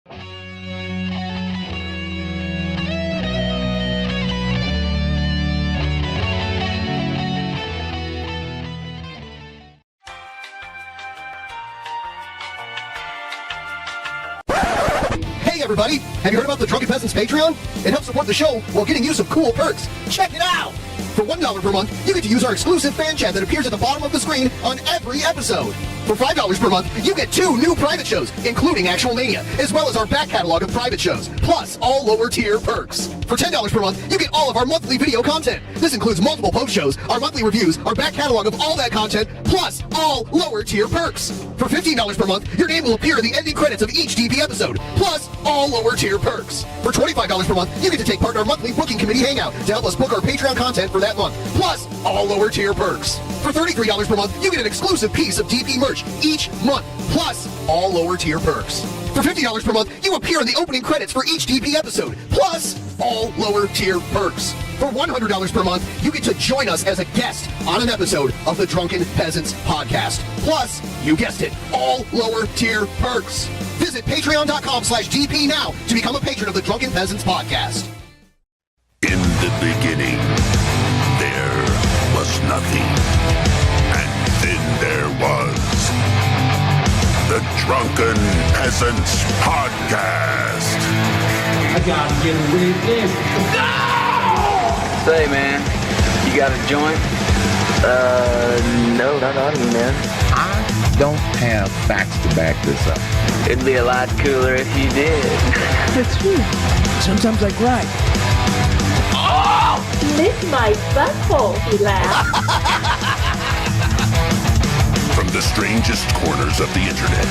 Hey everybody, have you heard about the Drunken Peasants Patreon? It helps support the show while getting you some cool perks. Check it out! For $1 per month, you get to use our exclusive fan chat that appears at the bottom of the screen on every episode. For $5 per month, you get 2 new private shows, including Actual Mania, as well as our back catalog of private shows, plus all lower tier perks. For $10 per month, you get all of our monthly video content. This includes multiple post shows, our monthly reviews, our back catalog of all that content, plus all lower tier perks. For $15 per month, your name will appear in the ending credits of each DP episode, plus all lower tier perks. For $25 per month, you get to take part in our monthly booking committee hangout to help us book our Patreon content for that month, plus all lower tier perks. For $33 per month, you get an exclusive piece of DP merch each month, plus all lower tier perks. For $50 per month, you appear in the opening credits for each DP episode, plus all lower tier perks. For $100 per month, you get to join us as a guest on an episode of the Drunken Peasants podcast. Plus, you guessed it, all lower tier perks. Visit patreon.com/DP now to become a patron of the Drunken Peasants podcast. In the beginning, there was nothing. And then there was the Drunken Peasants podcast. I gotta get a witness. No! Say, man, you got a joint? No, not on me, man. I don't have facts to back this up. It'd be a lot cooler if you did. That's true. Sometimes I cry. Oh! Lick my butthole, he laughed. From the strangest corners of the internet,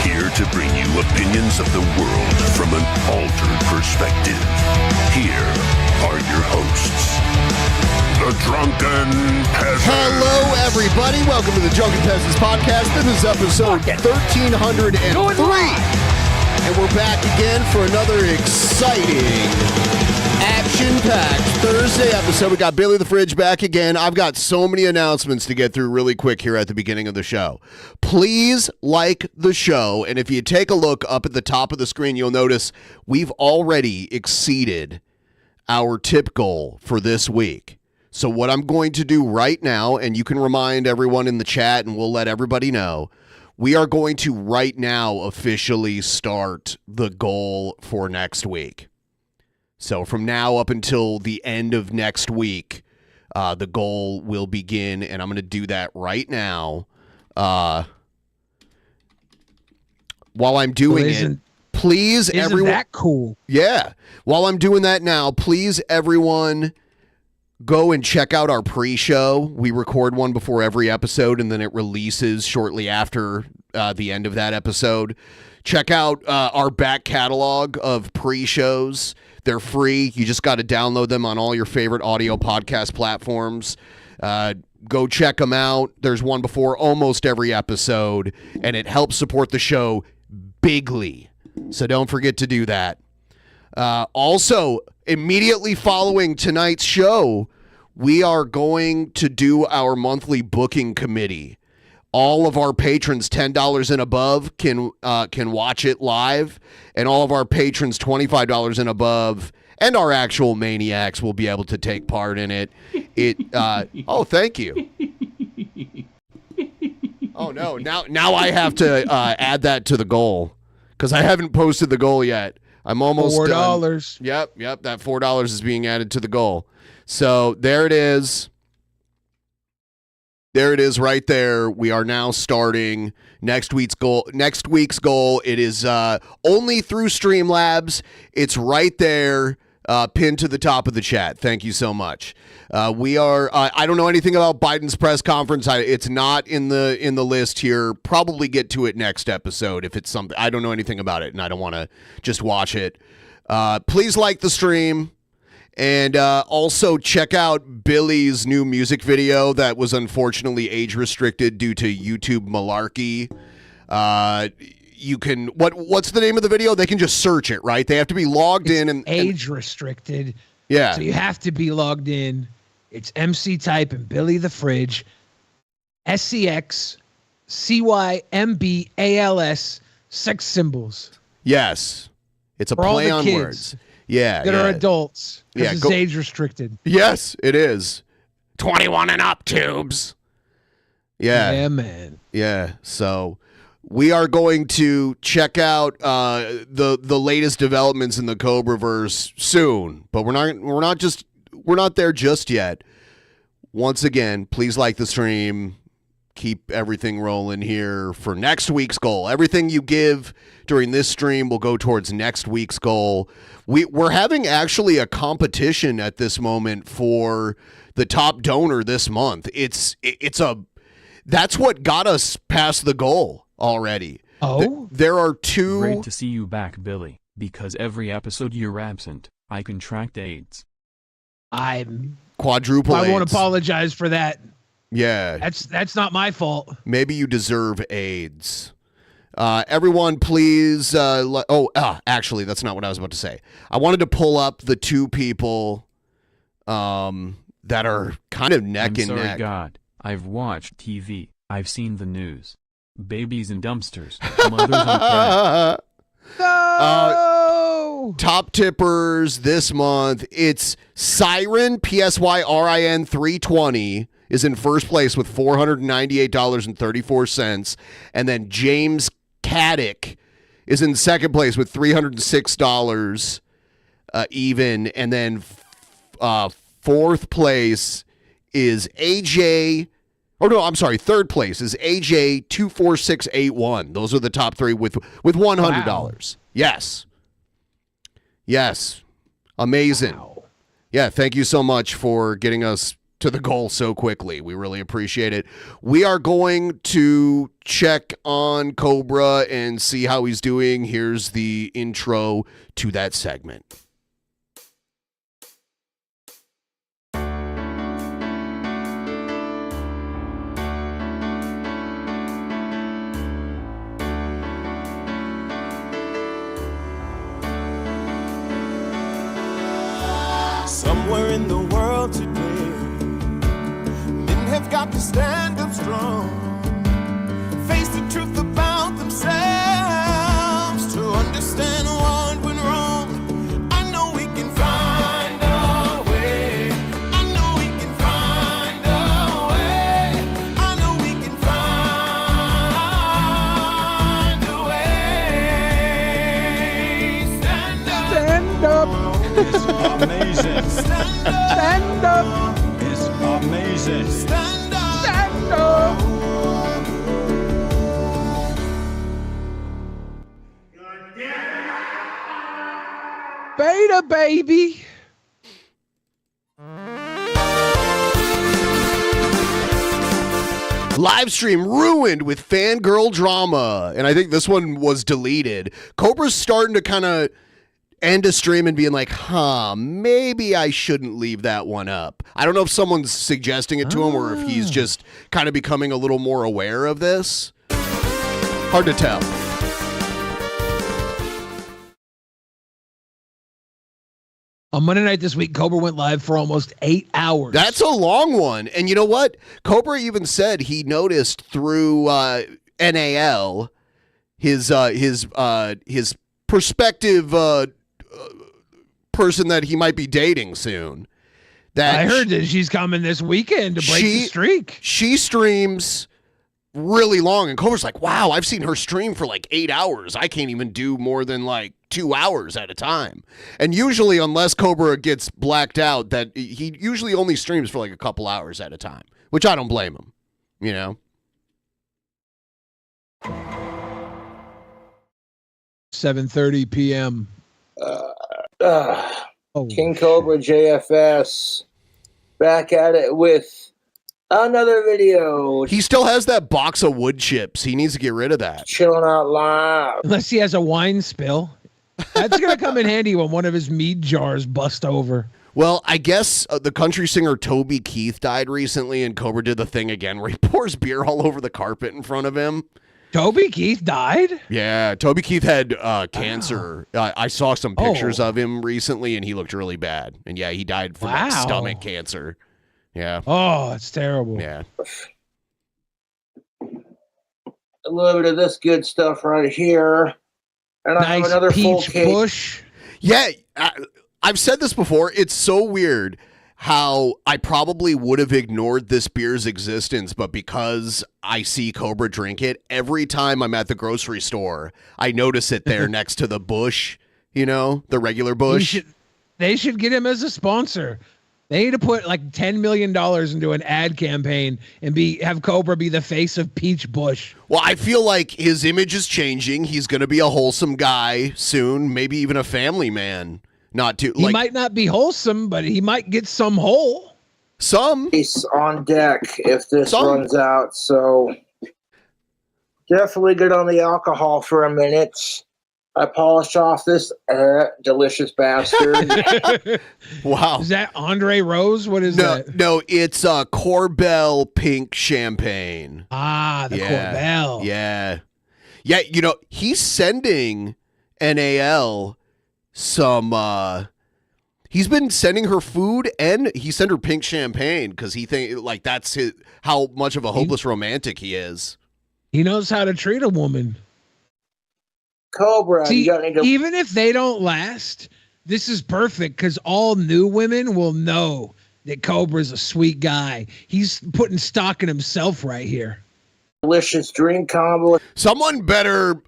here to bring you opinions of the world from an altered perspective. Here are your hosts, the Drunken Peasants. Hello everybody, welcome to the Drunken Peasants podcast. This is episode 1303. And we're back again for another exciting, action-packed Thursday episode. We got Billy the Fridge back again. I've got so many announcements to get through really quick here at the beginning of the show. Please like the show, and if you take a look up at the top of the screen, you'll notice we've already exceeded our tip goal for this week. So what I'm going to do right now, and you can remind everyone in the chat, and we'll let everybody know, we are going to right now officially start the goal for next week. So from now up until the end of next week, the goal will begin, and I'm going to do that right now. While I'm doing it, please, everyone. Isn't that cool? Yeah. While I'm doing that now, please, everyone, go and check out our pre-show. We record one before every episode, and then it releases shortly after the end of that episode. Check out our back catalog of pre-shows. They're free. You just got to download them on all your favorite audio podcast platforms. Go check them out. There's one before almost every episode, and it helps support the show bigly. So don't forget to do that. Also, immediately following tonight's show, we are going to do our monthly booking committee. All of our patrons $10 and above can watch it live, and all of our patrons $25 and above and our actual maniacs will be able to take part in it. Oh, thank you. Oh no, now I have to add that to the goal because I haven't posted the goal yet. I'm almost $4. Yep, that $4 is being added to the goal. So there it is. There it is right there. We are now starting next week's goal. It is only through Streamlabs. It's right there, pinned to the top of the chat. Thank you so much. We are. I don't know anything about Biden's press conference. It's not in the list here. Probably get to it next episode if it's something. I don't know anything about it, and I don't want to just watch it. Please like the stream. And also check out Billy's new music video that was unfortunately age restricted due to YouTube malarkey. You can what's the name of the video? They can just search it, right? They have to be logged in and age restricted. Yeah. So you have to be logged in. It's MC Type and Billy the Fridge. SCX CYMBALS sex symbols. Yes. It's a For all play the on kids words. Yeah. that are adults. Yeah, It's age restricted. Yes, it is. 21 and up, tubes. Yeah. Yeah, man. Yeah. So we are going to check out the latest developments in the Cobraverse soon, but we're not there just yet. Once again, please like the stream. Keep everything rolling here for next week's goal. Everything you give during this stream will go towards next week's goal. We're having actually a competition at this moment for the top donor this month. That's what got us past the goal already. Oh? There are two... Great to see you back, Billy, because every episode you're absent, I contract AIDS. I'm... Quadruple AIDS. I won't apologize for that. Yeah. That's not my fault. Maybe you deserve AIDS. Everyone, please... actually, that's not what I was about to say. I wanted to pull up the two people that are kind of neck and neck. God. I've watched TV. I've seen the news. Babies in dumpsters. Mothers on crack. No! Top tippers this month. It's Siren, PSYRIN 320 is in first place with $498.34. And then James Caddick is in second place with $306 even. And then fourth place is AJ... Oh, no, I'm sorry. Third place is AJ 24681. Those are the top three with $100. Wow. Yes. Yes. Amazing. Wow. Yeah, thank you so much for getting us to the goal so quickly. We really appreciate it. We are going to check on Cobra and see how he's doing. Here's the intro to that segment. Somewhere in the world today, men have got to stand up strong, face the truth about themselves, to understand what went wrong. I know we can find a way. I know we can find a way. I know we can find a way. Stand up. Stand up. It's amazing. Stand up. It's amazing. Stand up. Stand up. Beta baby. Live stream ruined with fangirl drama. And I think this one was deleted. Cobra's starting to kind of end a stream and being like, maybe I shouldn't leave that one up. I don't know if someone's suggesting it to him or if he's just kind of becoming a little more aware of this. Hard to tell. On Monday night this week, Cobra went live for almost 8 hours. That's a long one. And you know what? Cobra even said he noticed through NaL his prospective person that he might be dating soon. That I heard that she's coming this weekend to break the streak. She streams really long, and Cobra's like, wow, I've seen her stream for like 8 hours. I can't even do more than like 2 hours at a time. And usually, unless Cobra gets blacked out, that he usually only streams for like a couple hours at a time, which I don't blame him, you know? 7:30 p.m. KingCobraJFS back at it with another video. He still has that box of wood chips. He needs to get rid of that. Chilling out live. Unless he has a wine spill. That's going to come in handy when one of his mead jars bust over. Well, I guess the country singer Toby Keith died recently, and Cobra did the thing again where he pours beer all over the carpet in front of him. Toby Keith died? Yeah, Toby Keith had cancer. I saw some pictures of him recently, and he looked really bad. And yeah, he died from like, stomach cancer. Yeah. Oh, it's terrible. Yeah. A little bit of this good stuff right here. And I have another full peach cake. bush. Yeah, I've said this before. It's so weird how I probably would have ignored this beer's existence, but because I see Cobra drink it, every time I'm at the grocery store, I notice it there next to the bush, the regular bush. They should get him as a sponsor. They need to put like $10 million into an ad campaign and have Cobra be the face of Peach Bush. Well, I feel like his image is changing. He's going to be a wholesome guy soon, maybe even a family man. He might not be wholesome, but he might get some whole. He's on deck if this runs out. So definitely get on the alcohol for a minute. I polished off this delicious bastard. Wow. Is that Andre Rose? What is that? No, it's Corbel Pink Champagne. Ah, the Corbel. Yeah. Yeah, he's sending NaL some he's been sending her food and he sent her pink champagne because he think that's how much of a hopeless romantic he is. He knows how to treat a woman. Cobra, see, even if they don't last, this is perfect because all new women will know that Cobra's a sweet guy. He's putting stock in himself right here. Delicious drink combo. Someone better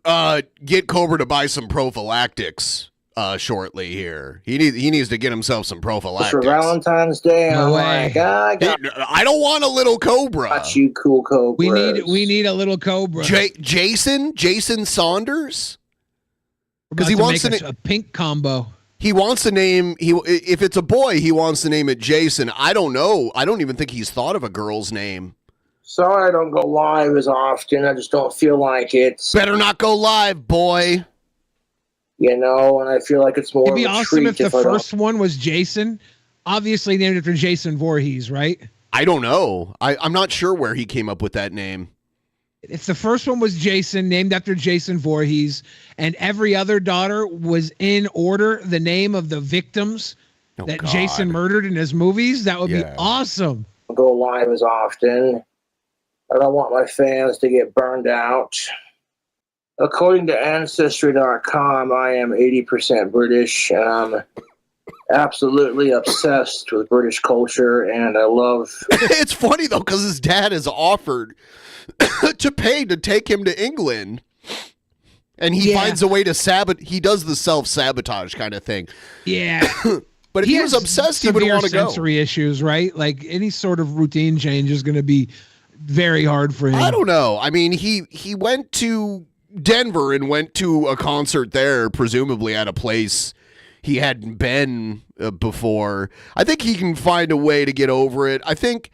get Cobra to buy some prophylactics shortly here. He needs to get himself some prophylactics. For Valentine's Day, no way. I don't want a little Cobra. Got you, cool Cobra. We need a little Cobra. Jason Saunders? Because he wants to make a pink combo. He wants to name if it's a boy, he wants to name it Jason. I don't know. I don't even think he's thought of a girl's name. Sorry I don't go live as often. I just don't feel like it. Better not go live, boy. And I feel like it's more. It'd be awesome if the first one was Jason, obviously named after Jason Voorhees, right? I don't know. I'm not sure where he came up with that name. If the first one was Jason, named after Jason Voorhees, and every other daughter was in order the name of the victims that God. Jason murdered in his movies, that would be awesome. I don't go live as often. I don't want my fans to get burned out. According to Ancestry.com, I am 80% British. And I'm absolutely obsessed with British culture, and I love... It's funny, though, because his dad has offered to pay to take him to England. And he finds a way to he does the self-sabotage kind of thing. Yeah. But if he was obsessed, he would want to go. Sensory issues, right? Like any sort of routine change is going to be very hard for him. I don't know. I mean, he went to Denver and went to a concert there, presumably at a place he hadn't been before. I think he can find a way to get over it. I think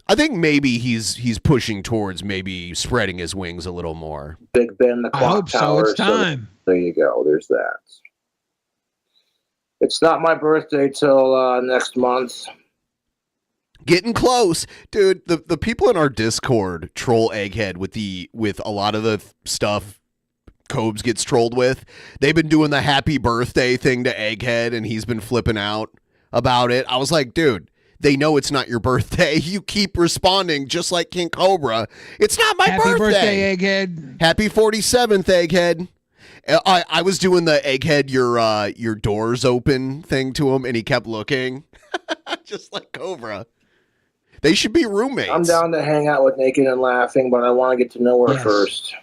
maybe he's pushing towards maybe spreading his wings a little more. Big Ben, the clock I hope tower. So. It's time. There you go. There's that. It's not my birthday till next month. Getting close, dude. The people in our Discord troll Egghead with a lot of the stuff Cobes gets trolled with. They've been doing the happy birthday thing to Egghead, and he's been flipping out about it. I was like, dude, they know it's not your birthday. You keep responding just like King Cobra. It's not my birthday. Happy birthday, Egghead. Happy 47th, Egghead. I was doing the Egghead, your doors open thing to him, and he kept looking, just like Cobra. They should be roommates. I'm down to hang out with Naked and Laughing, but I want to get to know her first.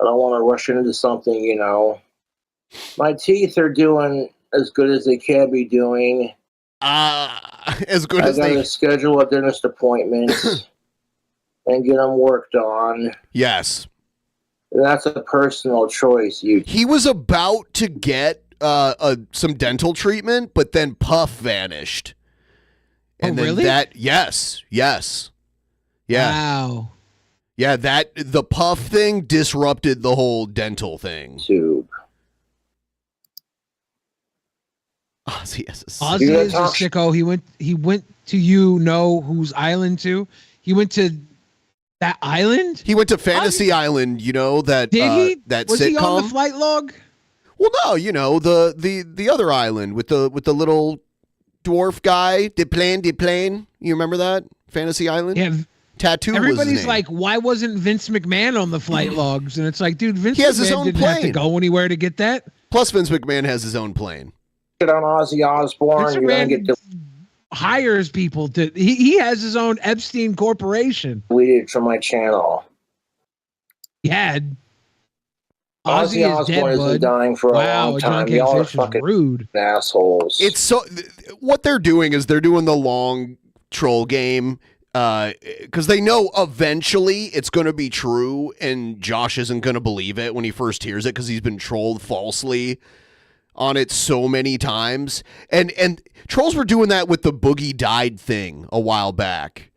I don't want to rush into something, My teeth are doing as good as they can be doing. As good as they... I got to schedule a dentist appointment and get them worked on. Yes. And that's a personal choice. He was about to get some dental treatment, but then Puff vanished. And then really? Yes. Yeah. Wow. Yeah, the Puff thing disrupted the whole dental thing. Tube. Ozzy is a sicko. He went to whose island to? He went to that island? He went to Fantasy Island, that Did he? That was sitcom. He on the flight log? Well, no, the other island with the little dwarf guy, the plane. You remember that? Fantasy Island? Yeah, Tattoo. Everybody's like, why wasn't Vince McMahon on the flight logs? And it's like, dude, Vince McMahon didn't have to go anywhere to get that. Plus, Vince McMahon has his own plane. Get on Ozzy Osbourne. Vince McMahon hires people to. He has his own Epstein Corporation. Deleted from my channel. He had. Ozzy Osbourne has been dying for a long time. Y'all are fucking rude assholes. It's so. What they're doing is they're doing the long troll game. Because they know eventually it's going to be true, and Josh isn't going to believe it when he first hears it because he's been trolled falsely on it so many times. And trolls were doing that with the Boogie died thing a while back.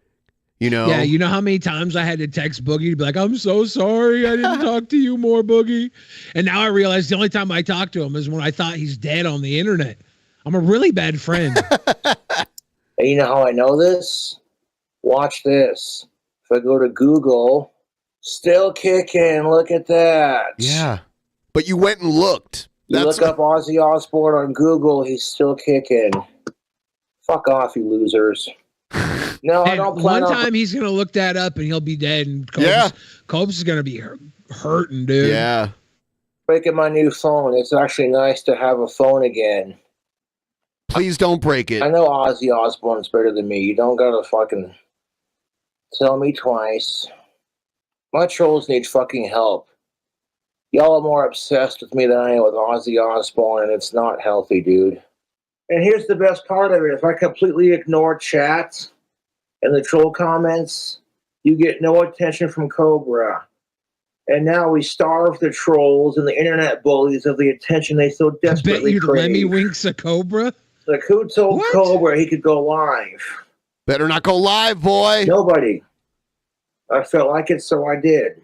You know? Yeah, you know how many times I had to text Boogie to be like, I'm so sorry I didn't talk to you more, Boogie. And now I realize the only time I talk to him is when I thought he's dead on the internet. I'm a really bad friend. And you know how I know this? Watch this. If I go to Google, still kicking. Look at that. Yeah. But you went and looked. You look up Ozzy Osbourne on Google, he's still kicking. Fuck off, you losers. No, I don't plan One time he's going to look that up and he'll be dead. And Cobes is going to be hurting, dude. Yeah. Breaking my new phone. It's actually nice to have a phone again. Please don't break it. I know Ozzy Osbourne's better than me. You don't got to fucking tell me twice. My trolls need fucking help. Y'all are more obsessed with me than I am with Ozzy Osbourne, and it's not healthy, dude. And here's the best part of it. If I completely ignore chat and the troll comments, you get no attention from Cobra. And now we starve the trolls and the internet bullies of the attention they so desperately crave. Lemmy winks a Cobra? Like, who told Cobra he could go live? Better not go live, boy. Nobody. I felt like it, so I did.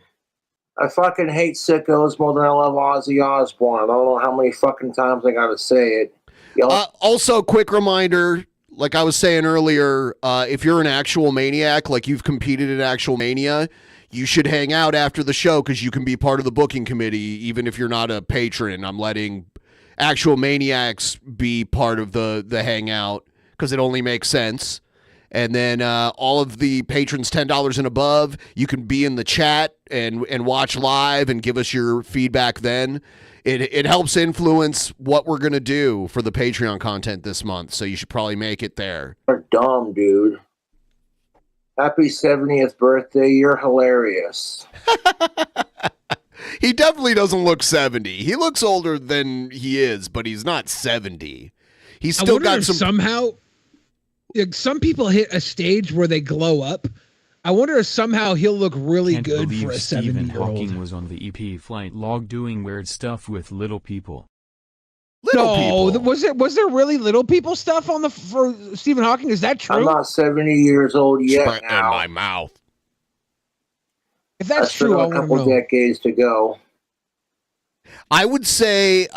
I fucking hate sickos more than I love Ozzy Osbourne. I don't know how many fucking times I gotta say it. Also, quick reminder, like I was saying earlier, if you're an actual maniac, like you've competed in Actual Mania, you should hang out after the show because you can be part of the booking committee, even if you're not a patron. I'm letting actual maniacs be part of the hangout because it only makes sense. And then all of the patrons $10 and above, you can be in the chat and watch live and give us your feedback then. It helps influence what we're going to do for the Patreon content this month, so you should probably make it there. You're dumb, dude. Happy 70th birthday. You're hilarious. He definitely doesn't look 70. He looks older than he is, but he's not 70. He's still got some... Somehow... Some people hit a stage where they glow up. I wonder if somehow he'll look really good for a 70-year-old. Stephen Hawking was on the EP flight log doing weird stuff with little people. People. Was there really little people stuff on for Stephen Hawking? Is that true? I'm not 70 years old yet. Spit in my mouth. If that's true, I want to know. A couple decades to go. I would say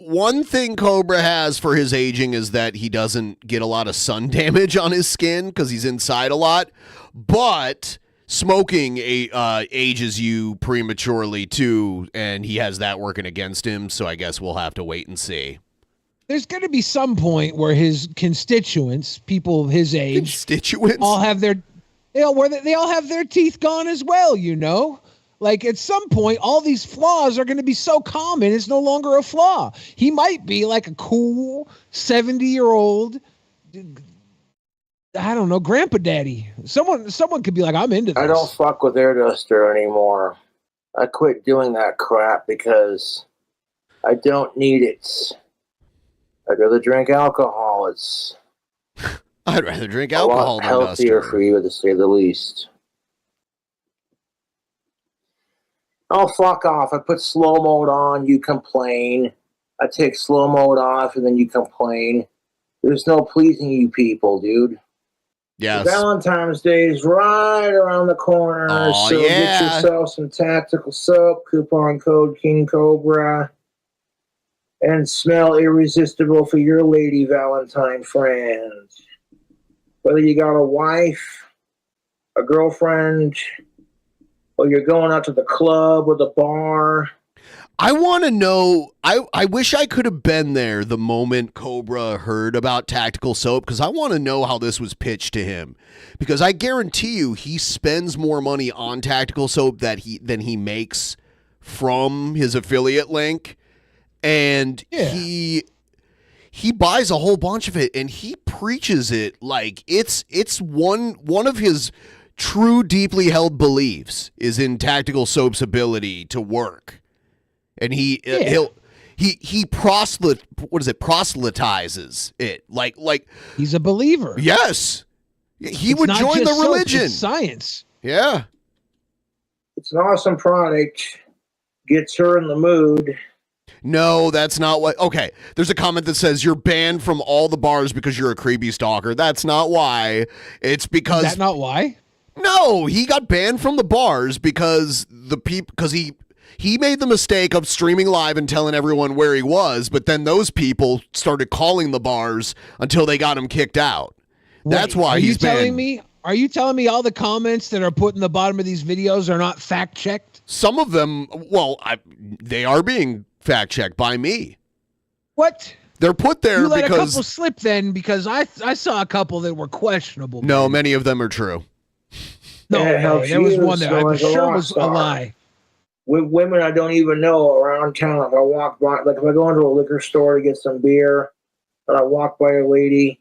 one thing Cobra has for his aging is that he doesn't get a lot of sun damage on his skin because he's inside a lot. But smoking ages you prematurely too, and he has that working against him. So I guess we'll have to wait and see. There's going to be some point where his constituents, people of his age, all have their, they all have their teeth gone as well. You know. Like, at some point, all these flaws are going to be so common, it's no longer a flaw. He might be like a cool 70-year-old, I don't know, grandpa daddy. Someone could be like, I'm into this. I don't fuck with Air Duster anymore. I quit doing that crap because I don't need it. I'd rather drink alcohol. I'd rather drink alcohol than healthier Duster. for you, to say the least. Oh, fuck off. I put slow mode on, you complain. I take slow mode off, and then you complain. There's no pleasing you people, dude. Yes. Valentine's Day is right around the corner, so get yourself some tactical soap, coupon code KingCobra, and smell irresistible for your lady Valentine friends. Whether you got a wife, a girlfriend, or you're going out to the club or the bar. I want to know. I wish I could have been there the moment Cobra heard about tactical soap, because I want to know how this was pitched to him. Because I guarantee you, he spends more money on tactical soap than he makes from his affiliate link, and he buys a whole bunch of it, and he preaches it like it's one of his true, deeply held beliefs is in tactical soap's ability to work. And he proselytizes it like he's a believer. Yes, he would not join the just soap, religion. it's science. Yeah, it's an awesome product. Gets her in the mood. No, that's not what. Okay, there's a comment that says you're banned from all the bars because you're a creepy stalker. That's not why. It's because. Is that not why? No, he got banned from the bars because he made the mistake of streaming live and telling everyone where he was, but then those people started calling the bars until they got him kicked out. That's why he's banned. Are you telling me all the comments that are put in the bottom of these videos are not fact checked? Some of them, they are being fact checked by me. What? They're put there you let because a couple slip then, because I saw a couple that were questionable. No, many of them are true. No, there was one that I'm sure was a lie. With women I don't even know around town, if I walk by, like if I go into a liquor store to get some beer, and I walk by a lady,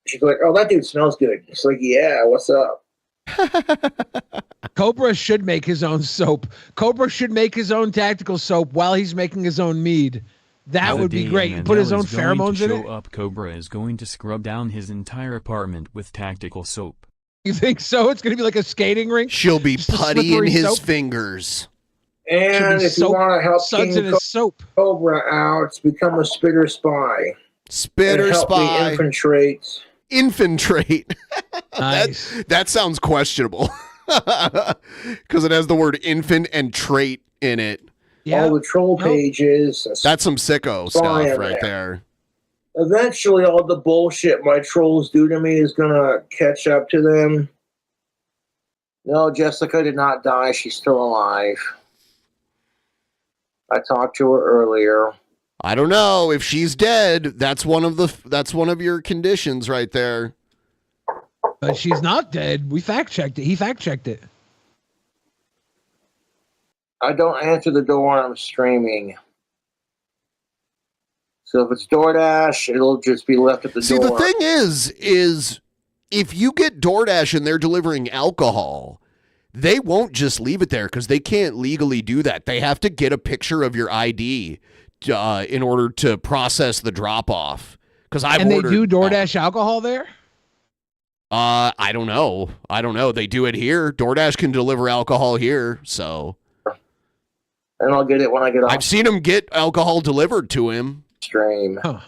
she's like, "Oh, that dude smells good." It's like, "Yeah, what's up?" Cobra should make his own soap. Cobra should make his own tactical soap while he's making his own mead. That would be great. Put his own pheromones in it. Cobra is going to scrub down his entire apartment with tactical soap. You think so? It's going to be like a skating rink? She'll be putty in his fingers. And if you want to help Cobra out, become a spitter spy. Spitter spy. Infiltrate. Infiltrate. Nice. That sounds questionable. Because it has the word infant and trait in it. Yeah. All the troll pages. That's some sicko stuff right there. Eventually, all the bullshit my trolls do to me is going to catch up to them. No, Jessica did not die. She's still alive. I talked to her earlier. I don't know if she's dead. That's one of your conditions right there. But she's not dead. We fact checked it. He fact checked it. I don't answer the door when I'm streaming. So if it's DoorDash, it'll just be left at the door. See, the thing is if you get DoorDash and they're delivering alcohol, they won't just leave it there because they can't legally do that. They have to get a picture of your ID in order to process the drop-off. And they do DoorDash alcohol there? I don't know. They do it here. DoorDash can deliver alcohol here, so. And I'll get it when I get off. I've seen him get alcohol delivered to him. Stream. Huh.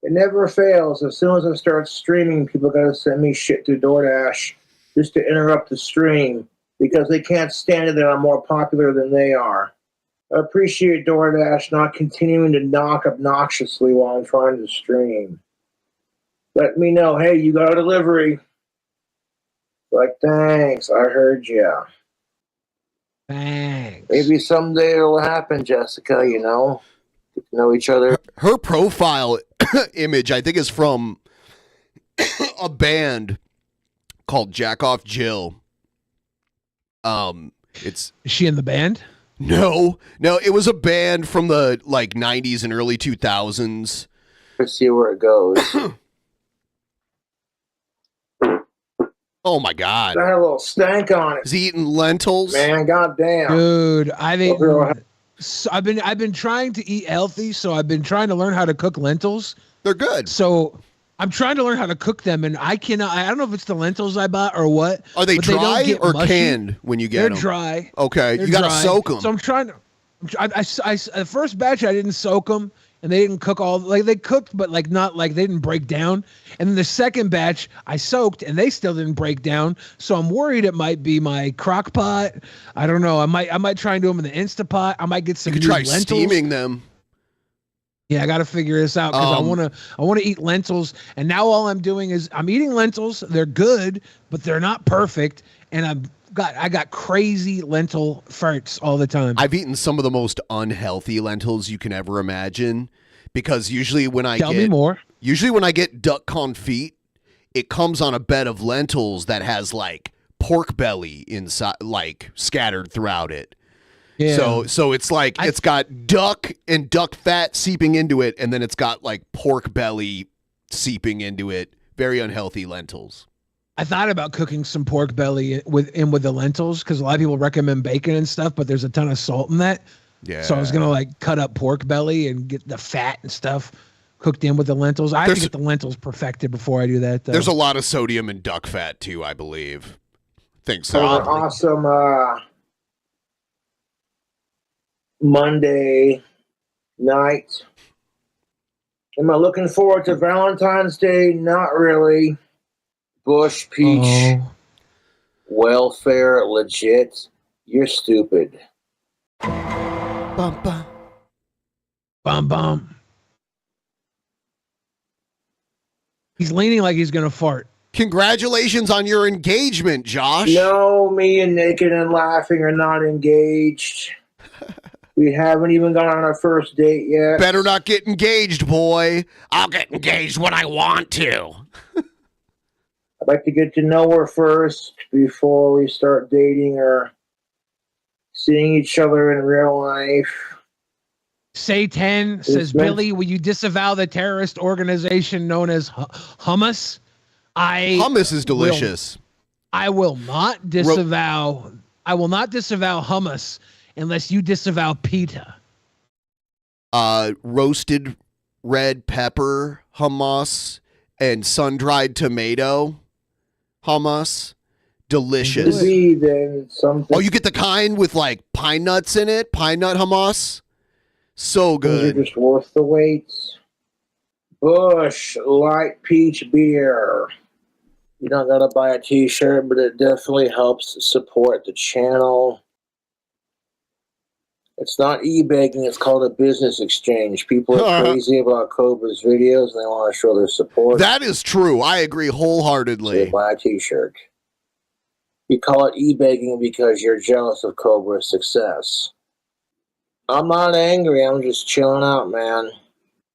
It never fails. As soon as I start streaming, people gotta send me shit through DoorDash just to interrupt the stream because they can't stand it that I'm more popular than they are. I appreciate DoorDash not continuing to knock obnoxiously while I'm trying to stream. Let me know, hey, you got a delivery. Like, thanks, I heard ya. Thanks. Maybe someday it'll happen, Jessica, you know? Get to know each other. Her profile image, I think, is from a band called Jack Off Jill. Is she in the band? No, it was a band from the 90s and early 2000s. Let's see where it goes. Oh my God! Got a little stank on it. Is he eating lentils? Man, goddamn, dude! I've been trying to eat healthy, so I've been trying to learn how to cook lentils. They're good. So I'm trying to learn how to cook them, and I cannot. I don't know if it's the lentils I bought or what. Are they dry or canned when you get them? They're dry. Okay, you gotta soak them. So I'm trying to. The first batch I didn't soak them, and they didn't cook all. They cooked, but not they didn't break down. And then the second batch I soaked, and they still didn't break down. So I'm worried it might be my crock pot. I don't know. I might try and do them in the Instapot. I might get some. You could try lentils. Steaming them. Yeah, I got to figure this out because I want to eat lentils. And now all I'm doing is I'm eating lentils. They're good, but they're not perfect. and I got crazy lentil farts all the time. I've eaten some of the most unhealthy lentils you can ever imagine, because usually when I Tell me more. Usually when I get duck confit, it comes on a bed of lentils that has like pork belly inside, like scattered throughout it. Yeah. So it's like it's got duck and duck fat seeping into it, and then it's got like pork belly seeping into it. Very unhealthy lentils. I thought about cooking some pork belly with the lentils, because a lot of people recommend bacon and stuff, but there's a ton of salt in that. Yeah. So I was gonna like cut up pork belly and get the fat and stuff cooked in with the lentils. I have to get the lentils perfected before I do that, though. There's a lot of sodium in duck fat too, I believe. Think so. Awesome Monday night. Am I looking forward to Valentine's Day? Not really. Bush peach. Welfare legit. You're stupid. Bum, bum. Bum bum. He's leaning like he's gonna fart. Congratulations on your engagement, Josh. No, me and Naked and Laughing are not engaged. We haven't even gone on our first date yet. Better not get engaged, boy. I'll get engaged when I want to. I'd like to get to know her first before we start dating or seeing each other in real life. Satan says, Billy, will you disavow the terrorist organization known as Hummus? Hummus is delicious. I will not disavow. I will not disavow hummus unless you disavow pita. Roasted red pepper hummus and sun-dried tomato hummus. Delicious. Oh, you get the kind with like pine nuts in it? Pine nut hummus? So good. Those are just worth the wait. Bush light peach beer. You don't gotta buy a t-shirt, but it definitely helps support the channel. It's not e-begging, it's called a business exchange. People are crazy about Cobra's videos and they want to show their support. That is true. I agree wholeheartedly. So they buy a t-shirt. You call it e-begging because you're jealous of Cobra's success. I'm not angry, I'm just chilling out, man.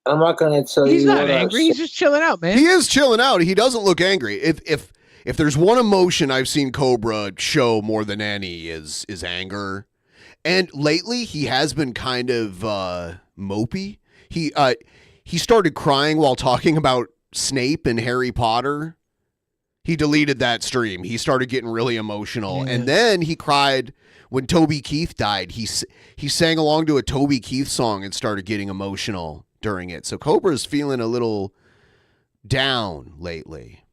I'm not going to tell you. He's not angry. He's just chilling out, man. He is chilling out. He doesn't look angry. If there's one emotion I've seen Cobra show more than any is anger. And lately he has been kind of mopey. He started crying while talking about Snape and Harry Potter. He deleted that stream. He started getting really emotional. Yeah. And then he cried when Toby Keith died. He sang along to a Toby Keith song and started getting emotional during it. So Cobra's feeling a little down lately.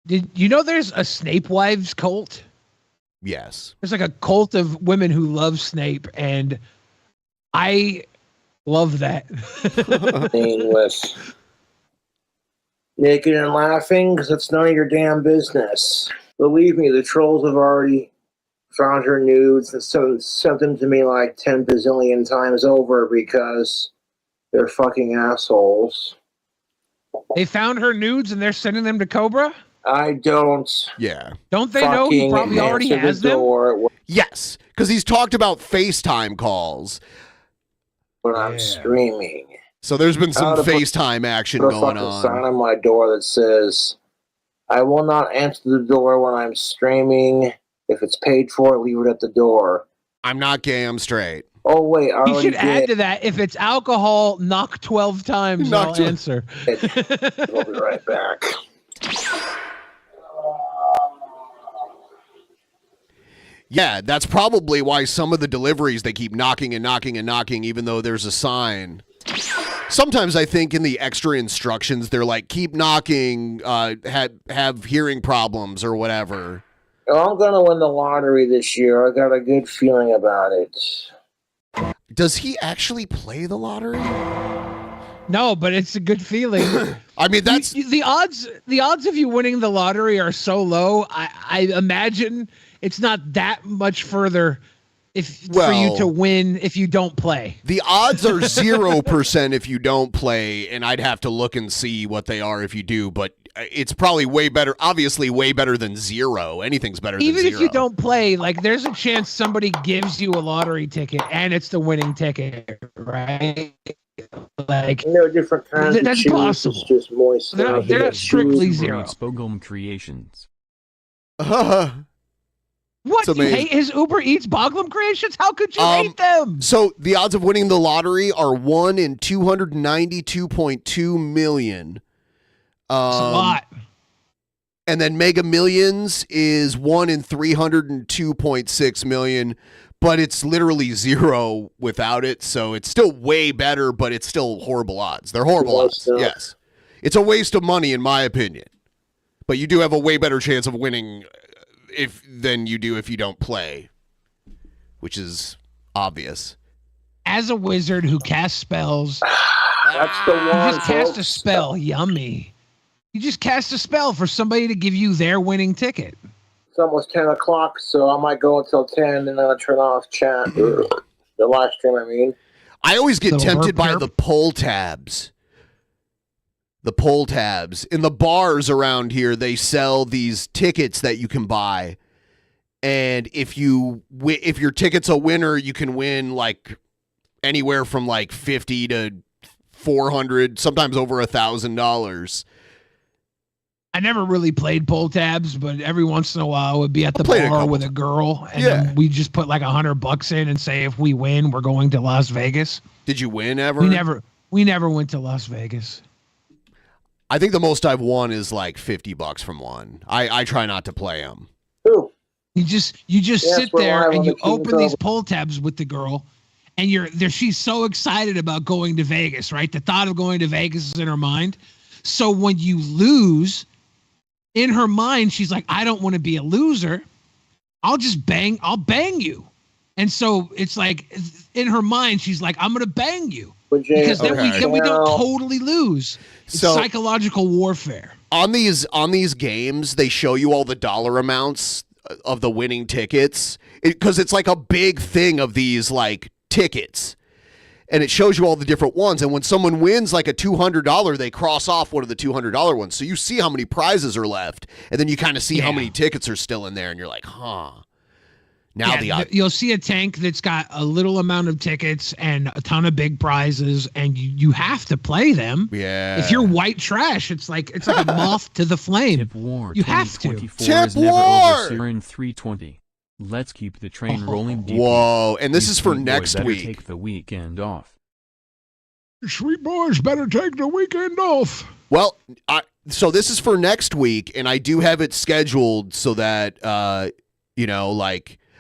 Did you know there's a Snape wives cult? Yes. There's like a cult of women who love Snape, and I love that. With Naked and Laughing, because it's none of your damn business. Believe me, the trolls have already found her nudes and sent them to me like 10 bazillion times over because they're fucking assholes. They found her nudes and they're sending them to Cobra? I don't. Yeah. Don't they know he probably already has them? Yes, because he's talked about FaceTime calls. When I'm streaming. So there's been some FaceTime action going on. A sign on my door that says, I will not answer the door when I'm streaming. If it's paid for, leave it at the door. I'm not gay, I'm straight. Oh, wait. You should add to that. If it's alcohol, knock 12 times. I'll answer. We'll be right back. Yeah, that's probably why some of the deliveries, they keep knocking and knocking and knocking, even though there's a sign. Sometimes I think in the extra instructions, they're like, keep knocking, have hearing problems or whatever. I'm going to win the lottery this year. I got a good feeling about it. Does he actually play the lottery? No, but it's a good feeling. I mean, that's the odds. The odds of you winning the lottery are so low. I imagine it's not that much further for you to win if you don't play. The odds are 0% if you don't play, and I'd have to look and see what they are if you do. But it's probably way better. Obviously, way better than zero. Anything's better than zero. Even if you don't play, like there's a chance somebody gives you a lottery ticket and it's the winning ticket, right? Like different kinds of that's cheese. possible. It's just moist. They're not strictly zero. Spogum Creations. What? You hate his Uber Eats Boglum creations? How could you hate them? So the odds of winning the lottery are 1 in 292.2 million. That's a lot. And then Mega Millions is 1 in 302.6 million, but it's literally zero without it. So it's still way better, but it's still horrible odds. They're horrible odds. Yes. It's a waste of money, in my opinion. But you do have a way better chance of winning than you do if you don't play, which is obvious. As a wizard who casts spells, that's the one. You just cast a spell. Yummy. You just cast a spell for somebody to give you their winning ticket. It's almost 10 o'clock, so I might go until 10 and then I'll turn off chat. The live stream, I mean. I always get tempted by the pull tabs. The pull tabs. In the bars around here, they sell these tickets that you can buy. And if your ticket's a winner, you can win like anywhere from like $50 to $400, sometimes over $1,000. I never really played pull tabs, but every once in a while I would be at the bar with a girl, and then we just put like $100 in and say if we win, we're going to Las Vegas. Did you win ever? We never went to Las Vegas. I think the most I've won is like $50 from one. I try not to play them. Ooh. You just sit there and you open these pull tabs with the girl, and she's so excited about going to Vegas, right? The thought of going to Vegas is in her mind. So when you lose, in her mind, she's like, I don't want to be a loser. I'll bang you. And so it's like in her mind, she's like, I'm gonna bang you. Because then we don't totally lose. It's psychological warfare. On these games, they show you all the dollar amounts of the winning tickets because it's like a big thing of these like tickets, and it shows you all the different ones. And when someone wins like a $200, they cross off one of the $200 ones, so you see how many prizes are left, and then you kind of see how many tickets are still in there, and you're like, huh. Now you'll see a tank that's got a little amount of tickets and a ton of big prizes, and you have to play them. Yeah. If you're white trash, it's like a moth to the flame. Tip War you have to. Tip War. Siren 320. Let's keep the train rolling. Deeply. Whoa! And this is for Sweet next boy week. Take the weekend off. Sweet boys better take the weekend off. Well, so this is for next week, and I do have it scheduled so that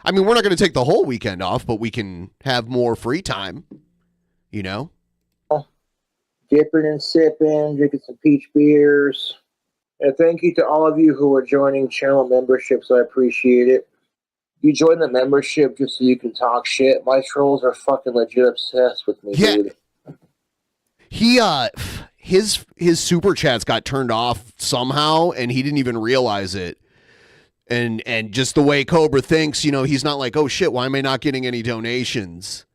I mean, we're not going to take the whole weekend off, but we can have more free time, Dipping and sipping, drinking some peach beers. And thank you to all of you who are joining channel memberships. I appreciate it. You join the membership just so you can talk shit. My trolls are fucking legit obsessed with me, dude. His super chats got turned off somehow, and he didn't even realize it. And just the way Cobra thinks, he's not like, oh shit, why am I not getting any donations?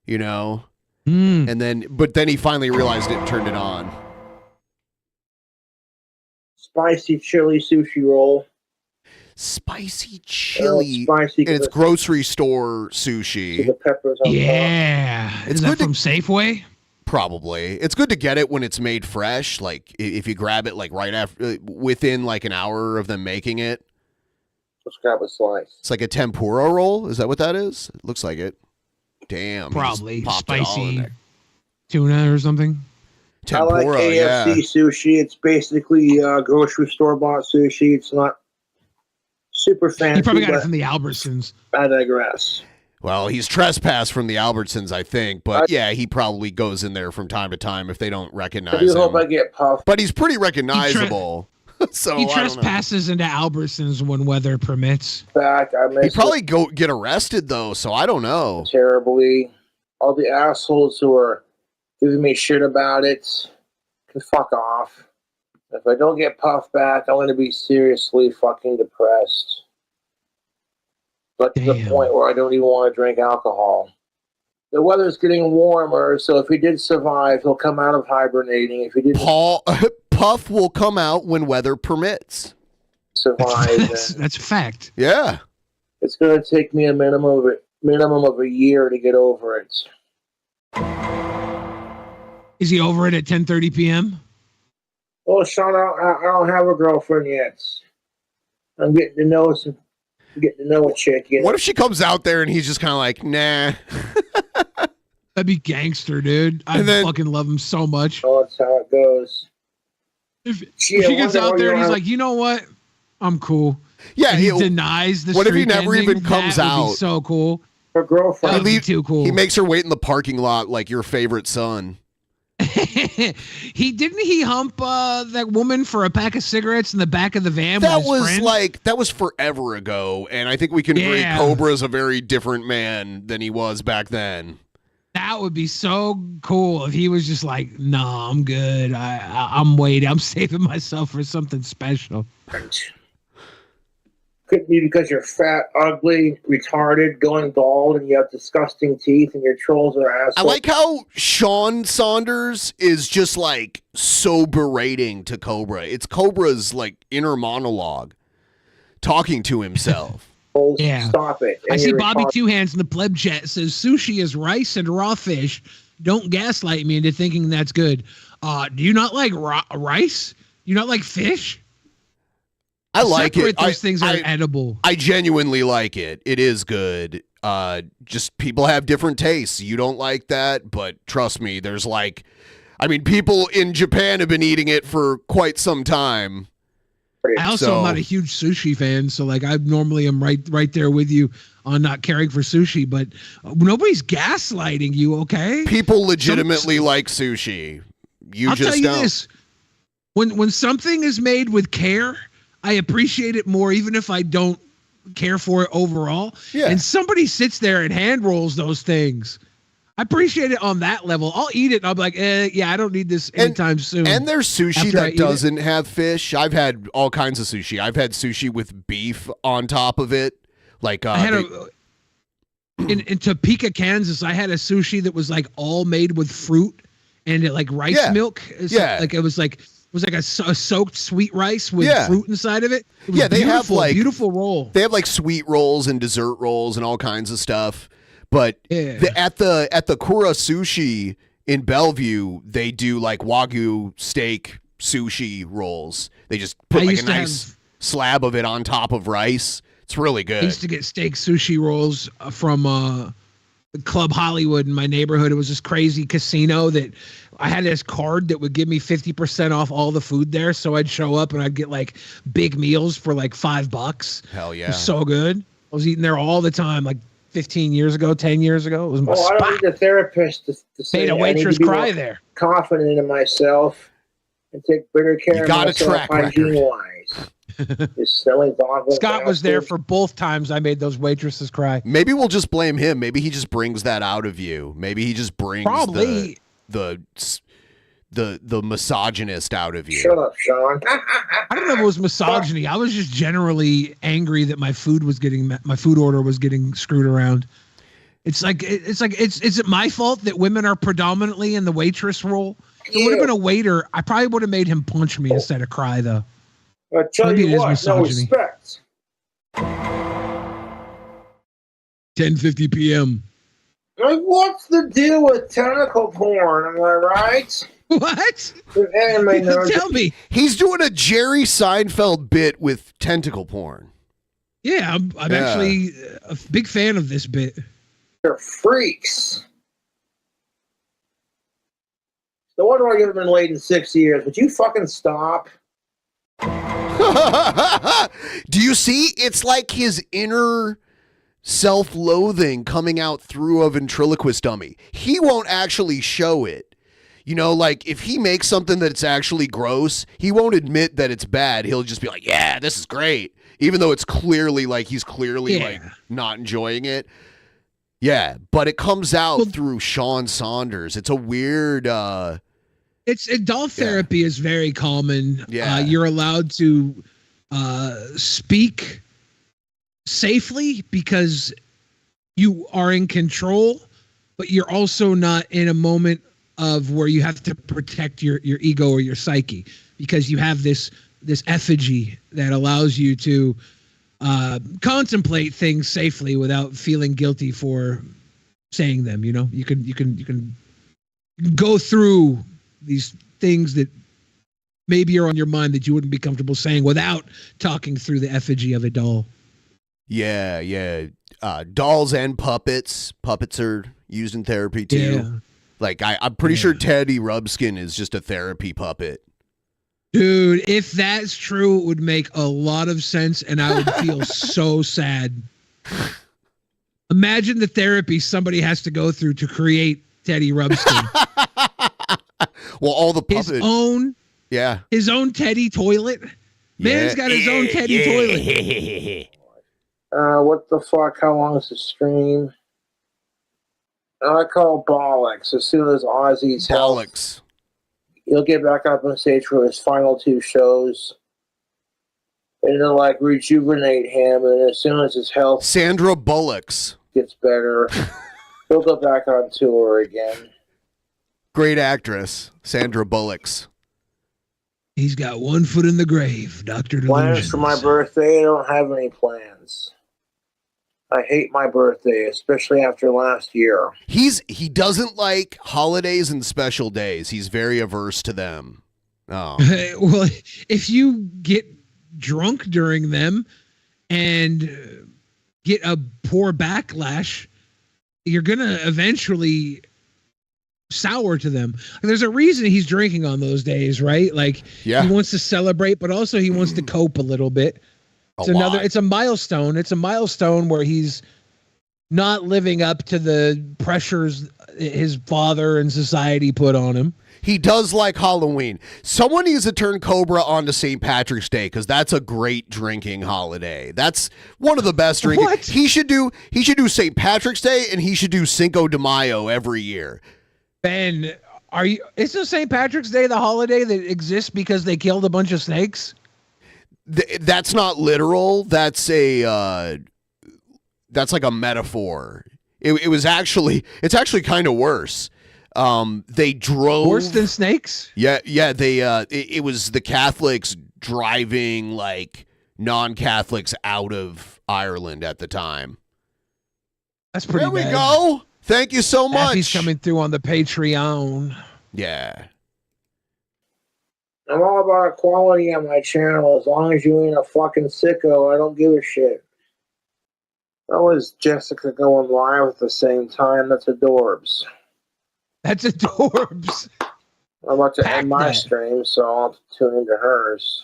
And then he finally realized it and turned it on. Spicy chili sushi roll. Spicy chili. Spicy. And it's grocery store sushi. The peppers on top. It's good from Safeway? Probably. It's good to get it when it's made fresh. Like if you grab it like right after, within like an hour of them making it. Let's grab a slice. It's like a tempura roll. Is that what that is? It looks like it. Damn. Probably spicy tuna or something. Tempura, I like KFC sushi. It's basically grocery store bought sushi. It's not super fancy. You probably got it from the Albertsons. I digress. Well, he's trespassed from the Albertsons, I think. But yeah, he probably goes in there from time to time if they don't recognize him. I hope I get puffed. But he's pretty recognizable. So he trespasses into Albertsons when weather permits. He'd probably go get arrested though, so I don't know. Terribly. All the assholes who are giving me shit about it can fuck off. If I don't get puffed back, I'm going to be seriously fucking depressed. But to the point where I don't even want to drink alcohol. The weather's getting warmer, so if he did survive, he'll come out of hibernating. If he did, Paul Puff will come out when weather permits. Survive. That's a fact. Yeah. It's going to take me a minimum of a year to get over it. Is he over it at 10:30 p.m.? Well, Sean, I don't have a girlfriend yet. I'm getting to know a chick. What if she comes out there and he's just kind of like, nah? That'd be gangster, dude. I fucking love him so much. Oh, that's how it goes. If she gets out there and he's like, you know what? I'm cool. Yeah, and he denies the. What if he streak never ending? even comes That would out? be so cool. Her girlfriend. That would be too cool. He makes her wait in the parking lot like your favorite son. He hump that woman for a pack of cigarettes in the back of the van. That with his was friend? that was forever ago, and I think we can agree Cobra is a very different man than he was back then. That would be so cool if he was just like, "Nah, I'm good. I'm waiting. I'm saving myself for something special." Could be because you're fat, ugly, retarded, going bald, and you have disgusting teeth, and your trolls are assholes. I like how Sean Saunders is just like so berating to Cobra. It's Cobra's like inner monologue talking to himself. Yeah. Stop it. I see Bobby Two Hands in the pleb chat says sushi is rice and raw fish. Don't gaslight me into thinking that's good. Do you not like rice? Do you not like fish? I like Separate it. Those things are edible. I genuinely like it. It is good. Just people have different tastes. You don't like that, but trust me, there's people in Japan have been eating it for quite some time. I also am not a huge sushi fan, so I normally am right there with you on not caring for sushi, but nobody's gaslighting you, okay? People legitimately like sushi. I'll tell you this. When something is made with care, I appreciate it more, even if I don't care for it overall. Yeah. And somebody sits there and hand rolls those things. I appreciate it on that level. I'll eat it and I'll be like, I don't need this anytime soon. And there's sushi that doesn't have fish. I've had all kinds of sushi. I've had sushi with beef on top of it. I had in Topeka, Kansas, I had a sushi that was all made with fruit and rice milk. Yeah. It was a soaked sweet rice with fruit inside of it. It was they have beautiful roll. They have sweet rolls and dessert rolls and all kinds of stuff. But at the Kura Sushi in Bellevue, they do Wagyu steak sushi rolls. They just put a nice slab of it on top of rice. It's really good. I used to get steak sushi rolls from Club Hollywood in my neighborhood. It was this crazy casino that I had this card that would give me 50% off all the food there. So I'd show up and I'd get big meals for $5. Hell yeah. It was so good. I was eating there all the time, 15 years ago, 10 years ago. It was my spot. I don't need a therapist to say made a waitress cry there. Confident in myself and take better care of myself hygiene-wise. Scott was there for both times I made those waitresses cry. Maybe we'll just blame him. Maybe he just brings that out of you. Maybe he just brings the misogynist out of you. Shut up, Sean. I don't know if it was misogyny. I was just generally angry that my food order was getting screwed around. Is it my fault that women are predominantly in the waitress role? If it would have been a waiter, I probably would have made him punch me instead of cry though. I tell you what, no respect. 10:50 p.m. What's the deal with tentacle porn? Am I right? What? Tell me. He's doing a Jerry Seinfeld bit with tentacle porn. Yeah, I'm actually a big fan of this bit. They're freaks. No wonder I haven't been laid in 6 years. Would you fucking stop? Do you see? It's like his inner self-loathing coming out through a ventriloquist dummy. He won't actually show it. If he makes something that's actually gross, he won't admit that it's bad. He'll just be like, yeah, this is great. Even though it's clearly he's clearly not enjoying it. Yeah, but it comes out through Sean Saunders. It's a weird... Adult therapy is very common. Yeah. You're allowed to speak safely because you are in control, but you're also not in a moment of where you have to protect your ego or your psyche because you have this effigy that allows you to contemplate things safely without feeling guilty for saying them. You know, you can go through these things that maybe are on your mind that you wouldn't be comfortable saying without talking through the effigy of a doll. Yeah. Dolls and puppets. Puppets are used in therapy too. Yeah. Like I'm pretty sure Teddy Rubskin is just a therapy puppet. Dude, if that's true, it would make a lot of sense, and I would feel so sad. Imagine the therapy somebody has to go through to create Teddy Rubskin. Well, all the puppets. His own Teddy toilet. Man's got his own Teddy toilet. What the fuck? How long is the stream? I call bollocks. As soon as Ozzy's bollocks, he'll get back up on stage for his final 2 shows, and it'll like rejuvenate him. And as soon as his health, Sandra Bullocks, gets better, he'll go back on tour again. Great actress, Sandra Bullocks. He's got one foot in the grave, Dr. Plans Delusions. for my birthday? I don't have any plans. I hate my birthday, especially after last year. He doesn't like holidays and special days. He's very averse to them. Oh. Well, if you get drunk during them and get a poor backlash, you're going to eventually sour to them. There's a reason he's drinking on those days, right? Like he wants to celebrate, but also he wants to cope a little bit. It's a milestone. It's a milestone where he's not living up to the pressures his father and society put on him. He does like Halloween. Someone needs to turn Cobra onto St. Patrick's Day because that's a great drinking holiday. That's one of the best drinking. What? He should do St. Patrick's Day and he should do Cinco de Mayo every year. Ben, isn't St. Patrick's Day the holiday that exists because they killed a bunch of snakes? That's not literal. That's like a metaphor. It's actually kind of worse. They drove worse than snakes. Yeah. It was the Catholics driving like non-Catholics out of Ireland at the time. That's pretty. There we go. Thank you so much. He's coming through on the Patreon. Yeah. I'm all about equality on my channel. As long as you ain't a fucking sicko, I don't give a shit. That was Jessica going live at the same time. That's adorbs. That's adorbs. I'm about to end my stream, so I'll have to tune into hers.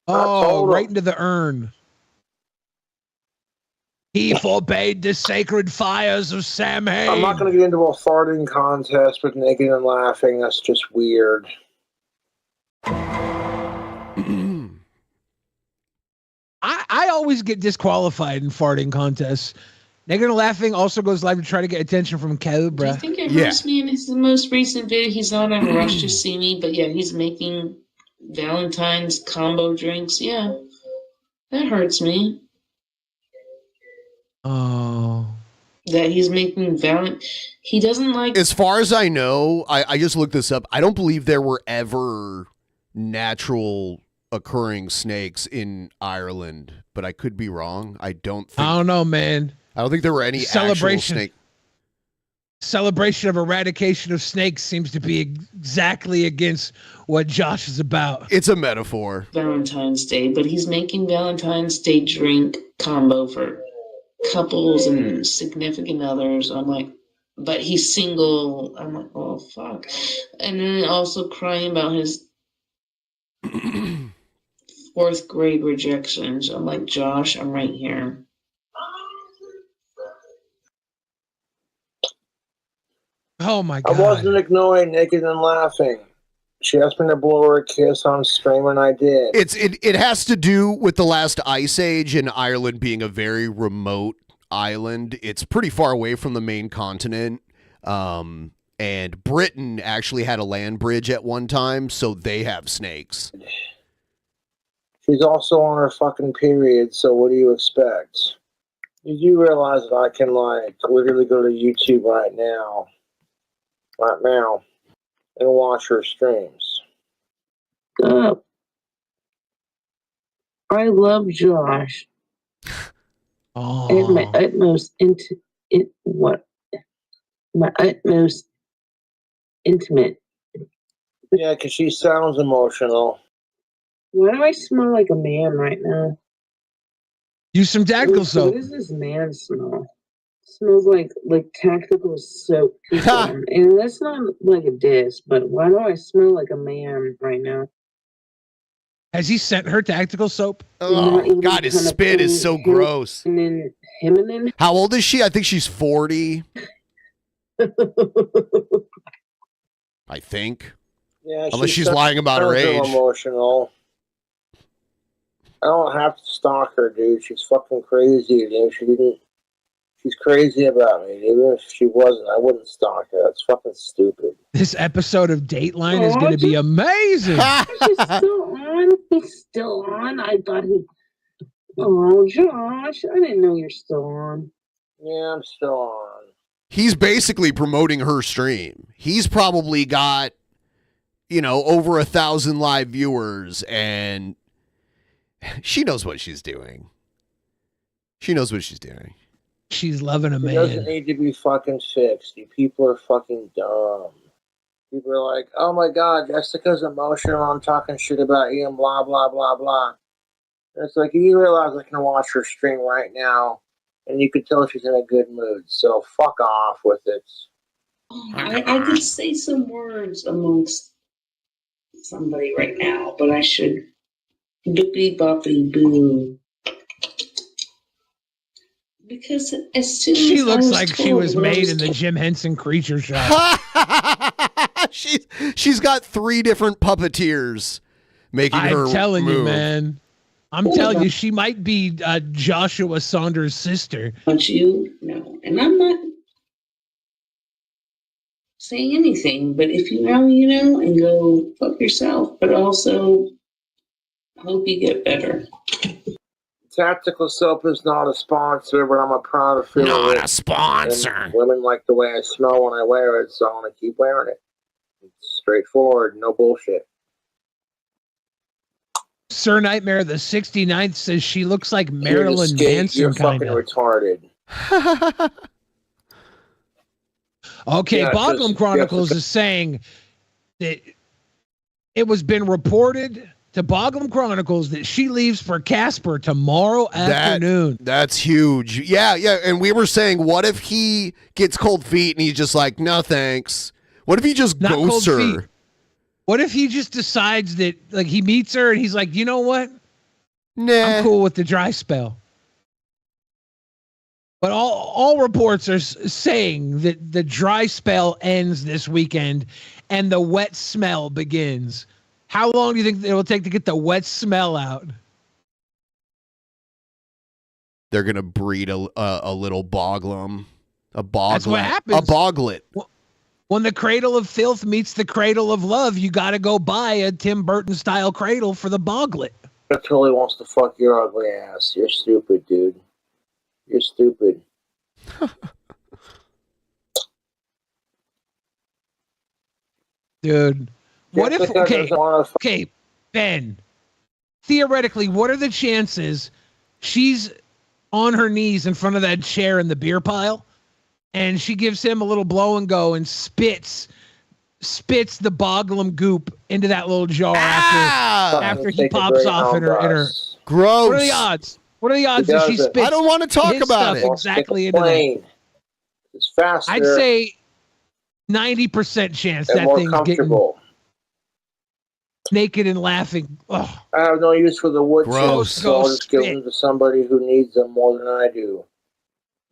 Right into the urn. He forbade the sacred fires of Samhain. I'm not going to get into a farting contest with Naked and Laughing. That's just weird. I always get disqualified in farting contests. Naked and Laughing also goes live to try to get attention from Cobra. I think it hurts me in his most recent video. He's not on a rush to see me, but yeah, he's making Valentine's combo drinks. Yeah, that hurts me. Oh. That he's making he doesn't like. As far as I know, I just looked this up. I don't believe there were ever natural occurring snakes in Ireland, but I could be wrong. I don't know, man. I don't think there were any actual snake. Celebration of eradication of snakes seems to be exactly against what Josh is about. It's a metaphor. Valentine's Day, but he's making Valentine's Day drink combo for couples and significant others. I'm like, but he's single. I'm like, oh fuck. And then also crying about his 4th grade rejections. I'm like, Josh, I'm right here. Oh my God. I wasn't ignoring Naked and Laughing. She asked me to blow her a kiss on stream, and I did. It has to do with the last ice age and Ireland being a very remote island. It's pretty far away from the main continent. And Britain actually had a land bridge at one time, so they have snakes. She's also on her fucking period, so what do you expect? You do realize that I can, like, literally go to YouTube right now, and watch her streams. I love Josh. And my utmost intimate. Yeah, because she sounds emotional. Why do I smell like a man right now? Use some tactical soap. What does this man smell? It smells like tactical soap. And that's not like a diss, but why do I smell like a man right now? Has he sent her tactical soap? Oh, God, his spit is so gross. And then him and then. How old is she? I think she's 40. I think. Yeah, unless she's lying about her age. Emotional. I don't have to stalk her, dude. She's fucking crazy. Dude. She's crazy about me. Even if she wasn't, I wouldn't stalk her. That's fucking stupid. This episode of Dateline is going to be amazing. He's still on. He's still on. I thought he. Oh, Josh, I didn't know you're still on. Yeah, I'm still on. He's basically promoting her stream. He's probably got, over 1,000 live viewers, and she knows what she's doing. She's loving a man. It doesn't need to be fucking fixed. You people are fucking dumb. People are like, oh my God, Jessica's emotional. I'm talking shit about you and blah, blah, blah, blah. And it's like, you realize I can watch her stream right now, and you can tell she's in a good mood. So fuck off with it. I could say some words amongst somebody right now, but I should. Boopy boppy boo. Because as soon as she looks I was like told, she was made in the Jim Henson Creature Show. She's got 3 different puppeteers making her I'm telling move. you, man. I'm telling you, she might be Joshua Saunders' sister. But you know, and I'm not saying anything, but if you know, you know, and go fuck yourself, but also hope you get better. Tactical Soap is not a sponsor, but I'm a proud affiliate. Not a sponsor. And women like the way I smell when I wear it, so I'm going to keep wearing it. It's straightforward, no bullshit. Sir Nightmare the 69th says she looks like Marilyn Manson, You're kind fucking of. retarded. Okay, Yeah, Boglum Chronicles is saying that it was been reported to Boglum Chronicles that she leaves for Casper tomorrow afternoon. That's huge. Yeah. And we were saying, what if he gets cold feet and he's just like, no thanks? What if he just Not ghosts cold her? feet. What if he just decides that, like, he meets her and he's like, you know what? Nah. I'm cool with the dry spell. But all reports are saying that the dry spell ends this weekend and the wet smell begins. How long do you think it will take to get the wet smell out? They're going to breed a little Boglum. A Boglet. That's what happens. A Boglet. When the cradle of filth meets the cradle of love, you got to go buy a Tim Burton style cradle for the Boglet. That totally wants to fuck your ugly ass. You're stupid, dude. You're stupid. Dude. What if, okay, Ben, theoretically, what are the chances she's on her knees in front of that chair in the beer pile and she gives him a little blow and go and spits the Boglum goop into that little jar after he pops off in her. Gross. What are the odds? What are the odds that she spits? I don't want to talk his about stuff it. exactly into that? It's faster. I'd say 90% chance and that more thing's comfortable. getting naked and laughing. Oh, I have no use for the wood Gross. chips, so I'll just give them to somebody who needs them more than I do.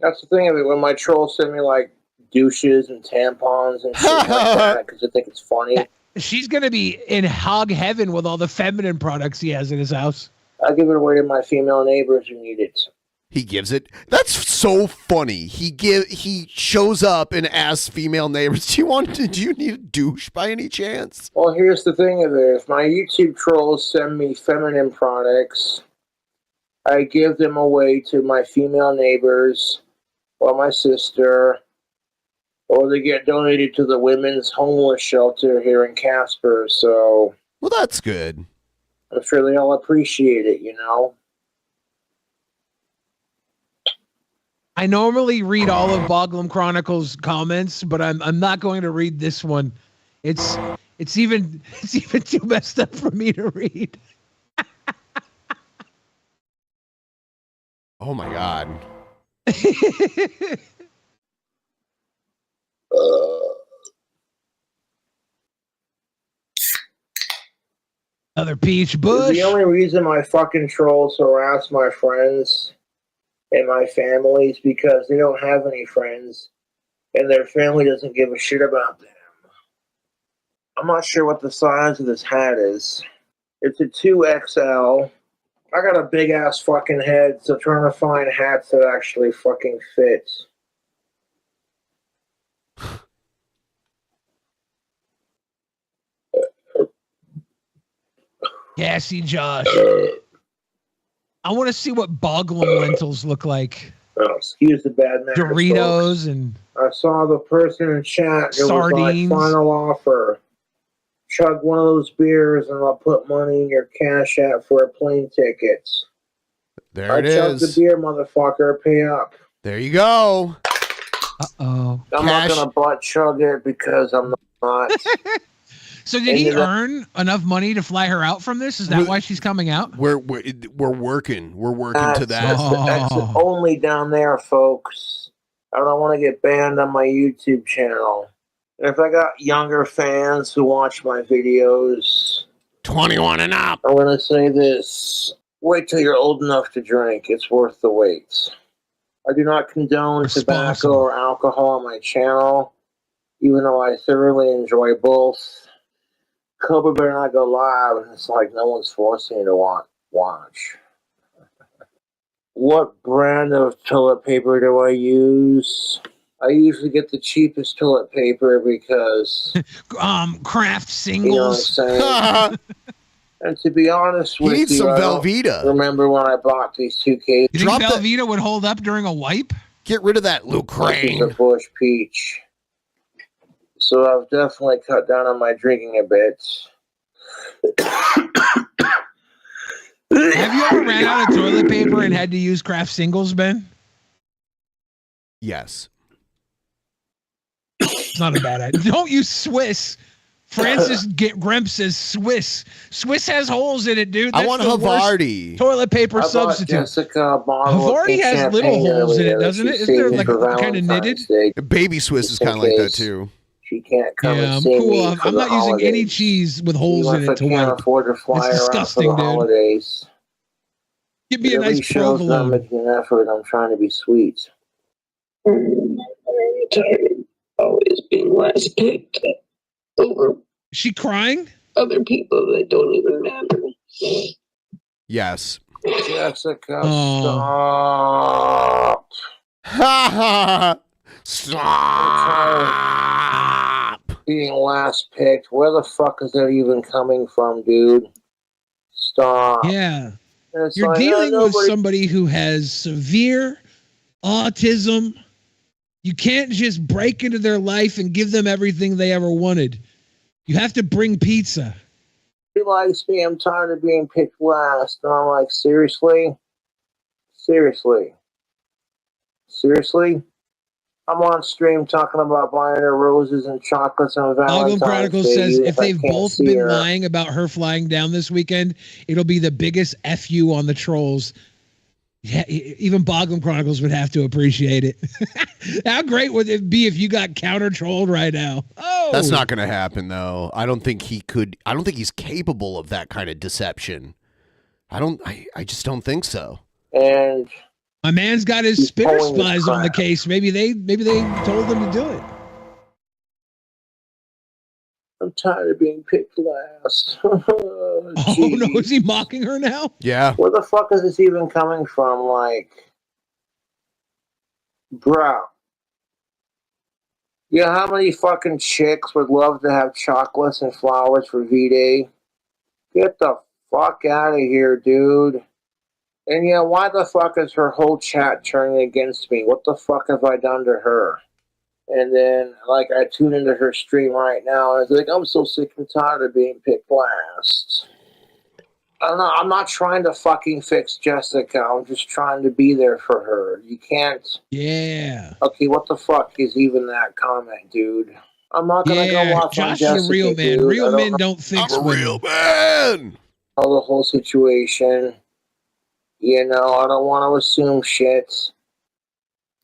That's the thing of it. When my trolls send me like douches and tampons and shit like that because I think it's funny. she's gonna be in hog heaven with all the feminine products he has in his house. I give it away to my female neighbors who need it. He gives it. That's so funny. He shows up and asks female neighbors, do you need a douche by any chance? Well, here's the thing of it. If my YouTube trolls send me feminine products, I give them away to my female neighbors or my sister, or they get donated to the women's homeless shelter here in Casper. So, well, that's good. I'm sure they all appreciate it, you know. I normally read all of Boglum Chronicles comments, but I'm not going to read this one. It's even too messed up for me to read. Oh my God. Another peach bush. The only reason my fucking trolls harass my friends and my family is because they don't have any friends and their family doesn't give a shit about them. I'm not sure what the size of this hat is. It's a 2XL. I got a big ass fucking head, so trying to find hats that actually fucking fit. Gassy Josh. I want to see what Boglum lentils look like. Oh, excuse the bad manners, Doritos folks. and I saw the person in chat. It sardines. was like final offer. Chug one of those beers and I'll put money in your cash app for a plane ticket. There it chugged is. the beer, motherfucker. Pay up. There you go. Uh-oh. I'm not going to butt chug it because I'm not. So did he earn enough money to fly her out from this? Is that why she's coming out? We're working. We're working to that. That's only down there, folks. I don't want to get banned on my YouTube channel. And if I got younger fans who watch my videos, 21 and up, I'm going to say this. Wait till you're old enough to drink. It's worth the wait. I do not condone tobacco or alcohol on my channel, even though I thoroughly enjoy both. Cobra better not go live, and it's like no one's forcing you to watch. What brand of toilet paper do I use? I usually get the cheapest toilet paper because Kraft Singles. You know what I'm saying? And to be honest with you, need some Velveeta. Remember when I bought these 2 cases? You think Velveeta would hold up during a wipe? Get rid of that Lucraine. This is a Bush Peach. So I've definitely cut down on my drinking a bit. Have you ever ran out of toilet paper and had to use Kraft Singles, Ben? Yes. It's not a bad idea. Don't use Swiss. Francis Gremp says Swiss. Swiss has holes in it, dude. That's I want the worst Havarti. toilet paper substitute. Havarti has little holes in it, doesn't it? Isn't there like kind of knitted? Baby Swiss is kind of like that too. She can't come Yeah, and I'm see cool. me I'm not using any cheese with holes in it to can't wipe. afford to fly It's around disgusting, for the dude. holidays. Give me a nice show's not provolone. making an effort. I'm trying to be sweet. I'm tired of always being last picked over Is she crying? other people that don't even matter. Yes. Jessica, Oh. stop. Ha ha. Stop. Being last picked. Where the fuck is that even coming from, dude? Stop. Yeah. It's You're like, dealing with nobody- somebody who has severe autism. You can't just break into their life and give them everything they ever wanted. You have to bring pizza. He likes me. I'm tired of being picked last. And I'm like, seriously? Seriously? Seriously? I'm on stream talking about buying her roses and chocolates on Valentine's Boglum Chronicles Day. says even if I they've can't both see been her. lying about her flying down this weekend, it'll be the biggest FU on the trolls. Yeah, even Boglum Chronicles would have to appreciate it. How great would it be if you got counter trolled right now? Oh, That's not going to happen, though. I don't think he could. I don't think he's capable of that kind of deception. I just don't think so. And my man's got his spitter pulling his spies on the crap. case. Maybe they told him to do it. I'm tired of being picked last. Oh no, is he mocking her now? Yeah. Where the fuck is this even coming from? Like, bro. You know how many fucking chicks would love to have chocolates and flowers for V-Day? Get the fuck out of here, dude. And yeah, why the fuck is her whole chat turning against me? What the fuck have I done to her? And then, like, I tune into her stream right now, and it's like, I'm so sick and tired of being picked last. I don't know, I'm not trying to fucking fix Jessica. I'm just trying to be there for her. You can't... Yeah. Okay, what the fuck is even that comment, dude? I'm not gonna go watch Josh on Jessica, is a real man. dude. Real men don't fix I'm a women. real man. Know the whole situation. You know, I don't want to assume shit.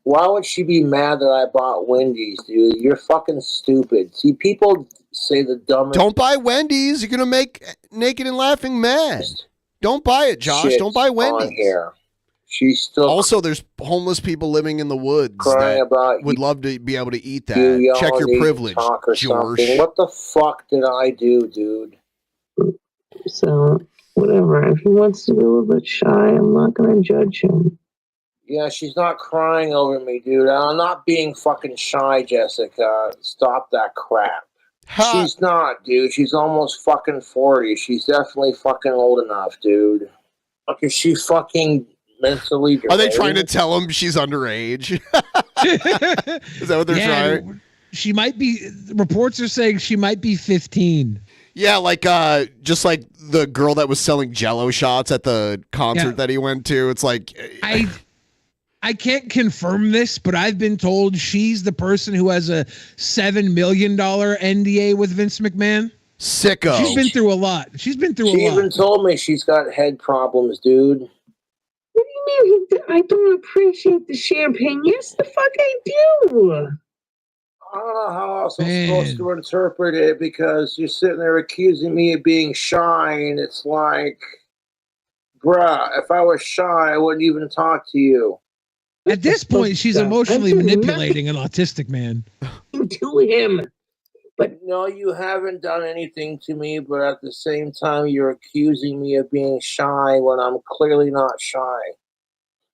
Why would she be mad that I bought Wendy's, dude? You're fucking stupid. See, people say the dumbest... Don't buy Wendy's. You're going to make Naked and Laughing mad. Don't buy it, Josh. shit Don't buy Wendy's. on here. She's still... Also, there's homeless people living in the woods crying that about would love to be able to eat you that. Check yelling your need to privilege, talk or George. something. What the fuck did I do, dude? So, whatever. If he wants to be a little bit shy, I'm not going to judge him. Yeah, she's not crying over me, dude. I'm not being fucking shy, Jessica. Stop that crap. She's not, dude. She's almost fucking 40. She's definitely fucking old enough, dude. Okay, she's fucking mentally deranged. Are they trying to tell him she's underage? Is that what they're trying? She might be. Reports are saying she might be 15. Yeah, like just like the girl that was selling Jello shots at the concert that he went to. It's like I can't confirm this, but I've been told she's the person who has a $7 million NDA with Vince McMahon. Sicko. She's been through a lot. She's been through a lot. She even told me she's got head problems, dude. What do you mean? I don't appreciate the champagne. Yes, the fuck I do. I don't know how else I'm supposed to interpret it because you're sitting there accusing me of being shy, and it's like, bruh, if I was shy, I wouldn't even talk to you. At this point, she's emotionally manipulating an autistic man. To him. But no, you haven't done anything to me, but at the same time, you're accusing me of being shy when I'm clearly not shy.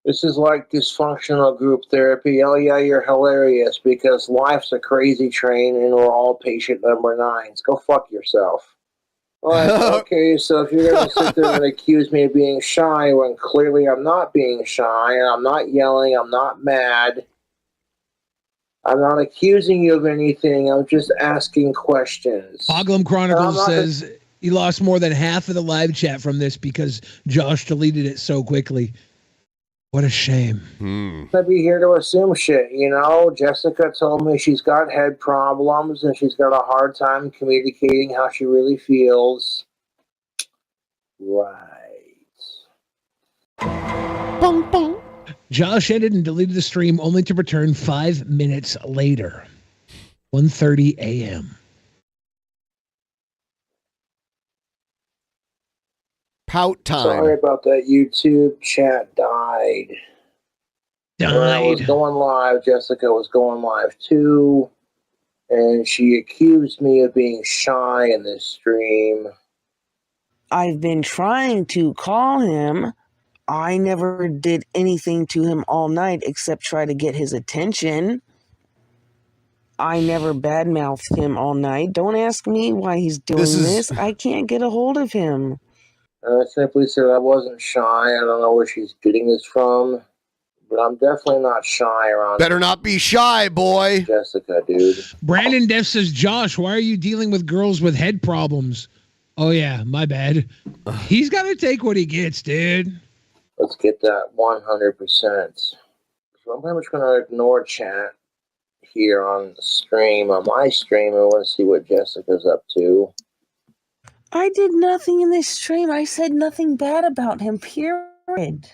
This is like dysfunctional group therapy. Oh, yeah, you're hilarious because life's a crazy train and we're all patient number 9s. Go fuck yourself. Like, okay, so if you're going to sit there and accuse me of being shy when clearly I'm not being shy and I'm not yelling, I'm not mad, I'm not accusing you of anything, I'm just asking questions. Oglum Chronicles says he lost more than half of the live chat from this because Josh deleted it so quickly. What a shame. I'd be here to assume shit, you know? Jessica told me she's got head problems and she's got a hard time communicating how she really feels. Right. Bong, bong. Josh ended and deleted the stream only to return 5 minutes later. 1:30 a.m. Pout time. Sorry about that. YouTube chat died. When I was going live, Jessica was going live too, and she accused me of being shy in this stream. I've been trying to call him. I never did anything to him all night except try to get his attention. I never badmouthed him all night. Don't ask me why he's doing this. I can't get a hold of him. I simply said I wasn't shy. I don't know where she's getting this from, but I'm definitely not shy around. Better not be shy, boy. Jessica, dude. Brandon Def says, Josh, why are you dealing with girls with head problems? Oh, yeah, my bad. He's got to take what he gets, dude. Let's get that 100%. So I'm pretty much going to ignore chat here on the stream, on my stream. I want to see what Jessica's up to. I did nothing in this stream. I said nothing bad about him, period.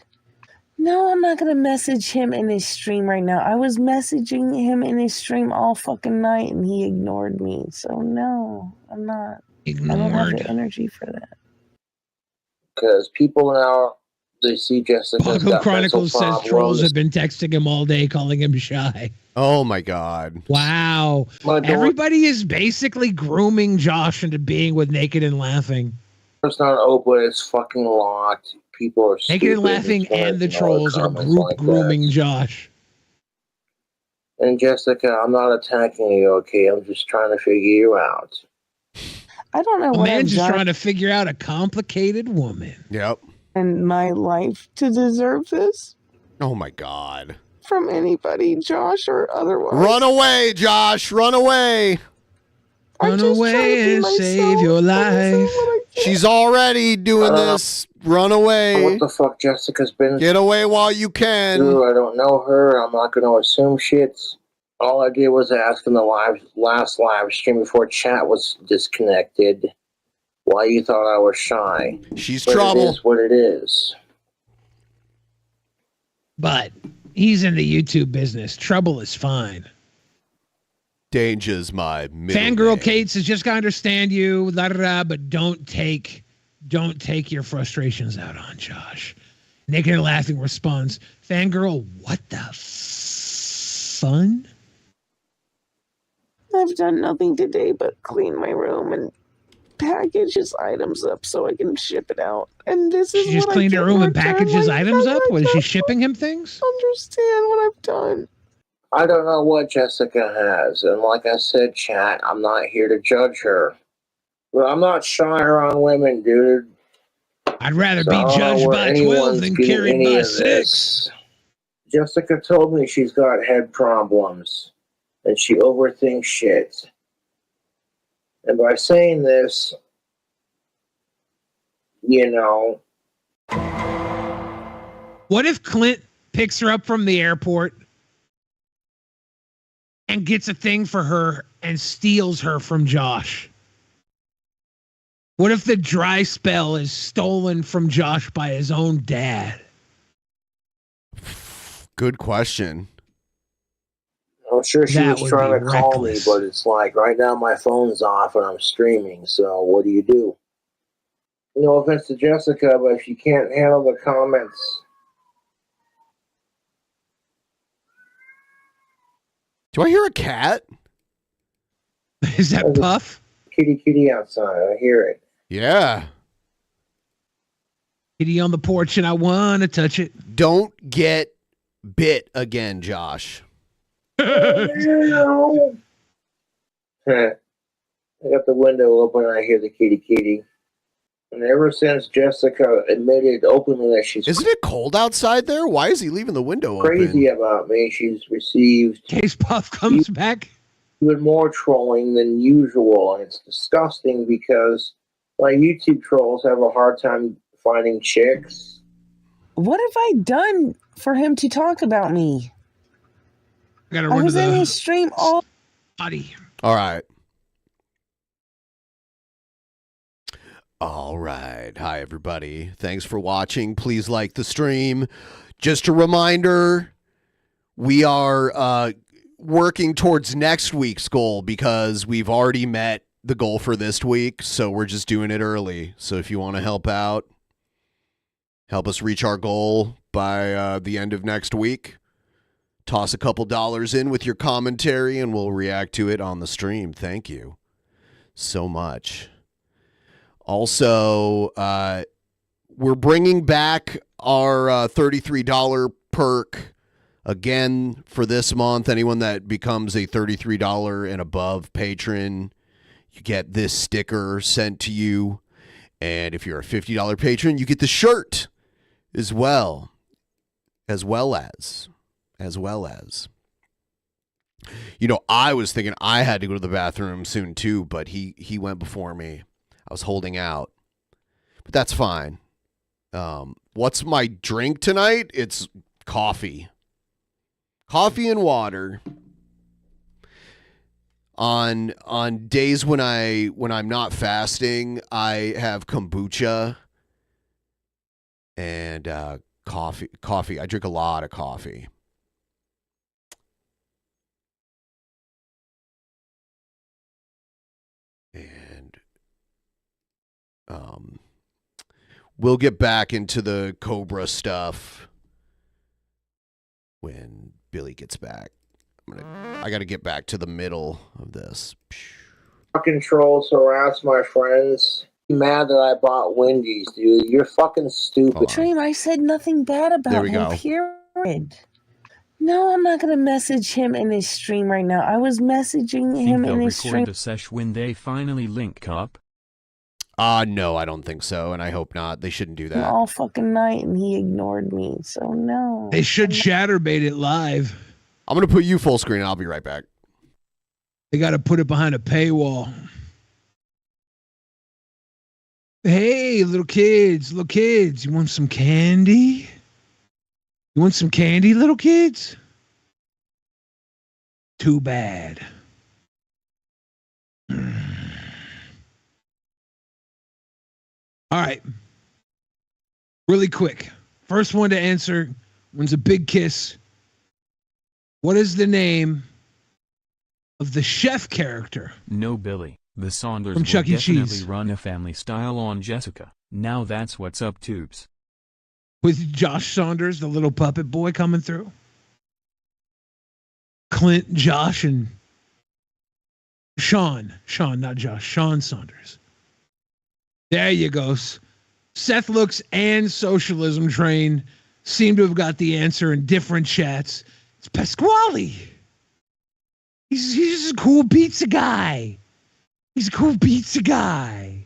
No, I'm not going to message him in his stream right now. I was messaging him in his stream all fucking night, and he ignored me. So, no, I'm not. I don't have the energy for that. Because people now, they see Jessica's Boggle got Chronicles mental says trolls problems. have been texting him all day, calling him shy. Oh, my God. Wow. Everybody is basically grooming Josh into being with Naked and Laughing. It's not open. It's fucking locked. People are Naked and stupid. Laughing and the trolls are comments group like grooming that. Josh. And Jessica, I'm not attacking you, okay? I'm just trying to figure you out. I don't know A what man's just I've done. trying to figure out a complicated woman. Yep. in my life to deserve this Oh my God. from anybody, Josh or otherwise. Run away, Josh. Run away. Run away and save your life. She's already doing this. Run away. What the fuck Jessica's been Get away while you can. through. I don't know her. I'm not going to assume shit. All I did was ask in the last live stream before chat was disconnected why you thought I was shy. She's but trouble. It is what it is. But he's in the YouTube business. Trouble is fine. Danger's my middle Fangirl name. Kate says, just gotta understand you, but don't take your frustrations out on Josh. Naked and Laughing responds, Fangirl, what the fun? I've done nothing today but clean my room and package his items up so I can ship it out. And this is She just what cleaned I her get room in and return. packaged his Like, items I up? Was she don't shipping him things? understand what I've done. I don't know what Jessica has, and like I said, chat, I'm not here to judge her. Well, I'm not shy around women, dude. I'd rather So be I don't know judged where by 12 anyone's than getting carried any by of 6. this. Jessica told me she's got head problems, and she overthinks shit. And by saying this, you know, What if Clint picks her up from the airport and gets a thing for her and steals her from Josh? What if the dry spell is stolen from Josh by his own dad? Good question. I'm sure she That was would trying be to call me, reckless. but it's like right now my phone's off and I'm streaming, so what do you do? No offense to Jessica, but if you can't handle the comments, Do I hear a cat? Is that Puff? kitty outside, I hear it. Yeah. Kitty on the porch and I want to touch it. Don't get bit again, Josh. No. I got the window open and I hear the kitty. And ever since Jessica admitted openly that she's Isn't it cold outside there? Why is he leaving the window crazy open? about me, she's received Case Puff comes back. even more trolling than usual. And it's disgusting because my YouTube trolls have a hard time finding chicks. What have I done for him to talk about me? I gotta I run to was in the his stream all body. All right. All right. Hi, everybody. Thanks for watching. Please like the stream. Just a reminder, we are working towards next week's goal because we've already met the goal for this week, so we're just doing it early. So if you want to help out, help us reach our goal by the end of next week, toss a couple dollars in with your commentary and we'll react to it on the stream. Thank you so much. Also, we're bringing back our $33 perk again for this month. Anyone that becomes a $33 and above patron, you get this sticker sent to you. And if you're a $50 patron, you get the shirt as well as. You know, I was thinking I had to go to the bathroom soon too, but he went before me. I was holding out, but that's fine. What's my drink tonight? It's coffee and water. On days when I'm not fasting, I have kombucha and coffee. I drink a lot of coffee. And we'll get back into the Cobra stuff when Billy gets back. I got to get back to the middle of this. Fucking trolls harass my friends. Mad that I bought Wendy's, dude. You're fucking stupid. stream. I said nothing bad There about we him, go. period. No, I'm not going to message him in his stream right now. I was messaging Think him they'll in his stream. record a sesh when they finally link up? No, I don't think so, and I hope not. They shouldn't do that. All fucking night, and he ignored me. So no. They should chatterbait it live. I'm gonna put you full screen. And I'll be right back. They got to put it behind a paywall. Hey, little kids, you want some candy? You want some candy, little kids? Too bad. All right. Really quick. First one to answer wins a big kiss. What is the name of the chef character? No, Billy. The Saunders From will Chuck E. definitely Cheese. run a family style on Jessica. Now that's what's up, tubes. With Josh Saunders, the little puppet boy coming through. Clint, Josh, and Sean, not Josh, Sean Saunders. There you go. Seth Looks and Socialism Train seem to have got the answer in different chats. It's Pasquale. He's just a cool pizza guy. He's a cool pizza guy.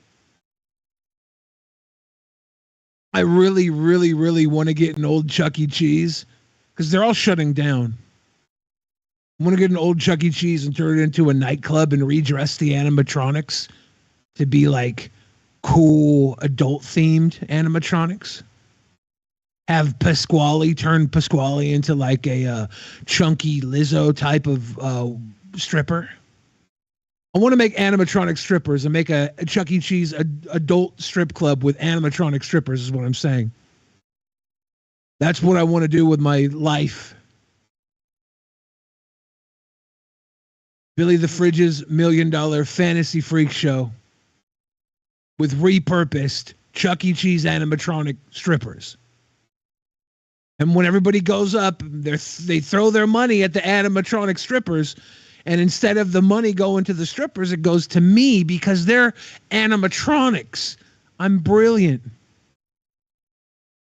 I really, really, really want to get an old Chuck E. Cheese because they're all shutting down. I want to get an old Chuck E. Cheese and turn it into a nightclub and redress the animatronics to be like cool adult themed animatronics. Have Pasquale turn Pasquale into like a chunky Lizzo type of stripper. I want to make animatronic strippers and make a Chuck E. Cheese adult strip club with animatronic strippers is what I'm saying. That's what I want to do with my life. Billy the Fridge's $1 Million Fantasy Freak Show with repurposed Chuck E. Cheese animatronic strippers. And when everybody goes up, they throw their money at the animatronic strippers. And instead of the money going to the strippers, it goes to me because they're animatronics. I'm brilliant.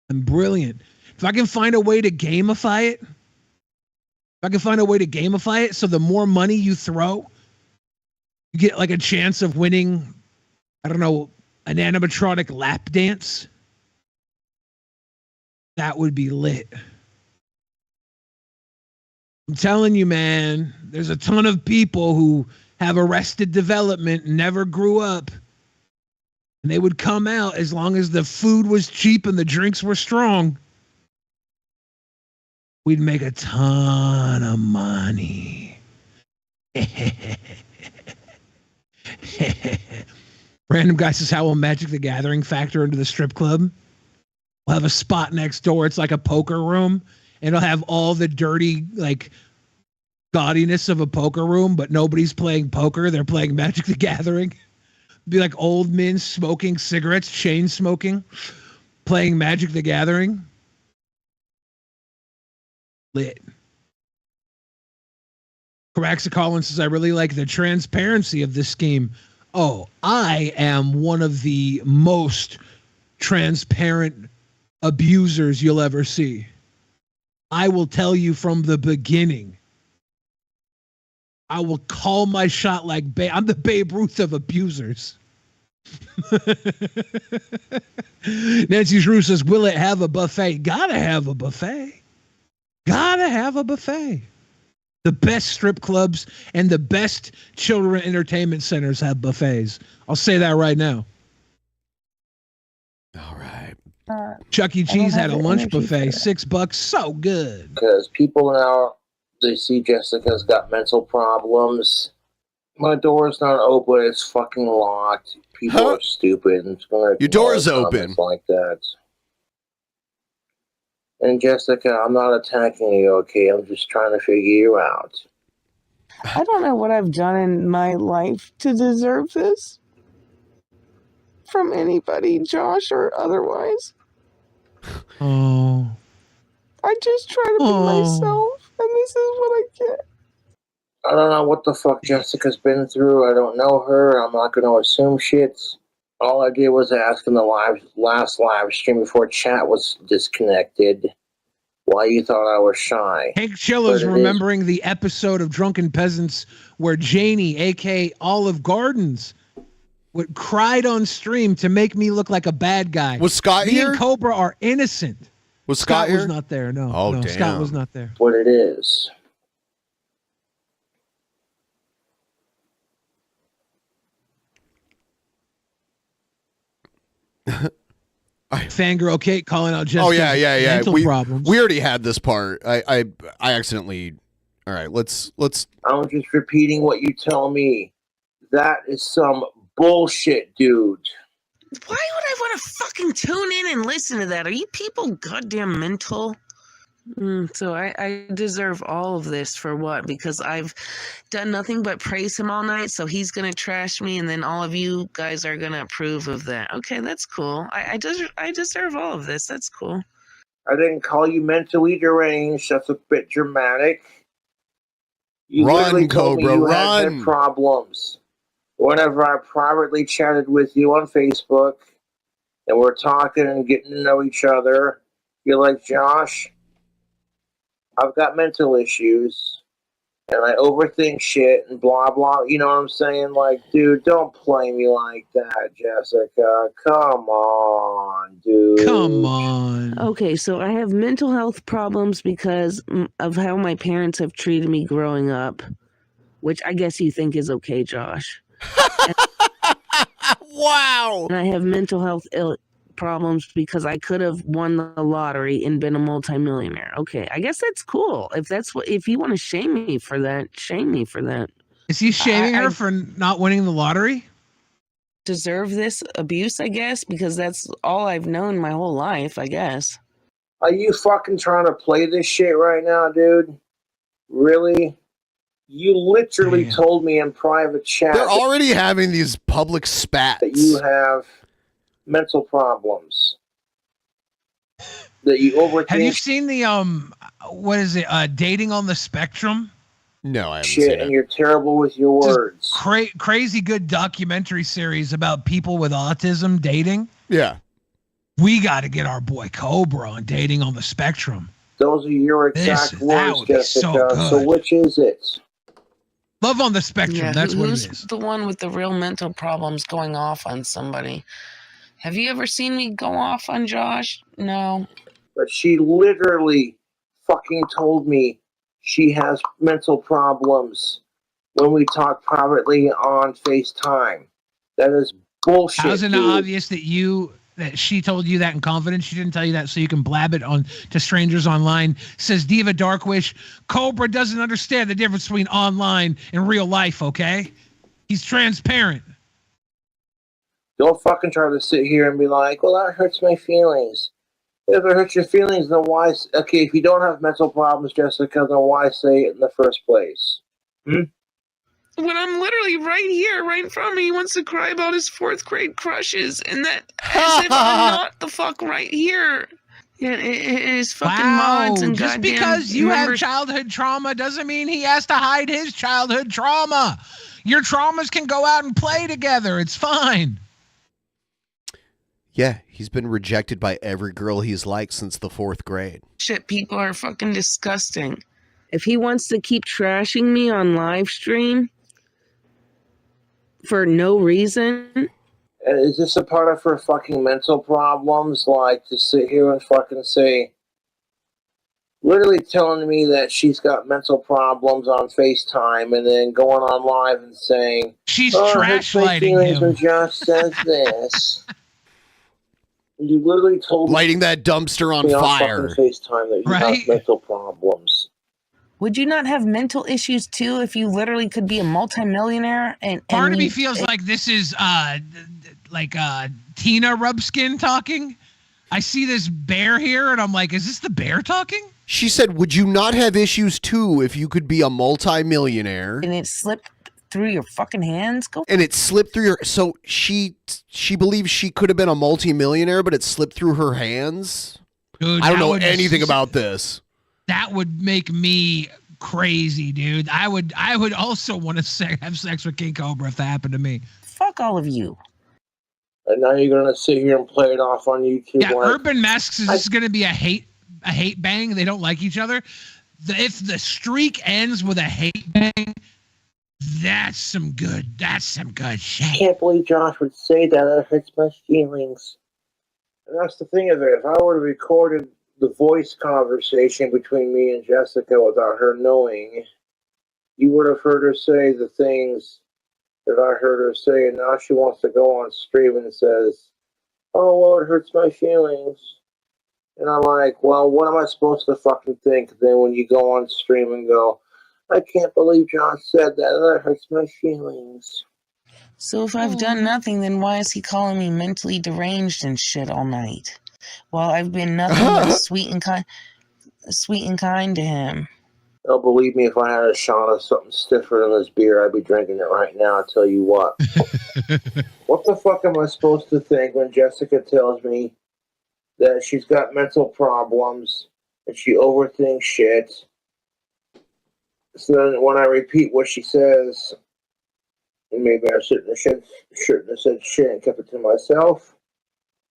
If I can find a way to gamify it, so the more money you throw, you get like a chance of winning, I don't know, an animatronic lap dance. That would be lit. I'm telling you, man, there's a ton of people who have arrested development and never grew up. And they would come out as long as the food was cheap and the drinks were strong. We'd make a ton of money. Random guy says, how will Magic the Gathering factor into the strip club? We'll have a spot next door. It's like a poker room. And it'll have all the dirty, like, gaudiness of a poker room, but nobody's playing poker. They're playing Magic the Gathering. Be like old men smoking cigarettes, chain smoking, playing Magic the Gathering. Lit. Caraxa Collins says, I really like the transparency of this scheme. Oh, I am one of the most transparent abusers you'll ever see. I will tell you from the beginning. I will call my shot like I'm the Babe Ruth of abusers. Nancy Shrew says, will it have a buffet? Gotta have a buffet. Gotta have a buffet. The best strip clubs and the best children entertainment centers have buffets. I'll say that right now. All right. Chuck E. Cheese had a lunch buffet, $6, so good. Because people now, they see Jessica's got mental problems. My door's not open, it's fucking locked. People are stupid. And your door is open. Like that. And Jessica, I'm not attacking you, okay? I'm just trying to figure you out. I don't know what I've done in my life to deserve this. From anybody, Josh or otherwise. Oh. I just try to be myself, and this is what I get. I don't know what the fuck Jessica's been through. I don't know her. I'm not going to assume shit. All I did was ask in the last live stream before chat was disconnected why you thought I was shy. Hank Chilla's remembering the episode of Drunken Peasants where Janie, a.k.a. Olive Gardens, cried on stream to make me look like a bad guy. Was Scott me here? and Cobra are innocent. Was Scott here? was not there. No. Oh, no, damn. Scott was not there. What it is. Fangirl Kate calling out Jessica's Oh yeah. mental problems. We already had this part. I accidentally. All right, let's. I'm just repeating what you tell me. That is some bullshit, dude. Why would I want to fucking tune in and listen to that? Are you people goddamn mental? So I deserve all of this for what? Because I've done nothing but praise him all night, so he's going to trash me, and then all of you guys are going to approve of that. Okay, that's cool. I deserve all of this. That's cool. I didn't call you mentally deranged. That's a bit dramatic. You Run, literally told Cobra, me you run. had problems. Whenever I privately chatted with you on Facebook, and we're talking and getting to know each other, you're like, Josh, I've got mental issues, and I overthink shit and blah, blah. You know what I'm saying? Like, dude, don't play me like that, Jessica. Come on, dude. Come on. Okay, so I have mental health problems because of how my parents have treated me growing up, which I guess you think is okay, Josh. Wow. And I have mental health problems because I could have won the lottery and been a multimillionaire. Okay, I guess that's cool. If you want to shame me for that, shame me for that. Is he shaming her for not winning the lottery? Deserve this abuse, I guess, because that's all I've known my whole life, I guess. Are you fucking trying to play this shit right now, dude? Really? You literally told me in private chat They're already having these public spats. that you have mental problems. That you overthink Have you seen the what is it? Dating on the Spectrum? No, I haven't shit seen and it. you're terrible with your words. Crazy good documentary series about people with autism dating. Yeah. We got to get our boy Cobra on Dating on the Spectrum. Those are your exact that words, would be Jessica. so So good. which is it? Love on the Spectrum. Yeah, That's what it who's is. the one with the real mental problems going off on somebody? Have you ever seen me go off on Josh? No. But she literally fucking told me she has mental problems when we talk privately on FaceTime. That is bullshit. How's it dude. not obvious that she told you that in confidence? She didn't tell you that so you can blab it on to strangers online. Says Diva Darkwish. Cobra doesn't understand the difference between online and real life, okay? He's transparent. Don't fucking try to sit here and be like, well, that hurts my feelings. If it hurts your feelings, then why... Okay, if you don't have mental problems, Jessica, then why say it in the first place? When I'm literally right here, right in front of me, he wants to cry about his 4th grade crushes, and that as if I'm not the fuck right here. Yeah, his fucking mods and just goddamn because you have members- childhood trauma doesn't mean he has to hide his childhood trauma. Your traumas can go out and play together. It's fine. Yeah, he's been rejected by every girl he's liked since the 4th grade. Shit, people are fucking disgusting. If he wants to keep trashing me on live stream for no reason, And is this a part of her fucking mental problems? Like, to sit here and fucking say... Literally telling me that she's got mental problems on FaceTime and then going on live and saying... She's trash trash-lighting feelings him. when Josh says this. You literally told Lighting that dumpster on me on fire. fucking FaceTime that you Right? have mental problems. would you not have mental issues too if you literally could be a multimillionaire? And Part of me you- feels like this is Tina Rubskin talking. I see this bear here and I'm like, is this the bear talking? She said, would you not have issues too if you could be a multimillionaire? and it slipped through your fucking hands. Go. And it slipped through your... So she believes she could have been a multimillionaire, but it slipped through her hands? Dude, I don't that know would- anything about this. That would make me crazy, dude. I would also want to have sex with King Cobra if that happened to me. Fuck all of you. And now you're going to sit here and play it off on YouTube. Yeah, like, Urban Masks is just going to be a hate bang. They don't like each other. If the streak ends with a hate bang, That's some good I shit. can't believe Josh would say that. That hurts my feelings. And that's the thing of it. If I would have recorded the voice conversation between me and Jessica without her knowing, you would have heard her say the things that I heard her say, and now she wants to go on stream and says, oh, well, it hurts my feelings. And I'm like, well, what am I supposed to fucking think then when you go on stream and go, I can't believe John said that, that hurts my feelings. So if I've done nothing, then why is he calling me mentally deranged and shit all night? Well, I've been nothing but sweet and kind to him. Oh, believe me, if I had a shot of something stiffer than this beer, I'd be drinking it right now. I'll tell you what. What the fuck am I supposed to think when Jessica tells me that she's got mental problems and she overthinks shit? So then when I repeat what she says, maybe I shouldn't have said shit and kept it to myself.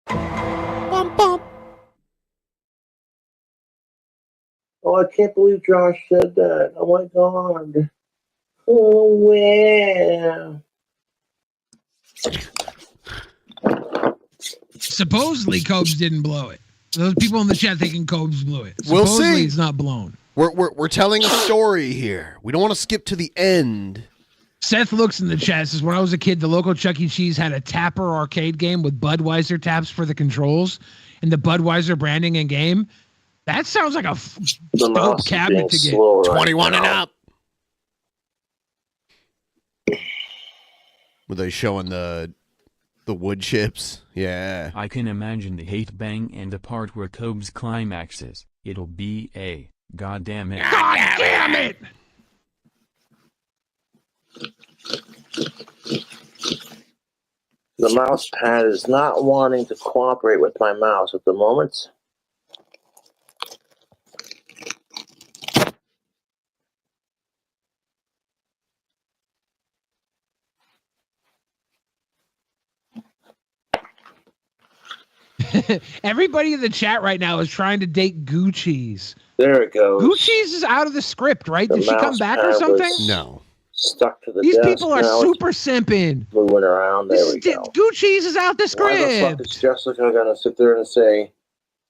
Bum, bum. Oh, I can't believe Josh said that. Oh my god. Oh, wow. Supposedly, Cobes didn't blow it. Those people in the chat thinking Cobes blew it. We'll Supposedly, see. it's not blown. We're telling a story here. We don't want to skip to the end. Seth looks in the chat, says, when I was a kid, the local Chuck E. Cheese had a Tapper arcade game with Budweiser taps for the controls and the Budweiser branding and game. That sounds like a dope cabinet to get. 21 and up. Were they showing the wood chips? Yeah. I can imagine the hate bang and the part where Cobes climaxes. It'll be a goddamn it. God damn it! The mouse pad is not wanting to cooperate with my mouse at the moment. Everybody in the chat right now is trying to date Gucci's. There it goes. Gucci's is out of the script, right? Did she come back or something? No. Stuck to the These desk. people are now. super simping. Moving around. There we go. Gucci's is out the Why the fuck script. is Jessica gonna sit there and say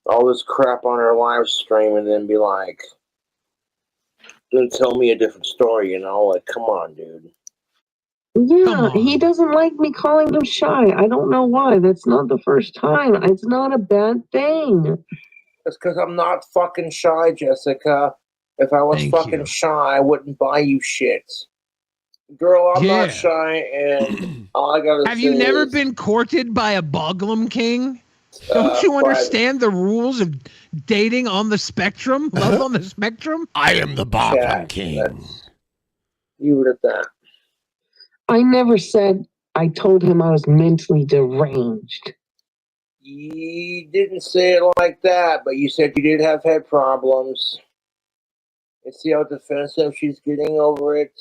all this crap on her live stream and then be like, then tell me a different story, you know? Like, come on, dude. Yeah, he doesn't like me calling him shy. I don't know why. That's not the first time. It's not a bad thing. It's because I'm not fucking shy, Jessica. If I was fucking shy, I wouldn't buy you shit. Girl, I'm not shy, and all I gotta Have say you never is, been courted by a Boglum King? Don't you understand the rules of dating on the spectrum? Love on the spectrum? I am the Boglum King. You would at that. I never said I told him I was mentally deranged. You didn't say it like that, but you said you did have head problems. You see how defensive she's getting over it?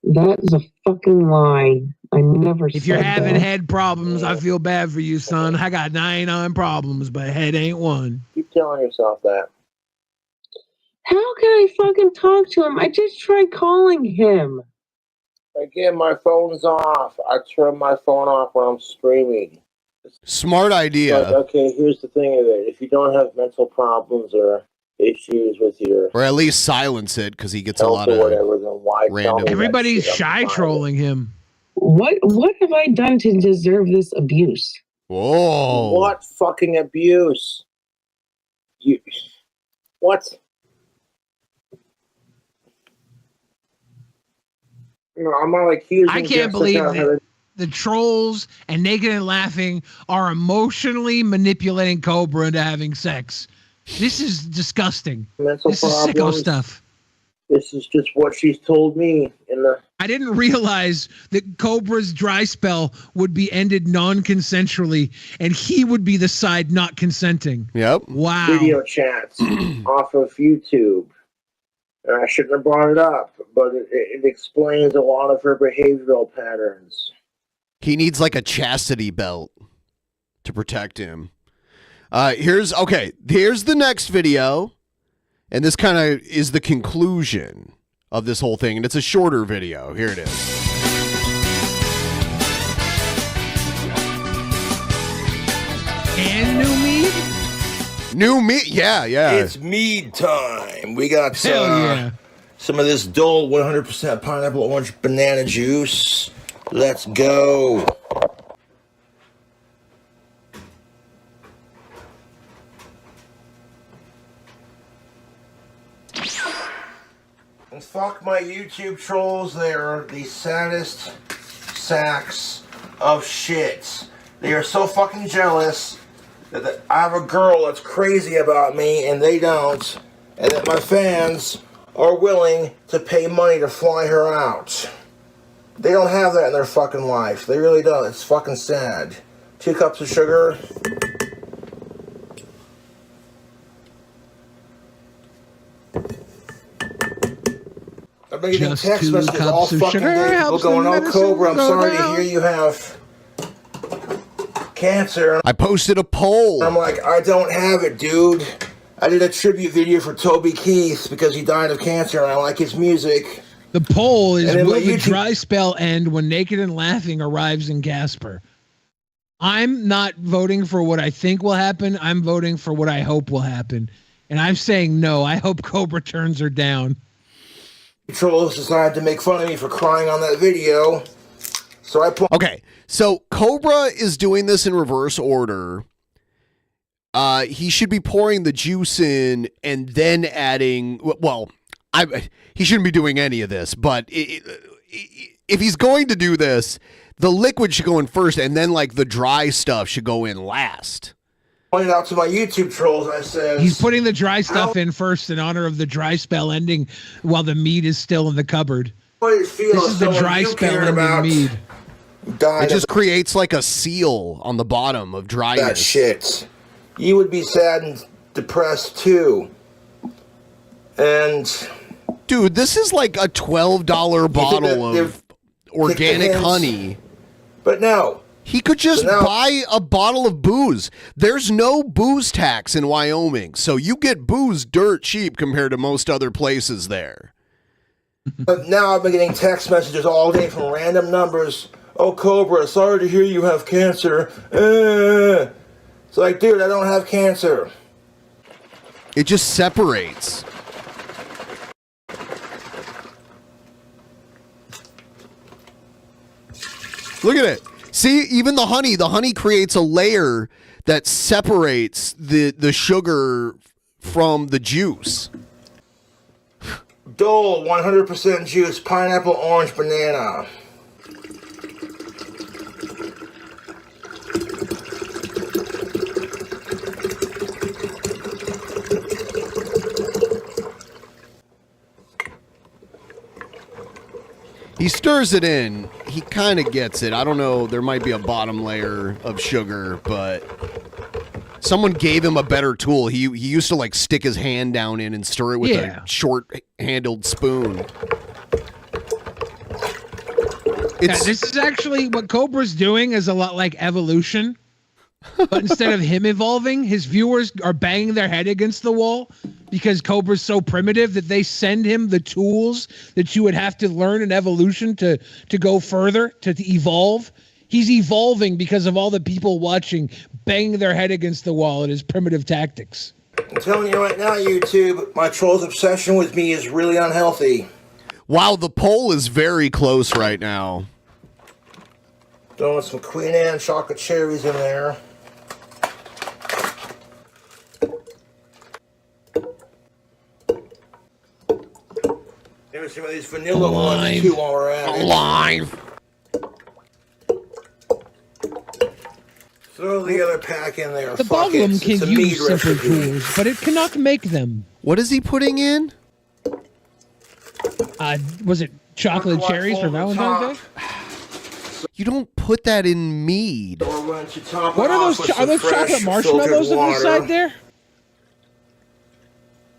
That is a fucking lie. I never said If you're having that. head problems, I feel bad for you, son. I got 99 problems, but head ain't one. Keep telling yourself that. How can I fucking talk to him? I just tried calling him. Again, my phone's off. I turn my phone off when I'm streaming. Smart idea. But, okay, here's the thing of it. If you don't have mental problems or issues with your Or at least silence it, because he gets a health lot or of whatever, then why random. Everybody's shy trolling him. What have I done to deserve this abuse? Whoa. What fucking abuse? You what? No, I'm not accusing I can't Jessica believe of that having- the trolls and Naked and Laughing are emotionally manipulating Cobra into having sex. This is disgusting. mental This is sicko problems. stuff. This is just what she's told me in the I didn't realize that Cobra's dry spell would be ended non-consensually, and he would be the side not consenting. Yep. Wow. video chats off of YouTube. And I shouldn't have brought it up, but it explains a lot of her behavioral patterns. He needs like a chastity belt to protect him. Here's the next video, and this kind of is the conclusion of this whole thing, and it's a shorter video. Here it is. And new mead? New mead, yeah. It's mead time. We got yeah. some of this Dole 100% pineapple orange banana juice. Let's go. And fuck my YouTube trolls, they're the saddest sacks of shit. They are so fucking jealous that I have a girl that's crazy about me and they don't, and that my fans are willing to pay money to fly her out. They don't have that in their fucking life. They really don't. It's fucking sad. 2 cups of sugar. I've been getting Just text 2 messages cups all of fucking sugar day. People helps going, the "Oh, medicine Cobra, I'm go sorry down." to hear you have cancer." I posted a poll. I'm like, I don't have it, dude. I did a tribute video for Toby Keith because he died of cancer, and I like his music. The poll is, And then will my the YouTube- dry spell end when Naked and Laughing arrives in Gasper? I'm not voting for what I think will happen. I'm voting for what I hope will happen. And I'm saying no. I hope Cobra turns her down. Trolls decided to make fun of me for crying on that video. So I put... Okay, so Cobra is doing this in reverse order. He should be pouring the juice in and then adding... Well, he shouldn't be doing any of this, but if he's going to do this, the liquid should go in first, and then like the dry stuff should go in last. Pointed out to my YouTube trolls, I said... He's putting the dry stuff in first in honor of the dry spell ending while the meat is still in the cupboard. This is the dry spell ending mead. It just creates like a seal on the bottom of dryness. That shit. You would be sad and depressed too. And... Dude, this is like a $12 bottle of organic honey. But no. He could just buy a bottle of booze. There's no booze tax in Wyoming, so you get booze dirt cheap compared to most other places there. But now I've been getting text messages all day from random numbers. "Oh, Cobra, sorry to hear you have cancer." It's like, dude, I don't have cancer. It just separates. Look at it. See, even the honey creates a layer that separates the sugar from the juice. Dole 100% juice, pineapple, orange, banana. He stirs it in. He kind of gets it. I don't know. There might be a bottom layer of sugar, but someone gave him a better tool. He used to like stick his hand down in and stir it with a short-handled spoon. This is actually what Cobra's doing is a lot like evolution. But instead of him evolving, his viewers are banging their head against the wall because Cobra's so primitive that they send him the tools that you would have to learn in evolution to go further, to evolve. He's evolving because of all the people watching banging their head against the wall at his primitive tactics. I'm telling you right now, YouTube, my troll's obsession with me is really unhealthy. Wow, the poll is very close right now. Throwing some Queen Anne chocolate cherries in there. Maybe some of these vanilla ones too while we're at it. Live. Throw the other pack in there. The Fuck it. Ballroom It's can a mead use simple recipe. tools, but it cannot make them. What is he putting in? Was it chocolate cherries for Valentine's Day? You don't put that in mead. What are those? Are those chocolate marshmallows on the side there?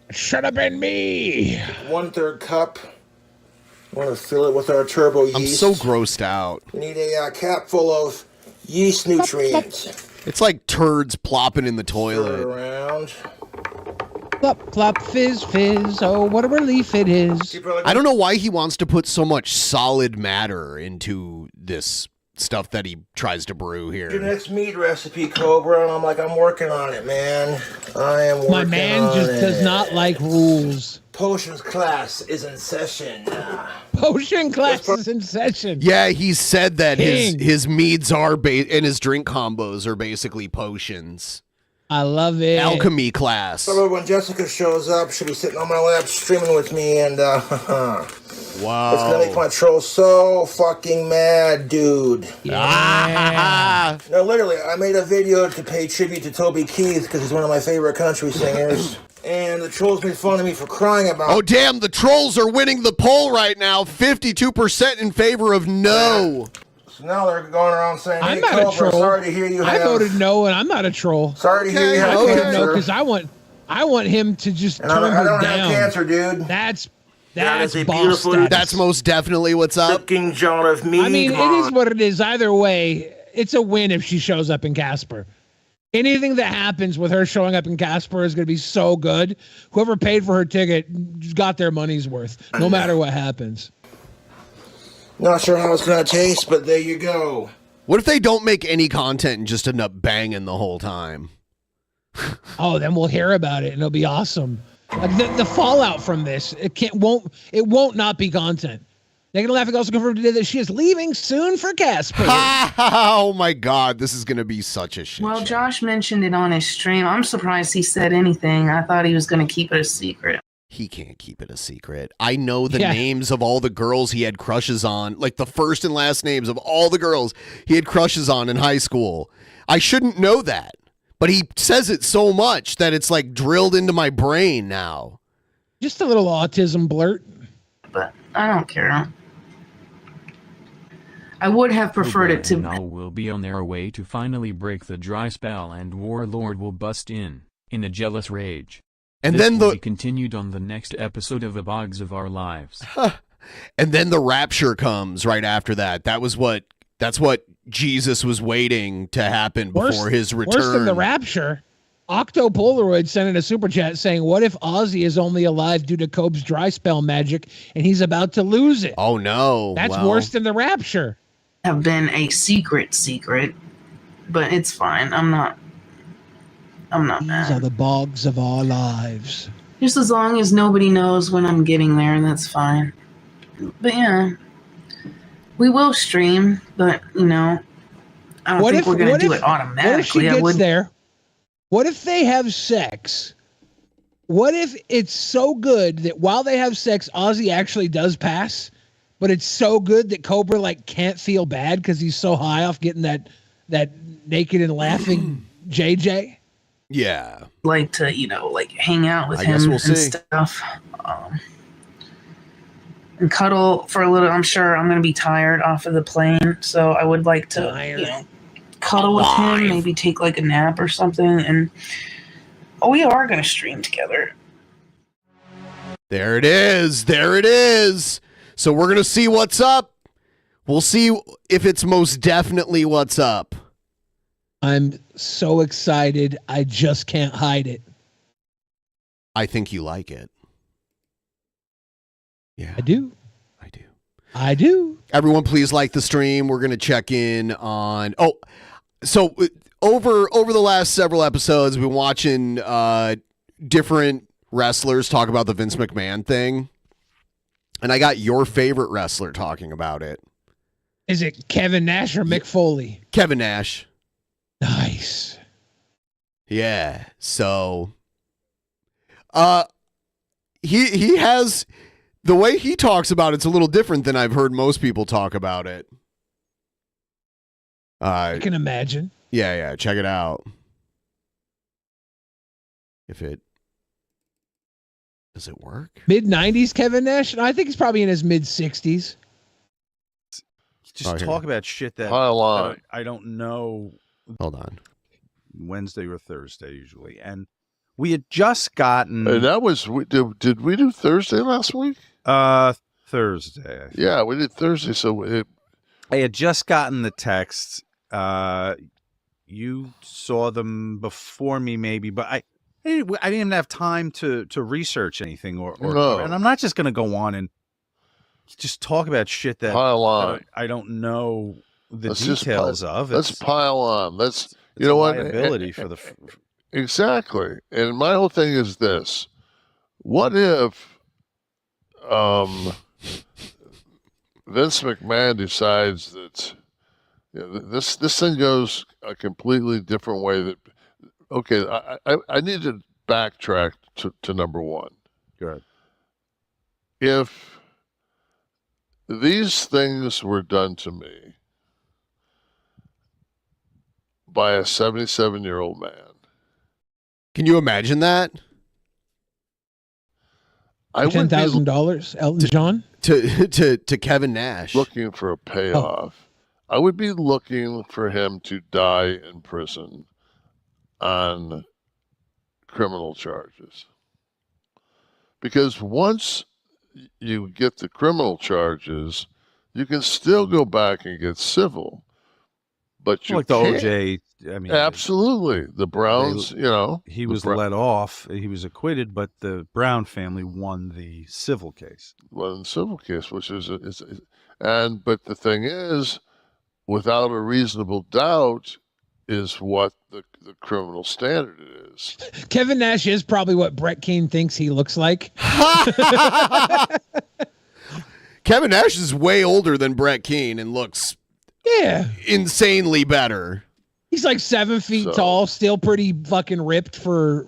Should have been me. 1/3 cup. Want to fill it with our turbo yeast. I'm so grossed out. We need a cap full of yeast nutrients. It's like turds plopping in the Stir it toilet. around. Plop, plop, fizz, fizz. Oh, what a relief it is. I don't know why he wants to put so much solid matter into this stuff that he tries to brew here. Your next meat recipe, Cobra, and I'm like, I'm working on it, man. I am working on it. My man just does not like rules. Potions class is in session. Potion class is in session. Yeah, he said that King. his meads are and his drink combos are basically potions. I love it. Alchemy class. So when Jessica shows up, she'll be sitting on my lap streaming with me, and wow, it's gonna make my troll so fucking mad, dude. Yeah. No, literally, I made a video to pay tribute to Toby Keith because he's one of my favorite country singers. And the trolls made fun of me for crying about Oh, damn, the trolls are winning the poll right now. 52% in favor of no. So now they're going around saying, hey, I'm not Cobra, a troll. sorry to hear you I have... voted no, and I'm not a troll. Sorry to hear you I have voted cancer. no because I want him to just And turn I her don't down. have cancer, dude. That's is a boss beautiful- status. That's most definitely what's up. Fucking jar of meat, I mean, Mom. it is what it is. Either way, it's a win if she shows up in Casper. Anything that happens with her showing up in Casper is going to be so good. Whoever paid for her ticket got their money's worth, no matter what happens. Not sure how it's going to taste, but there you go. What if they don't make any content and just end up banging the whole time? Oh, then we'll hear about it and it'll be awesome. Like the fallout from this, it won't not be content. Megan Laughing also confirmed today that she is leaving soon for Casper. Oh my God, this is going to be such a shit. Well, Josh mentioned it on his stream. I'm surprised he said anything. I thought he was going to keep it a secret. He can't keep it a secret. I know the Yeah. names of all the girls he had crushes on, like the first and last names of all the girls he had crushes on in high school. I shouldn't know that, but he says it so much that it's like drilled into my brain now. Just a little autism blurt. But I don't care. I would have preferred it to... Cobra and NaL will be on their way to finally break the dry spell, and Warlord will bust in a jealous rage. And This then will the be continued on the next episode of A Bogs of Our Lives. and then the rapture comes right after that. That's what Jesus was waiting to happen before his return. Worse than the rapture, Octo Polaroid sent in a super chat saying, "What if Ozzy is only alive due to Cobb's dry spell magic and he's about to lose it?" Oh no. That's well, worse than the rapture. have been a secret, but it's fine. I'm not These mad. are the bogs of our lives. Just as long as nobody knows when I'm getting there, that's fine. But yeah, we will stream, but I don't think we're going to do it automatically. What if she gets there? What if they have sex? What if it's so good that while they have sex, Ozzy actually does pass, but it's so good that Cobra can't feel bad because he's so high off getting that naked and laughing JJ? Yeah. Like to, hang out with him and stuff. And cuddle for a little. I'm sure I'm going to be tired off of the plane, so I would like to, cuddle with him, maybe take a nap or something. And we are going to stream together. There it is. There it is. So we're going to see what's up. We'll see if it's most definitely what's up. I'm so excited. I just can't hide it. I think you like it. Yeah. I do. I do. I do. Everyone, please like the stream. We're going to check in on... Oh, so over the last several episodes, we've been watching different wrestlers talk about the Vince McMahon thing. And I got your favorite wrestler talking about it. Is it Kevin Nash or Mick Foley? Kevin Nash. Nice. Yeah. So he has... The way he talks about it's a little different than I've heard most people talk about it. I can imagine. Yeah, check it out. Does it work? Mid-90s Kevin Nash? No, I think he's probably in his mid-60s. Just talk about shit that I don't know. Hold on. Wednesday or Thursday usually. And we had just gotten... that was... Did we do Thursday last week? Thursday. I think. Yeah, we did Thursday. So I had just gotten the text. You saw them before me, maybe, but I I didn't even have time to research anything, No. and I'm not just going to go on and just talk about shit that Pile on. I don't know the Let's just details of. Let's pile on. It's you know a what? liability for the. Exactly. And my whole thing is this: what if Vince McMahon decides that this thing goes a completely different way? That okay, I need to backtrack to number one. Good. If these things were done to me by a 77-year-old man, can you imagine that? $10,000, Elton John, to Kevin Nash, looking for a payoff. I would be looking for him to die in prison on criminal charges, because once you get the criminal charges, you can still go back and get civil, but you Like the can't. OJ. I mean, Absolutely, the Browns. He was let off. He was acquitted, but the Brown family won the civil case. Won the civil case, which is but the thing is, without a reasonable doubt, is what the criminal standard is. Kevin Nash is probably what Brett Keane thinks he looks like. Kevin Nash is way older than Brett Keane and looks insanely better. He's like 7 feet tall, still pretty fucking ripped for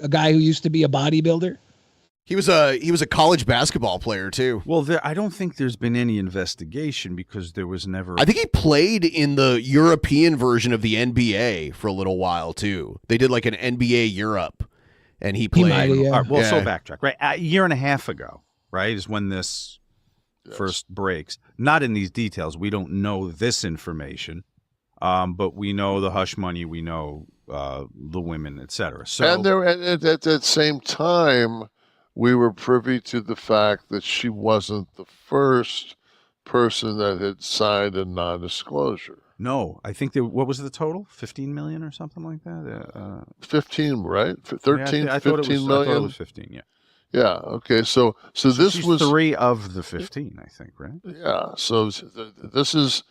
a guy who used to be a bodybuilder. He was a college basketball player too. Well, I don't think there's been any investigation because there was never. I think he played in the European version of the NBA for a little while too. They did like an NBA Europe, and he played. All right, well, so backtrack. Right, a year and a half ago, right, is when this first breaks. Not in these details. We don't know this information, but we know the hush money. We know the women, etc. So, and at that same time, we were privy to the fact that she wasn't the first person that had signed a non-disclosure. No, I think what was the total? 15 million or something like that? 15, right? 13, yeah, 15 million? I thought it was 15, yeah. Yeah, okay, so this she's was 3 of the 15, I think, right? Yeah, so this is,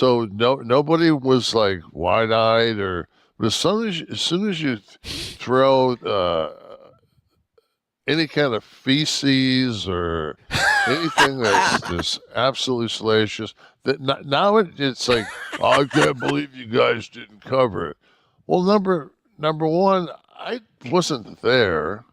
nobody was like wide-eyed but as soon as you throw any kind of feces or anything that's just absolutely salacious, that now it's like, oh, I can't believe you guys didn't cover it. Well, number one, I wasn't there.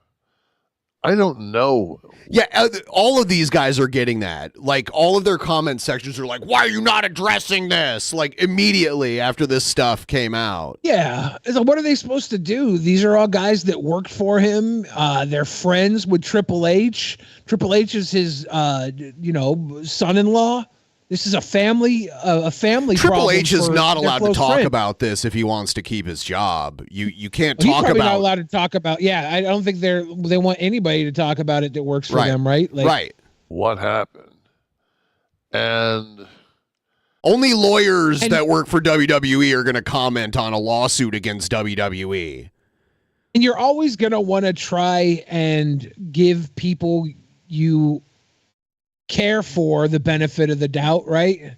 I don't know. Yeah, all of these guys are getting that. Like, all of their comment sections are like, why are you not addressing this? Like, immediately after this stuff came out. Yeah. So what are they supposed to do? These are all guys that worked for him. They're friends with Triple H. Triple H is his, son-in-law. This is a family Triple H is not allowed to talk friend. about this if he wants to keep his job. You can't He's talk probably about. not allowed to talk about. Yeah, I don't think they want anybody to talk about it that works for them, right? Like, right. What happened? And only lawyers that work for WWE are going to comment on a lawsuit against WWE. And you're always going to want to try and give people you care for the benefit of the doubt, right?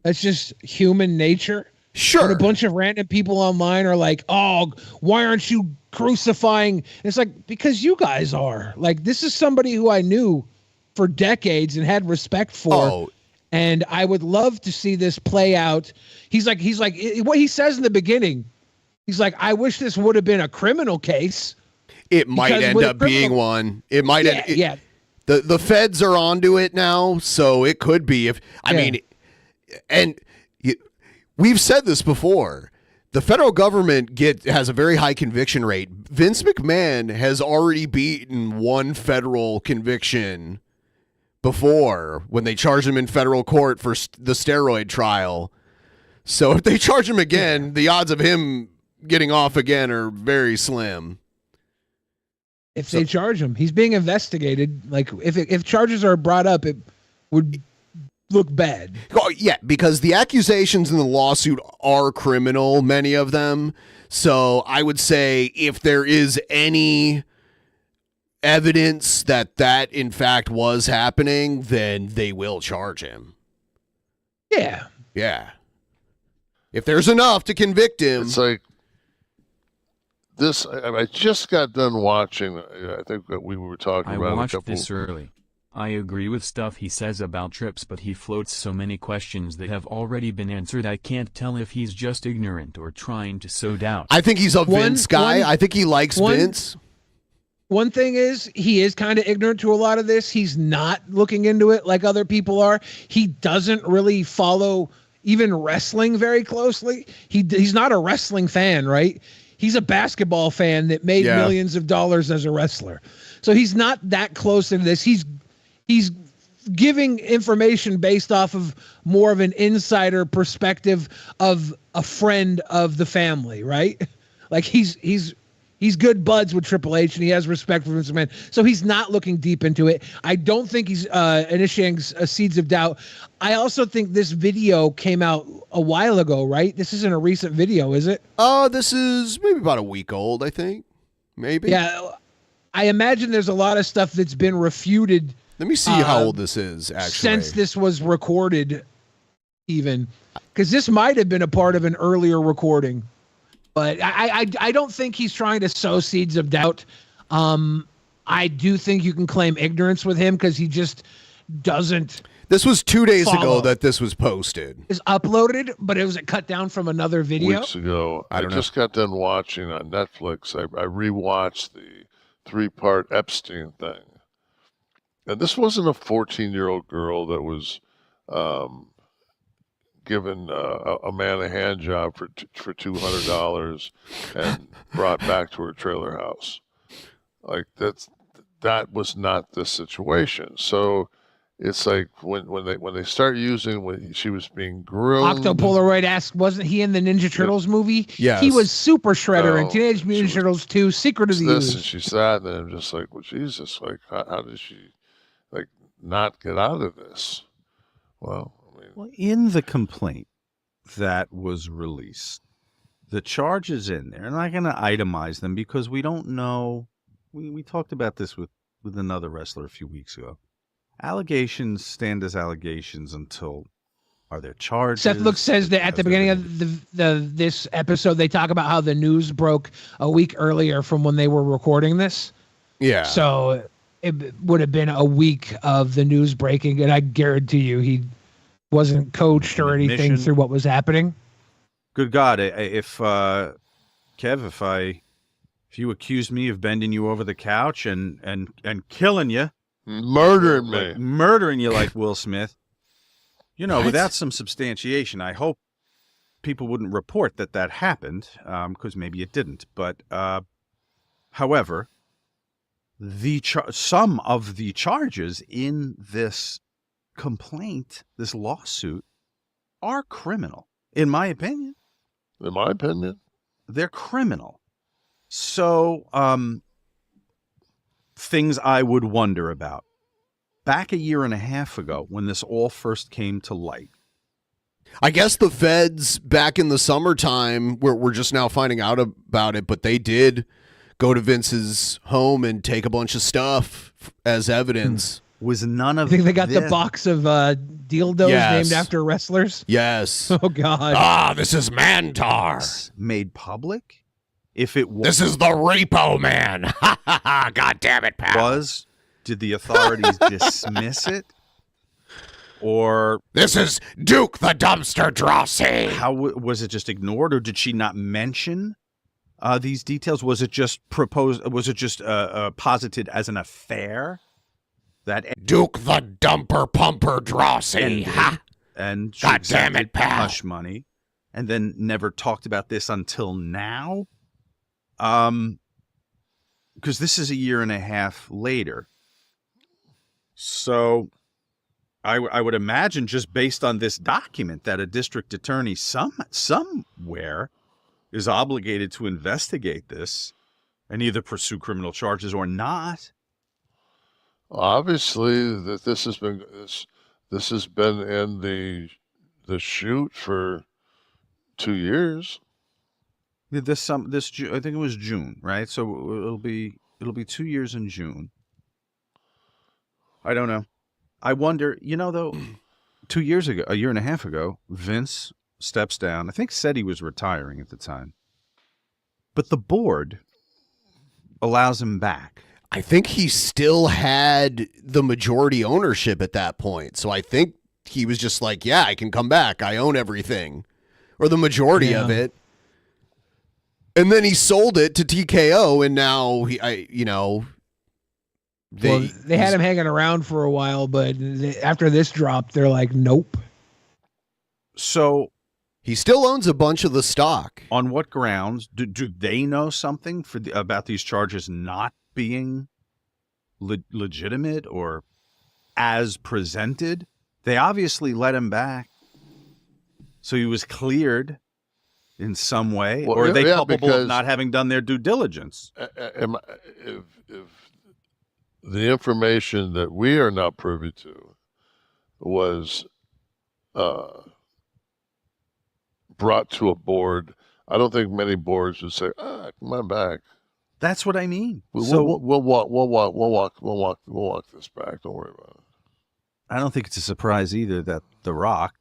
That's just human nature. Sure. And a bunch of random people online are like, oh, why aren't you crucifying? And it's like, because you guys are. Like, this is somebody who I knew for decades and had respect for. Oh. And I would love to see this play out. He's like, what he says in the beginning, he's like, I wish this would have been a criminal case. It might end up being one. It might yeah. The feds are onto it now, so it could be. We've said this before. The federal government has a very high conviction rate. Vince McMahon has already beaten one federal conviction before when they charged him in federal court for the steroid trial. So if they charge him again, the odds of him getting off again are very slim. If they charge him, he's being investigated. Like if charges are brought up, it would look bad. Oh, yeah, because the accusations in the lawsuit are criminal, many of them. So I would say if there is any evidence that in fact was happening, then they will charge him. Yeah. Yeah. If there's enough to convict him. It's like this. I just got done watching. I think that we were talking I about watched a couple. this early. I agree with stuff he says about trips, but he floats so many questions that have already been answered. I can't tell if he's just ignorant or trying to sow doubt. I think he's a Vince guy. I think he likes Vince. One thing is, he is kind of ignorant to a lot of this. He's not looking into it like other people are. He doesn't really follow even wrestling very closely. He's not a wrestling fan, right? He's a basketball fan that made millions of dollars as a wrestler. So he's not that close into this. He's giving information based off of more of an insider perspective of a friend of the family, right? Like he's good buds with Triple H and he has respect for Vince McMahon. So he's not looking deep into it. I don't think he's initiating seeds of doubt. I also think this video came out a while ago, right? This isn't a recent video, is it? This is maybe about a week old, I think. Maybe. Yeah. I imagine there's a lot of stuff that's been refuted. Let me see how old this is, actually. Since this was recorded, even. Because this might have been a part of an earlier recording. But I don't think he's trying to sow seeds of doubt. I do think you can claim ignorance with him because he just doesn't. This was 2 days ago that this was posted. Is uploaded, but it was cut down from another video. Weeks ago. I just got done watching on Netflix. I rewatched the 3-part Epstein thing. And this wasn't a 14-year-old girl that was given a man a hand job for $200 and brought back to her trailer house. Like that was not the situation. So it's like when they start using when she was being groomed. Octopolaroid asked, wasn't he in the Ninja Turtles movie? Yes. He was Super Shredder in Teenage Mutant Ninja Turtles 2: Secret of the This Ooze. and she's that, and then I'm just like, well, Jesus, like how did she like not get out of this? Well, in the complaint that was released, the charges in there, and I'm not going to itemize them because we don't know. We talked about this with another wrestler a few weeks ago. Allegations stand as allegations until are there charges? Seth Look says that at the beginning of this episode, they talk about how the news broke a week earlier from when they were recording this. Yeah. So it would have been a wekeof the news breaking, and I guarantee you he wasn't coached or anything through what was happening. Good God, if Kev, if you accused me of bending you over the couch and killing you, murdering you like Will Smith, without some substantiation, I hope people wouldn't report that happened, because maybe it didn't. But however, some of the charges in this complaint, this lawsuit, are criminal, in my opinion. In my opinion, they're criminal. So, things I would wonder about. Back a year and a half ago, when this all first came to light, I guess the feds back in the summertime, we're just now finding out about it, but they did go to Vince's home and take a bunch of stuff as evidence. Was none of I think they got the box of dildos named after wrestlers. Yes. Oh God. This is Mantar. Made public? If it was, this is the Repo Man. Ha ha ha! God damn it, pal. Did the authorities dismiss it? Or this is Duke the Dumpster Drosy. How was it just ignored, or did she not mention these details? Was it just proposed? Was it just posited as an affair? That Duke the Dumper Pumper Drosy. Ha! And God damn it, pal. Hush money, and then never talked about this until now. Because this is a year and a half later. So I would imagine, just based on this document, that a district attorney somewhere is obligated to investigate this and either pursue criminal charges or not. Obviously, that this has been this has been in the shoot for 2 years. Yeah, I think it was June, right? So it'll be 2 years in June. I don't know. I wonder, though, 2 years ago, a year and a half ago, Vince steps down. I think said he was retiring at the time. But the board allows him back. I think he still had the majority ownership at that point. So I think he was just like, yeah, I can come back. I own everything, or the majority of it. And then he sold it to TKO, and now they had him hanging around for a while, but after this drop, they're like, nope. So he still owns a bunch of the stock. On what grounds? Do they know something about these charges not being legitimate or as presented? They obviously let him back, so he was cleared in some way, or are they culpable of not having done their due diligence? If the information that we are not privy to was brought to a board, I don't think many boards would say, come on back. That's what I mean. We'll walk this back. Don't worry about it. I don't think it's a surprise either that The Rock,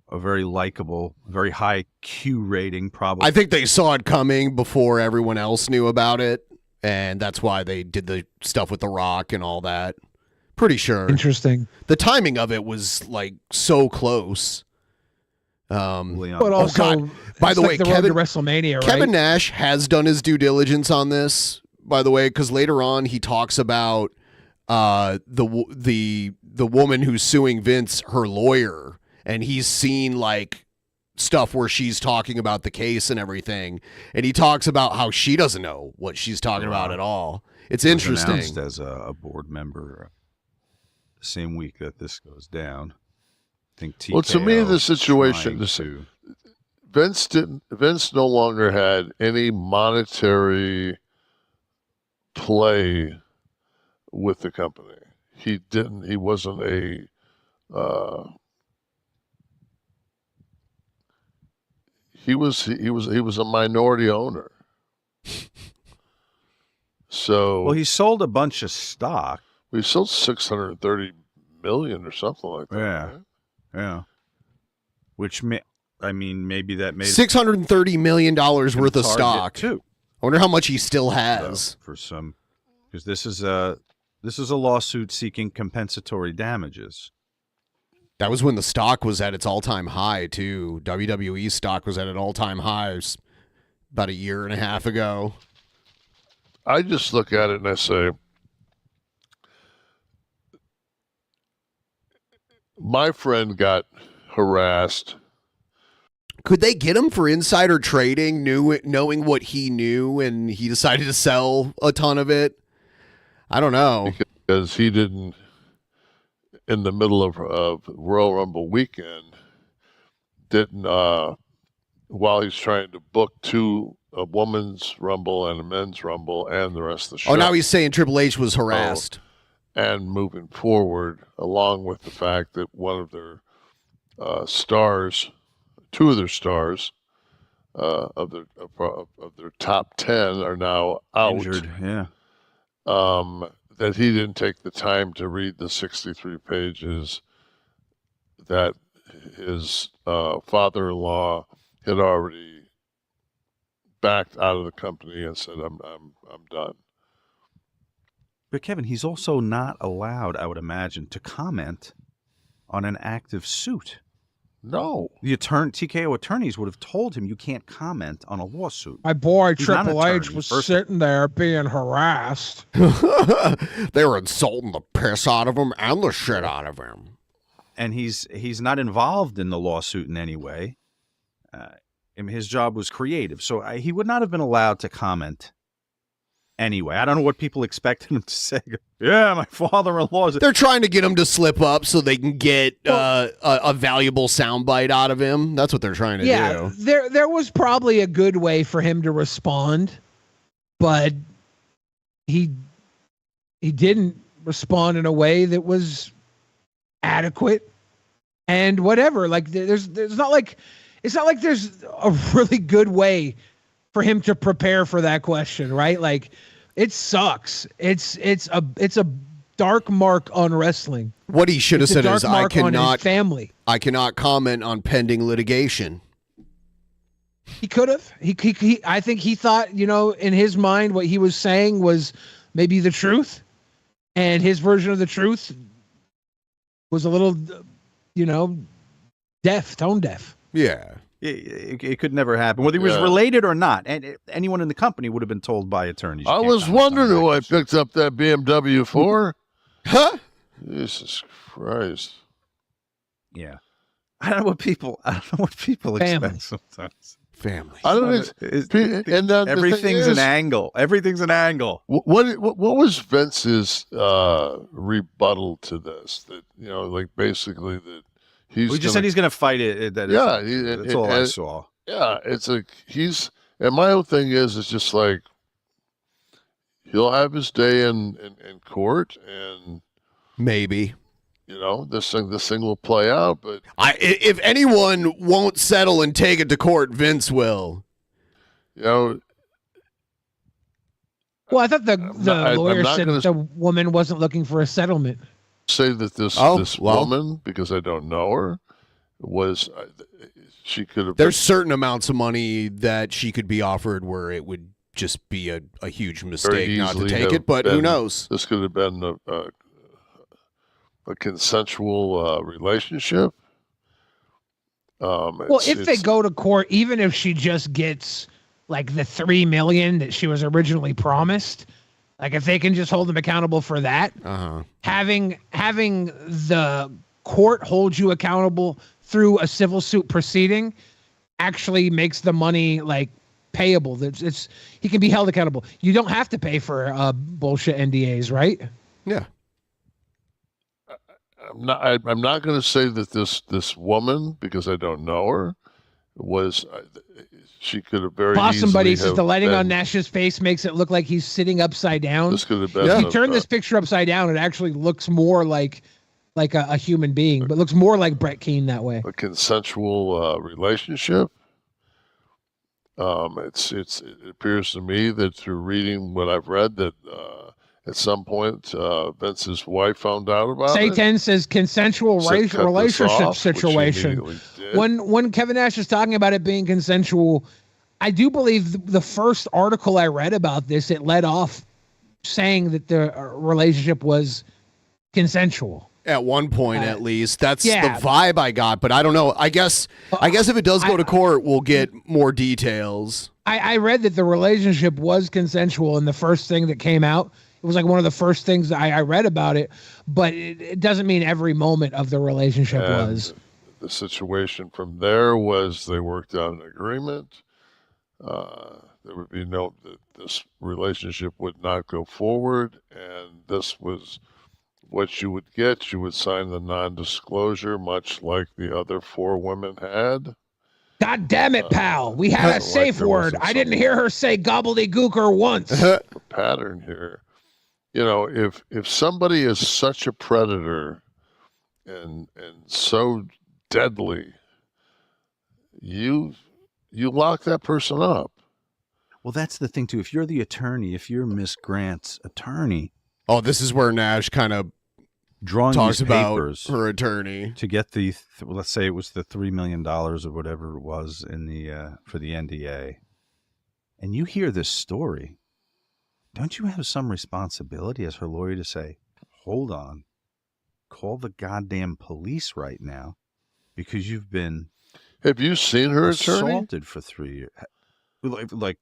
a very likable, very high Q rating, probably. I think they saw it coming before everyone else knew about it, and that's why they did the stuff with The Rock and all that. Pretty sure. Interesting. The timing of it was like so close. But also, by the way, the road to WrestleMania, right? Kevin Nash has done his due diligence on this, by the way, because later on he talks about the woman who's suing Vince, her lawyer, and he's seen like stuff where she's talking about the case and everything, and he talks about how she doesn't know what she's talking about at all. It's interesting. Announced as a board member the same week that this goes down. I think TKO, well, to me, the situation, Vince no longer had any monetary play with the company. He wasn't a he was a minority owner. So he sold a bunch of stock. We sold $630 million or something like that. Yeah, right? Yeah. Which maybe that made $630 million worth of stock too. I wonder how much he still has for some, because this is a lawsuit seeking compensatory damages. That was when the stock was at its all-time high too. WWE stock was at an all-time high about a year and a half ago. I just look at it and I say, my friend got harassed. Could they get him for insider trading, knowing what he knew, and he decided to sell a ton of it? I don't know. Because he didn't, in the middle of Royal Rumble weekend, while he's trying to book a women's Rumble and a men's Rumble and the rest of the show. Oh, now he's saying Triple H was harassed. And moving forward, along with the fact that one of their stars, two of their stars of their top 10 are now out. Injured, yeah. That he didn't take the time to read the 63 pages that his father-in-law had already backed out of the company and said, "I'm done." But Kevin, he's also not allowed, I would imagine, to comment on an active suit. No. The TKO attorneys would have told him you can't comment on a lawsuit. My boy He's not an Triple H attorney, was first sitting there being harassed. They were insulting the piss out of him and the shit out of him. And he's not involved in the lawsuit in any way. His job was creative, so he would not have been allowed to comment anyway. I don't know what people expected him to say. Yeah, my father-in-law. They're trying to get him to slip up so they can get a valuable soundbite out of him. That's what they're trying to do. There was probably a good way for him to respond, but he didn't respond in a way that was adequate, and whatever. Like there's not like it's not like there's a really good way for him to prepare for that question, right? Like it sucks. It's a dark mark on wrestling. What he should have said is, I cannot comment on pending litigation. He could have. I think he thought, in his mind, what he was saying was maybe the truth, and his version of the truth was a little, tone deaf. Yeah. It could never happen, whether he was related or not. And anyone in the company would have been told by attorneys. I was wondering who I picked up that BMW for. Huh? Jesus Christ. Yeah. I don't know what people expect sometimes. Family. I don't know. Everything's an angle. Everything's an angle. What was Vince's rebuttal to this? That basically that he just said he's going to fight it. That's all I saw. Yeah, it's like and my whole thing is, it's just like he'll have his day in court, and maybe this thing will play out. But if anyone won't settle and take it to court, Vince will. Well, I thought the lawyer said the woman wasn't looking for a settlement. Say that this woman, because I don't know her, she could have. There's certain amounts of money that she could be offered where it would just be a huge mistake not to take it, but who knows? This could have been a consensual relationship. If they go to court, even if she just gets like the $3 million that she was originally promised, like if they can just hold them accountable for that, having the court hold you accountable through a civil suit proceeding actually makes the money like payable. He can be held accountable. You don't have to pay for bullshit NDAs, right? Yeah. I'm not going to say that this woman, because I don't know her, she could have very Boston Buddy easily says the lighting on Nash's face makes it look like he's sitting upside down. This could have been. If you turn this picture upside down, it actually looks more like a human being, but looks more like Brett Keane that way. A consensual relationship. It appears to me that through reading what I've read that at some point Vince's wife found out about Satan it. says consensual relationship situation. When Kevin Nash is talking about it being consensual, I do believe the first article I read about this, it led off saying that the relationship was consensual. At one point, at least. That's the vibe I got, but I don't know. I guess if it does go to court, we'll get more details. I read that the relationship was consensual, and the first thing that came out, it was like one of the first things I read about it, but it doesn't mean every moment of the relationship was. The situation from there was they worked out an agreement. There would be this relationship would not go forward, and this was what you would get. You would sign the non-disclosure, much like the other 4 women had. God damn it, pal. We had a safe word. I didn't hear her say gobbledygooker once. A pattern here. If somebody is such a predator and so deadly, you lock that person up. Well, that's the thing, too. If you're the attorney, if you're Miss Grant's attorney. Oh, this is where Nash kind of talks about her attorney to get the let's say it was the $3 million or whatever it was in the for the NDA, and you hear this story, don't you have some responsibility as her lawyer to say, hold on, call the goddamn police right now, because you've been have you seen her attorney assaulted for 3 years, like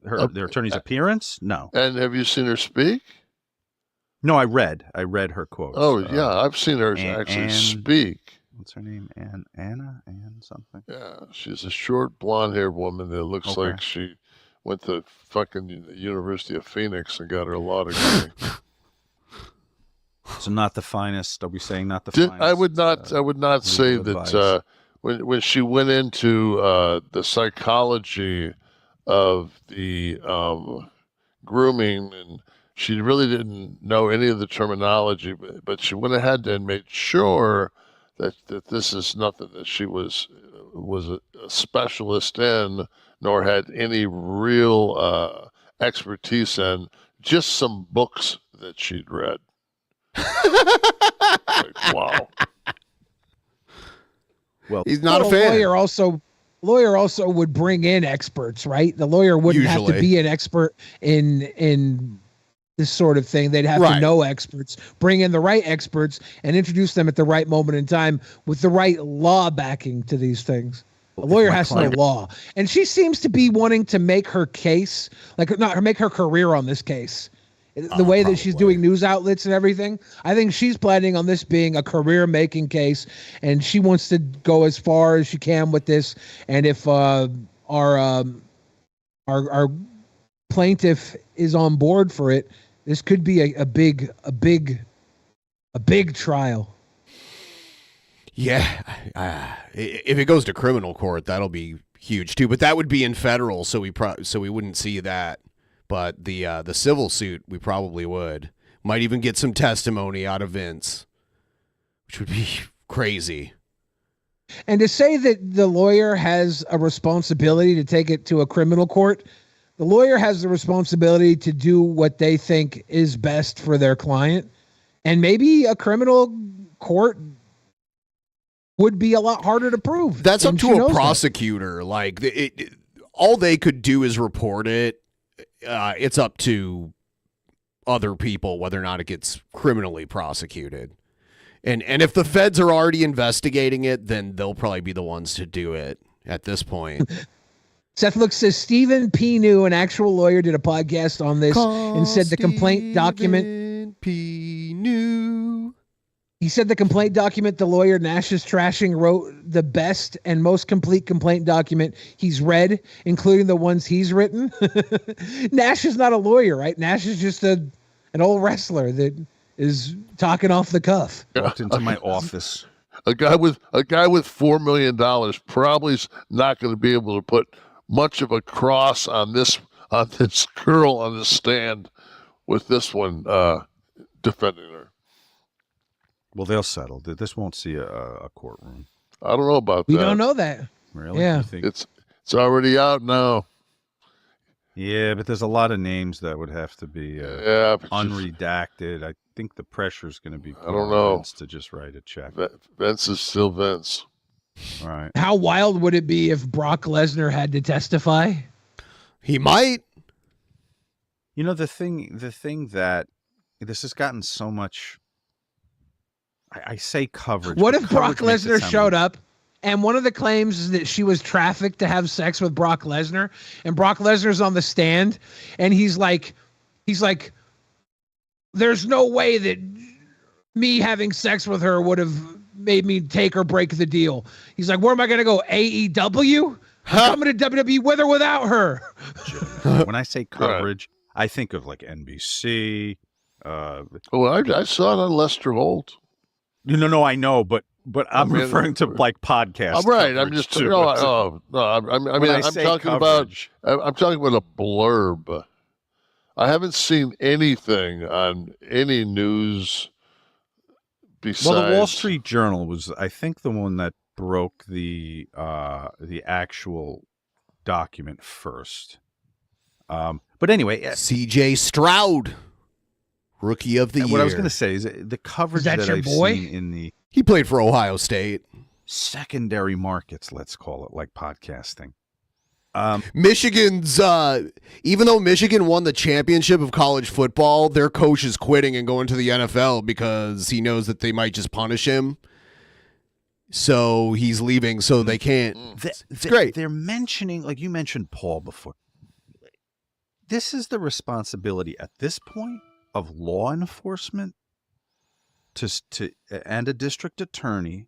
their attorney's appearance? No. And have you seen her speak? No, I read her quotes. Oh, yeah, I've seen her actually speak. What's her name? Ann something? Yeah, she's a short, blonde-haired woman that looks like she went to fucking University of Phoenix and got her law degree. So not the finest. Are we saying not the finest? I would not say that when she went into the psychology of the grooming she really didn't know any of the terminology, but she went ahead and made sure that this is nothing that she was a specialist in, nor had any real expertise in, just some books that she'd read. Like, wow. Well, he's not a The fan. lawyer also would bring in experts, right? The lawyer wouldn't have to Usually. be an expert in this sort of thing. They'd have to Right. know experts, bring in the right experts, and introduce them at the right moment in time with the right law backing to these things. A lawyer has to know law, and she seems to be wanting to make her case, make her career on this case. The way that she's doing news outlets and everything, I think she's planning on this being a career-making case, and she wants to go as far as she can with this. And if our plaintiff is on board for it, this could be a big trial. Yeah, if it goes to criminal court, that'll be huge too. But that would be in federal, so we wouldn't see that. But the civil suit, we probably would. Might even get some testimony out of Vince, which would be crazy. And to say that the lawyer has a responsibility to take it to a criminal court, the lawyer has the responsibility to do what they think is best for their client. And maybe a criminal court would be a lot harder to prove. That's up And to she a knows that. prosecutor. Like all they could do is report it. It's up to other people whether or not it gets criminally prosecuted. And if the feds are already investigating it, then they'll probably be the ones to do it at this point. Seth Look says Stephen P. New, an actual lawyer, did a podcast on this and said the complaint document. P. New. He said the complaint document the lawyer Nash is trashing wrote the best and most complete complaint document he's read, including the ones he's written. Nash is not a lawyer, right? Nash is just an old wrestler that is talking off the cuff. Walked into my office. A guy with $4 million probably is not going to be able to put much of a cross on this girl on the stand with this one defending her. Well, they'll settle. This won't see a courtroom. I don't know about that. We don't know that. Really? Yeah. You think- It's already out now. Yeah, but there's a lot of names that would have to be unredacted. I think the pressure's going to be I don't know. Vince to just write a check. Vince is still Vince. All right. How wild would it be if Brock Lesnar had to testify? He might. You know, the thing that this has gotten so much. I say coverage. What but if Brock coverage makes it Lesnar sound showed up and one of the claims is that she was trafficked to have sex with Brock Lesnar, and Brock Lesnar's on the stand and he's like, there's no way that me having sex with her would have made me take or break the deal. He's like, where am I going to go? AEW? I'm coming to WWE with or without her. When I say coverage, I think of like NBC. I saw it on Lester Holt. No, I know, but I'm referring to like podcasts. I'm right. I'm just too. I'm talking about a blurb. I haven't seen anything on any news besides. Well, the Wall Street Journal was, I think, the one that broke the actual document first. But anyway, C.J. Stroud, Rookie of the Year. What I was going to say is the coverage that I've seen in the he played for Ohio State. Secondary markets, let's call it, like podcasting. Michigan's even though Michigan won the championship of college football, their coach is quitting and going to the NFL because he knows that they might just punish him. So he's leaving, so they can't. It's great. They're mentioning, like you mentioned Paul before. This is the responsibility at this point of law enforcement and a district attorney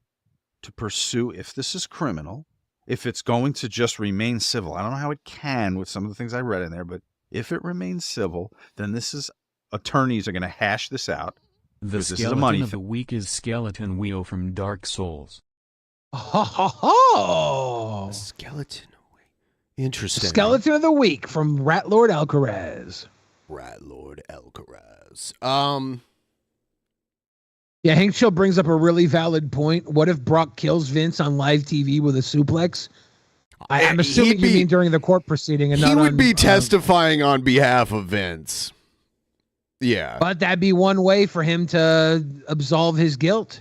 to pursue if this is criminal. If it's going to just remain civil, I don't know how it can with some of the things I read in there, but if it remains civil, then attorneys are going to hash this out. The skeleton of the week is Skeleton Wheel from Dark Souls. Oh, skeleton. Interesting. Skeleton of the week from Rat Lord Alcaraz. Right, Lord Alcaraz. Yeah, Hank Chill brings up a really valid point. What if Brock kills Vince on live TV with a suplex? I'm assuming you mean during the court proceeding, and he not would on, be testifying on behalf of Vince. Yeah, but that'd be one way for him to absolve his guilt.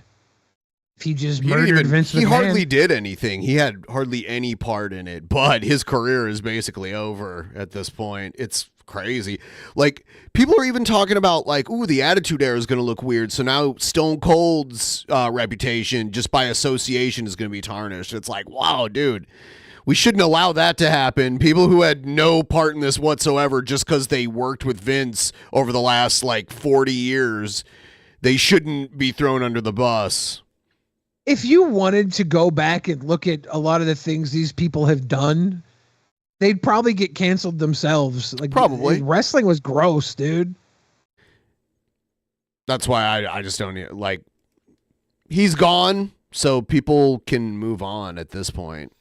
If he just murdered Vince McMahon. He hardly did anything. He had hardly any part in it, but his career is basically over at this point. It's crazy. Like, people are even talking about, like, ooh, the Attitude Era is going to look weird. So now Stone Cold's reputation, just by association, is going to be tarnished. It's like, wow, dude, we shouldn't allow that to happen. People who had no part in this whatsoever, just because they worked with Vince over the last, like, 40 years, they shouldn't be thrown under the bus. If you wanted to go back and look at a lot of the things these people have done, they'd probably get canceled themselves. Like, probably. Wrestling was gross, dude. That's why I just don't, like, he's gone, so people can move on at this point.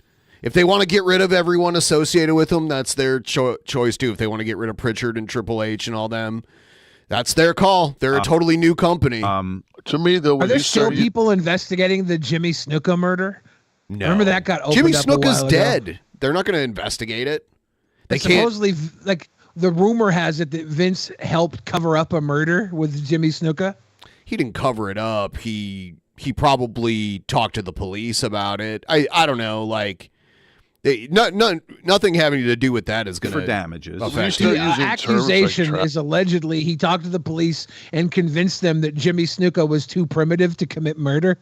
If they want to get rid of everyone associated with him, that's their choice too. If they want to get rid of Pritchard and Triple H and all them, that's their call. They're a totally new company. To me, though, are there still people investigating the Jimmy Snuka murder? No. Remember that got opened Jimmy up Snuka's a while dead. ago? They're not going to investigate it. They And can't. supposedly, like, the rumor has it that Vince helped cover up a murder with Jimmy Snuka. He didn't cover it up. He probably talked to the police about it. I don't know. Like, nothing having to do with that is going to for damages. The accusation is allegedly he talked to the police and convinced them that Jimmy Snuka was too primitive to commit murder.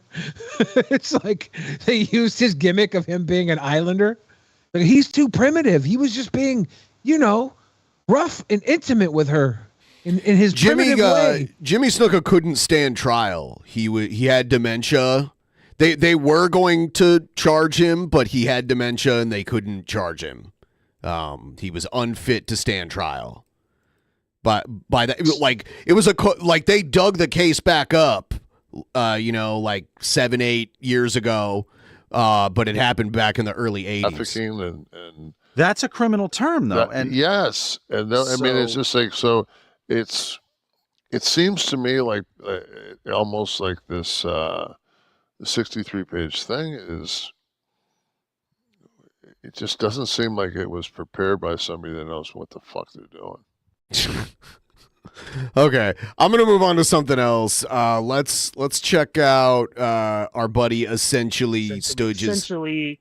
It's like they used his gimmick of him being an islander. Like, he's too primitive. He was just being, rough and intimate with her in his primitive way. Jimmy Snuka couldn't stand trial. He had dementia. They were going to charge him, but he had dementia and they couldn't charge him. He was unfit to stand trial. But by that, like, it was like they dug the case back up, like 7-8 years ago. But it happened back in the early 80s. Trafficking and that's a criminal term, though. Yes, and I mean, it's just like, so it seems to me like almost like this. The 63-page thing it just doesn't seem like it was prepared by somebody that knows what the fuck they're doing. Okay, I'm gonna move on to something else. Let's check out our buddy Essentially Stooges. Essentially.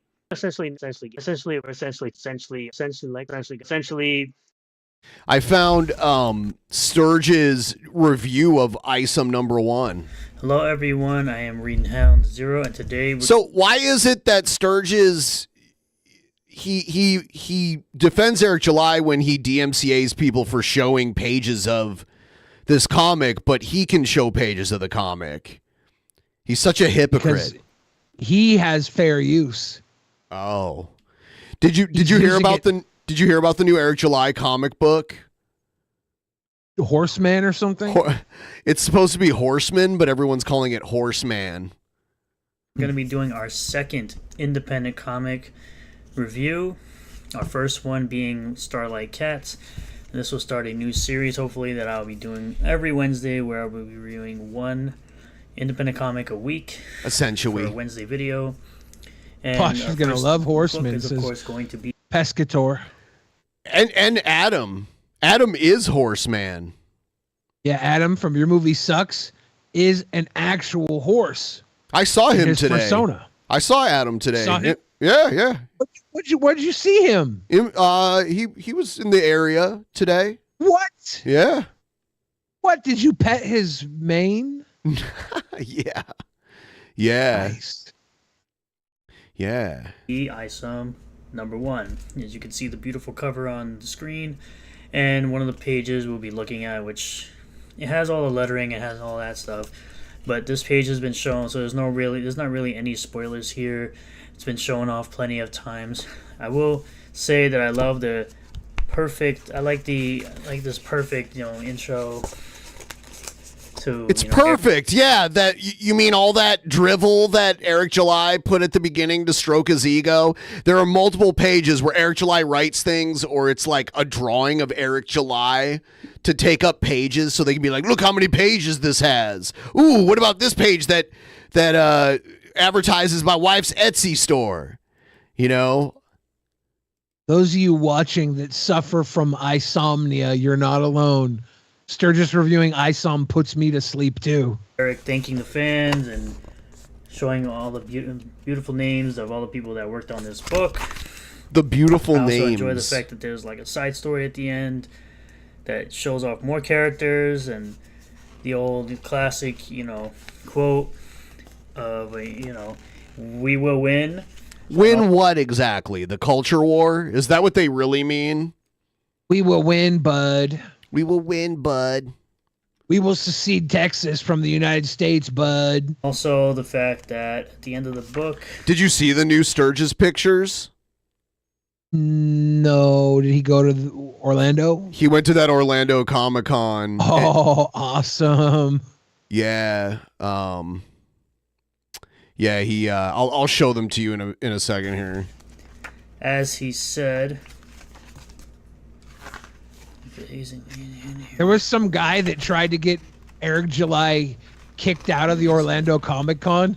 I found Sturgis' review of Isom #1. Hello, everyone. I am reading Hound Zero, and today. So why is it that Sturgis he defends Eric July when he DMCA's people for showing pages of this comic, but he can show pages of the comic? He's such a hypocrite. Because he has fair use. Oh, did you hear about Did you hear about the new Eric July comic book? Horseman or something? It's supposed to be Horseman, but everyone's calling it Horseman. We're going to be doing our second independent comic review. Our first one being Starlight Cats. And this will start a new series, hopefully, that I'll be doing every Wednesday, where I will be reviewing one independent comic a week. Essentially. For a Wednesday video. And Posh is going to love Horseman. Is, of course, going to be Pescator. And Adam. Adam is Horseman. Yeah, Adam from your movie Sucks is an actual horse. I saw him today. Persona. I saw Adam today. Saw him? Yeah. Where'd you see him? He was in the area today. What? Yeah. What, did you pet his mane? Yeah. Nice. Yeah. Isom #1. As you can see, the beautiful cover on the screen, and one of the pages we'll be looking at, which it has all the lettering, it has all that stuff, but this page has been shown, so there's not really any spoilers here. It's been shown off plenty of times. I will say that I love the perfect. I like this perfect, intro to. It's perfect. Yeah, you mean all that drivel that Eric July put at the beginning to stroke his ego? There are multiple pages where Eric July writes things, or it's like a drawing of Eric July to take up pages, so they can be like, "Look how many pages this has." Ooh, what about this page that advertises my wife's Etsy store? You know. Those of you watching that suffer from insomnia, you're not alone. Sturgis reviewing ISOM puts me to sleep too. Eric thanking the fans and showing all the beautiful names of all the people that worked on this book. The beautiful names. I also enjoy the fact that there's like a side story at the end that shows off more characters and the old classic, quote of, we will win. Win what exactly? The culture war? Is that what they really mean? We will win, bud. We will win, bud. We will secede Texas from the United States, bud. Also, the fact that at the end of the book... Did you see the new Sturgis pictures? No. Did he go to Orlando? He went to that Orlando Comic-Con. Oh, awesome. Yeah. Yeah, he. I'll show them to you in a second here. As he said, there was some guy that tried to get Eric July kicked out of the Orlando Comic Con.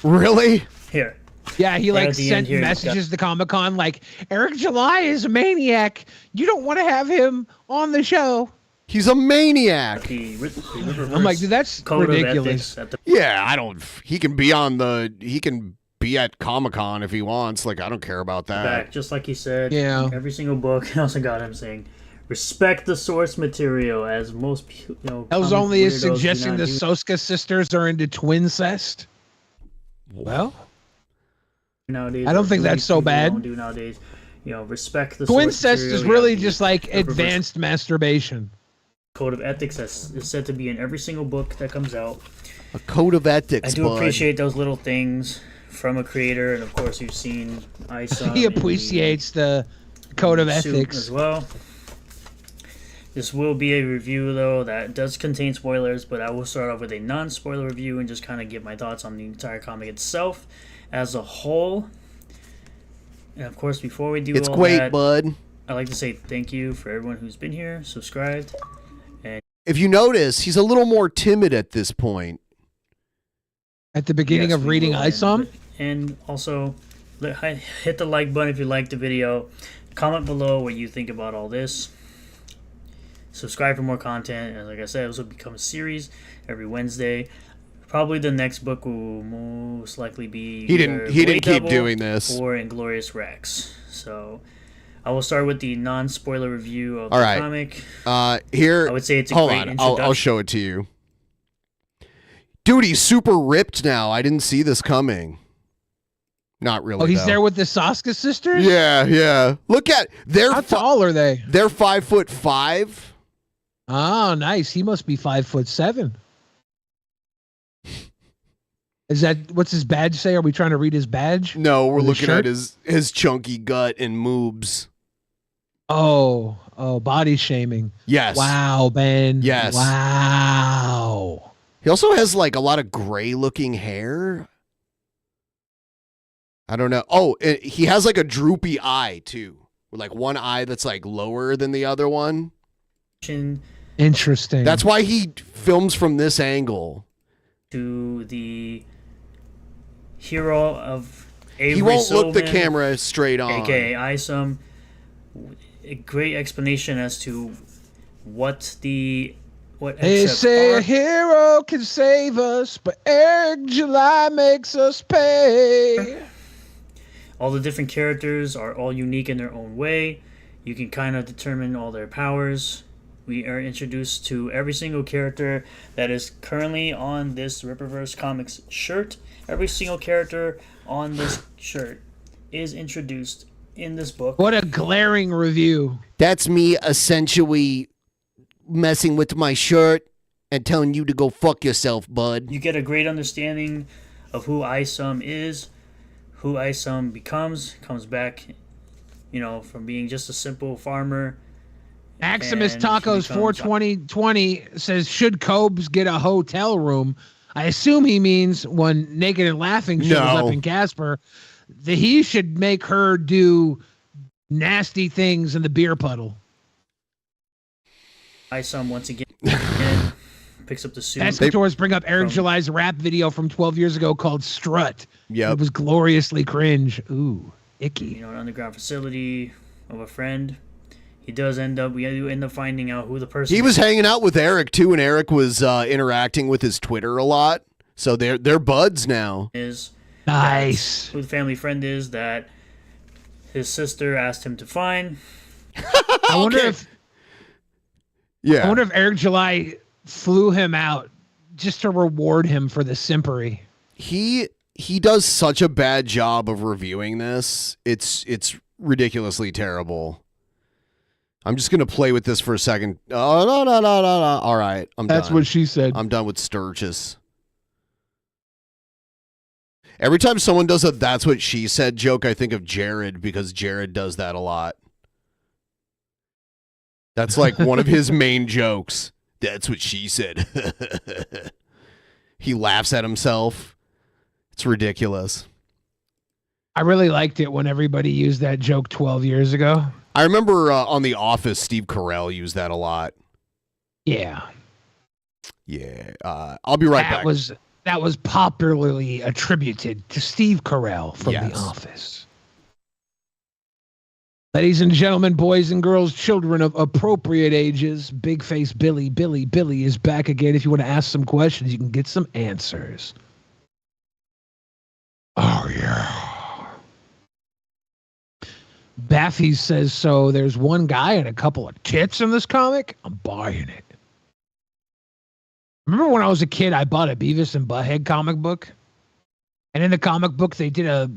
Really? Here. Yeah, he sent messages to Comic Con like, Eric July is a maniac. You don't want to have him on the show. He's a maniac. I'm like, dude, that's ridiculous. Yeah, I don't. He can be at Comic-Con if he wants. Like, I don't care about that. Just like he said. Yeah. Every single book. I also got him saying, respect the source material, as most I was only suggesting the Soska sisters are into twincest. Well, nowadays, I don't think that's so bad. Don't do nowadays. Respect the twincest source is really just like advanced masturbation. Code of ethics is said to be in every single book that comes out. A code of ethics. I do appreciate those little things from a creator, and of course, you've seen ISOM. He appreciates the code of ethics as well. This will be a review, though, that does contain spoilers, but I will start off with a non-spoiler review and just kind of give my thoughts on the entire comic itself as a whole. And of course, before we do it's all great, that, bud. I'd like to say thank you for everyone who's been here, subscribed. And if you notice, he's a little more timid at this point. At the beginning of reading ISOM? And also, hit the like button if you liked the video. Comment below what you think about all this. Subscribe for more content. And like I said, this will become a series every Wednesday. Probably the next book will most likely be He didn't keep doing this. Or Inglorious Rex. So I will start with the non-spoiler review of the comic. Here, I would say it's a hold great on. introduction. I'll show it to you. Dude, he's super ripped now. I didn't see this coming. Not really. Oh, he's though. there with the Soska sisters? Yeah. Look at how tall are they? They're 5'5". Oh, nice. He must be 5'7". Is that what's his badge say? Are we trying to read his badge? No, we're looking shirt? at his chunky gut and moobs. Oh, body shaming. Yes. Wow, Ben. Yes. Wow. He also has like a lot of gray looking hair. I don't know. Oh, he has like a droopy eye too. With like one eye that's like lower than the other one. Interesting. That's why he films from this angle. To the hero of Avery He won't Sylvan, look the camera straight on. AKA ISOM. A great explanation as to what they say a hero can save us, but Eric July makes us pay. All the different characters are all unique in their own way. You can kind of determine all their powers. We are introduced to every single character that is currently on this Ripperverse Comics shirt. Every single character on this shirt is introduced in this book. What a glaring review. That's me essentially messing with my shirt and telling you to go fuck yourself, bud. You get a great understanding of who ISOM is, who ISOM becomes, comes back, from being just a simple farmer Maximus And he Tacos becomes- 42020 says, should Cobes get a hotel room? I assume he means when Naked and Laughing shows No. up in Casper, that he should make her do nasty things in the beer puddle. Isom once again picks up the suit. Escators bring up Eric July's rap video from 12 years ago called Strut. Yep. It was gloriously cringe. Ooh, icky. You know, an underground facility of a friend. We end up finding out who the person He was is. hanging out with Eric too, and Eric was interacting with his Twitter a lot. So they're buds now. Is nice. Who the family friend is that his sister asked him to find. I wonder if Yeah. I wonder if Eric July flew him out just to reward him for the simpery. He does such a bad job of reviewing this. It's ridiculously terrible. I'm just gonna play with this for a second. Oh no. All right, I'm done. That's what she said. I'm done with Sturgis. Every time someone does a "that's what she said" joke, I think of Jared because Jared does that a lot. That's like one of his main jokes. That's what she said. He laughs at himself. It's ridiculous. I really liked it when everybody used that joke 12 years ago. I remember on The Office, Steve Carell used that a lot. Yeah. Yeah. I'll be right back. That was popularly attributed to Steve Carell from Yes. The Office. Ladies and gentlemen, boys and girls, children of appropriate ages, Big Face Billy is back again. If you want to ask some questions, you can get some answers. Oh, yeah. Baffy says, so there's one guy and a couple of tits in this comic? I'm buying it. Remember when I was a kid, I bought a Beavis and Butthead comic book? And in the comic book, they did a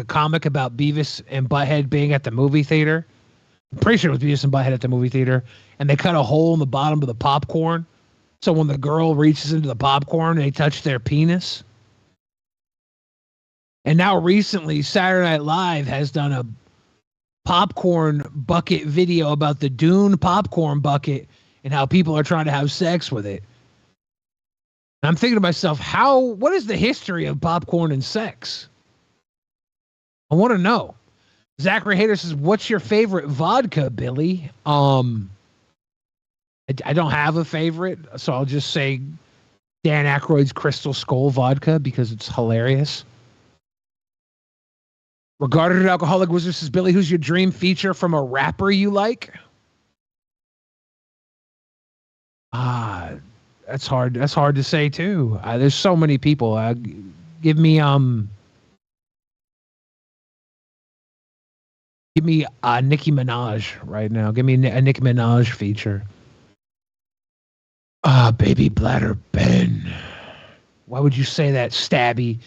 comic about Beavis and Butthead being at the movie theater. I'm pretty sure it was Beavis and Butthead at the movie theater. And they cut a hole in the bottom of the popcorn. So when the girl reaches into the popcorn, they touch their penis. And now recently, Saturday Night Live has done a popcorn bucket video about the Dune popcorn bucket and how people are trying to have sex with it. And I'm thinking to myself, what is the history of popcorn and sex? I want to know. Zachary Hader says, what's your favorite vodka, Billy? I don't have a favorite, so I'll just say Dan Aykroyd's Crystal Skull vodka because it's hilarious. Regarded Alcoholic Wizard says, Billy, who's your dream feature from a rapper you like? That's hard. That's hard to say too. There's so many people. Give me Nicki Minaj right now. Give me a Nicki Minaj feature. Baby Bladder Ben. Why would you say that, Stabby?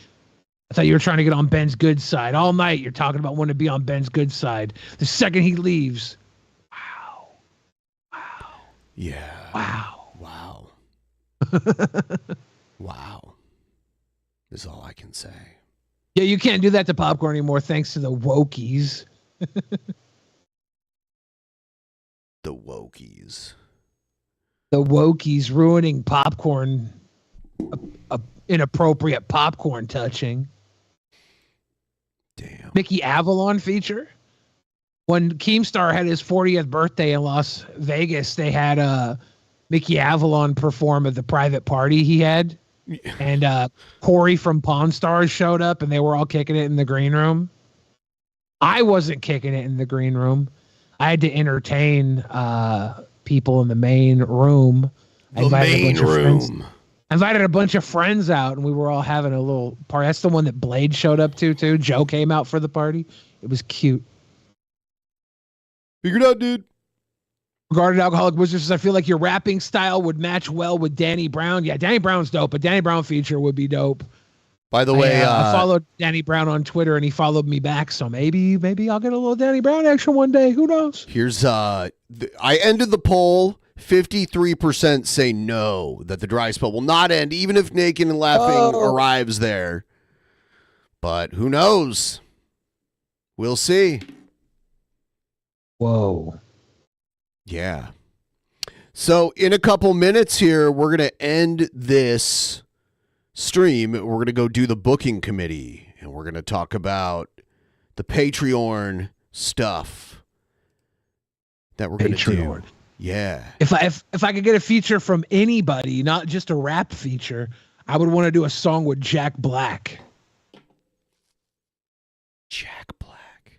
I thought you were trying to get on Ben's good side. All night you're talking about wanting to be on Ben's good side. The second he leaves. Yeah. Wow. Wow. Is all I can say. Yeah, you can't do that to popcorn anymore thanks to the wokies. The wokies. The wokies ruining popcorn, inappropriate popcorn touching. Damn. Mickey Avalon feature. When Keemstar had his 40th birthday in Las Vegas, they had Mickey Avalon perform at the private party he had. And Corey from Pawn Stars showed up and they were all kicking it in the green room. I wasn't kicking it in the green room. I had to entertain people in the main room. I invited a bunch of friends out and we were all having a little party. That's the one that Blade showed up to too. Joe came out for the party. It was cute. Figured out, dude. Regarded Alcoholic Wizard says, I feel like your rapping style would match well with Danny Brown. Yeah, Danny Brown's dope. But Danny Brown feature would be dope. By the way, I followed Danny Brown on Twitter and he followed me back. So maybe I'll get a little Danny Brown action one day. Who knows? Here's I ended the poll. 53% say no, that the dry spell will not end, even if Naked and Laughing arrives there. But who knows? We'll see. Whoa. Yeah. So in a couple minutes here, we're going to end this stream. We're going to go do the booking committee, and we're going to talk about the Patreon stuff that we're going to do. Yeah. If I could get a feature from anybody, not just a rap feature, I would want to do a song with Jack Black. Jack Black.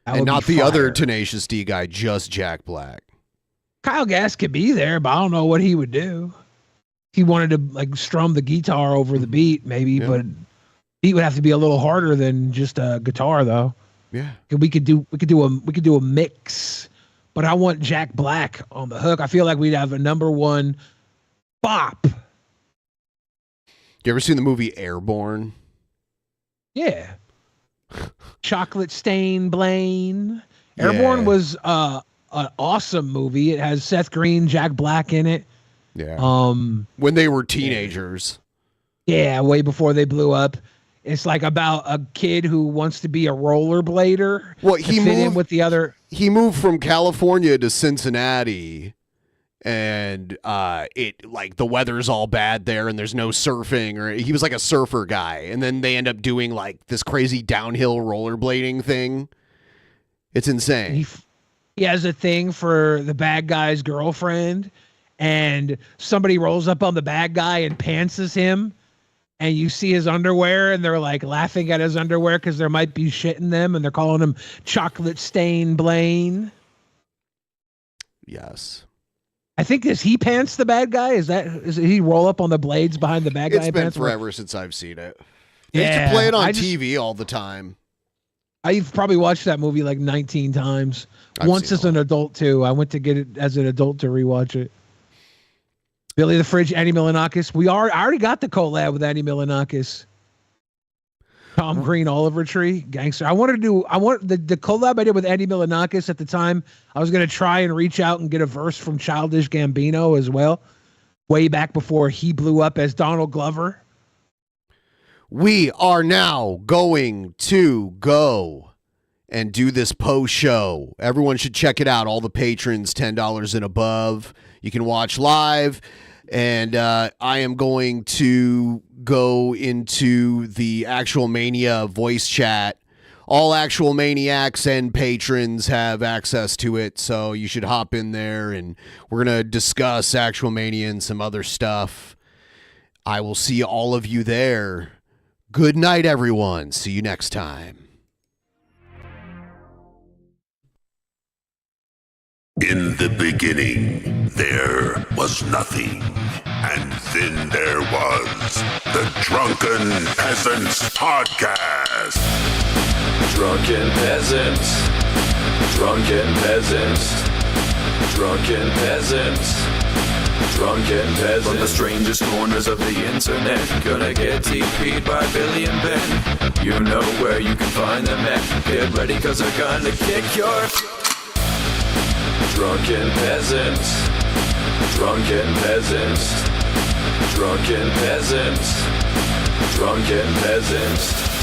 That And would not be the fire. other Tenacious D guy, just Jack Black. Kyle Gass could be there, but I don't know what he would do. He wanted to like strum the guitar over the beat, maybe, but beat would have to be a little harder than just a guitar, though. Yeah. We could do a mix, but I want Jack Black on the hook. I feel like we'd have a number one bop. You ever seen the movie Airborne? Yeah. Chocolate Stain Blaine. Airborne was an awesome movie. It has Seth Green, Jack Black in it. Yeah. When they were teenagers. Yeah, way before they blew up. It's like about a kid who wants to be a rollerblader. Well, he fit in with the other. He moved from California to Cincinnati, and it like the weather's all bad there, and there's no surfing. Or he was like a surfer guy, and then they end up doing like this crazy downhill rollerblading thing. It's insane. He has a thing for the bad guy's girlfriend, and somebody rolls up on the bad guy and pantses him. And you see his underwear, and they're like laughing at his underwear because there might be shit in them, and they're calling him Chocolate Stain Blaine. Yes. I think is he pants the bad guy? Is he roll up on the blades behind the bad guy? It's been pants? forever since I've seen it. They used to play it on TV all the time. I've probably watched that movie like 19 times. Once as an adult too. I went to get it as an adult to rewatch it. Billy the Fridge, Eddie Milonakis. I already got the collab with Eddie Milonakis. Tom Green, Oliver Tree, Gangster. I want the collab I did with Eddie Milonakis at the time. I was going to try and reach out and get a verse from Childish Gambino as well. Way back before he blew up as Donald Glover. We are now going to go and do this post show. Everyone should check it out. All the patrons, $10 and above. You can watch live. And I am going to go into the Actual Mania voice chat. All Actual Maniacs and patrons have access to it, so you should hop in there, and we're going to discuss Actual Mania and some other stuff. I will see all of you there. Good night, everyone. See you next time. In the beginning, there was nothing. And then there was the Drunken Peasants Podcast. Drunken Peasants. Drunken Peasants. Drunken Peasants. Drunken Peasants. From the strangest corners of the internet, gonna get TP'd by Billy and Ben. You know where you can find them at. Get ready, cause they're gonna kick your... Drunken Peasants. Drunken Peasants. Drunken Peasants. Drunken Peasants.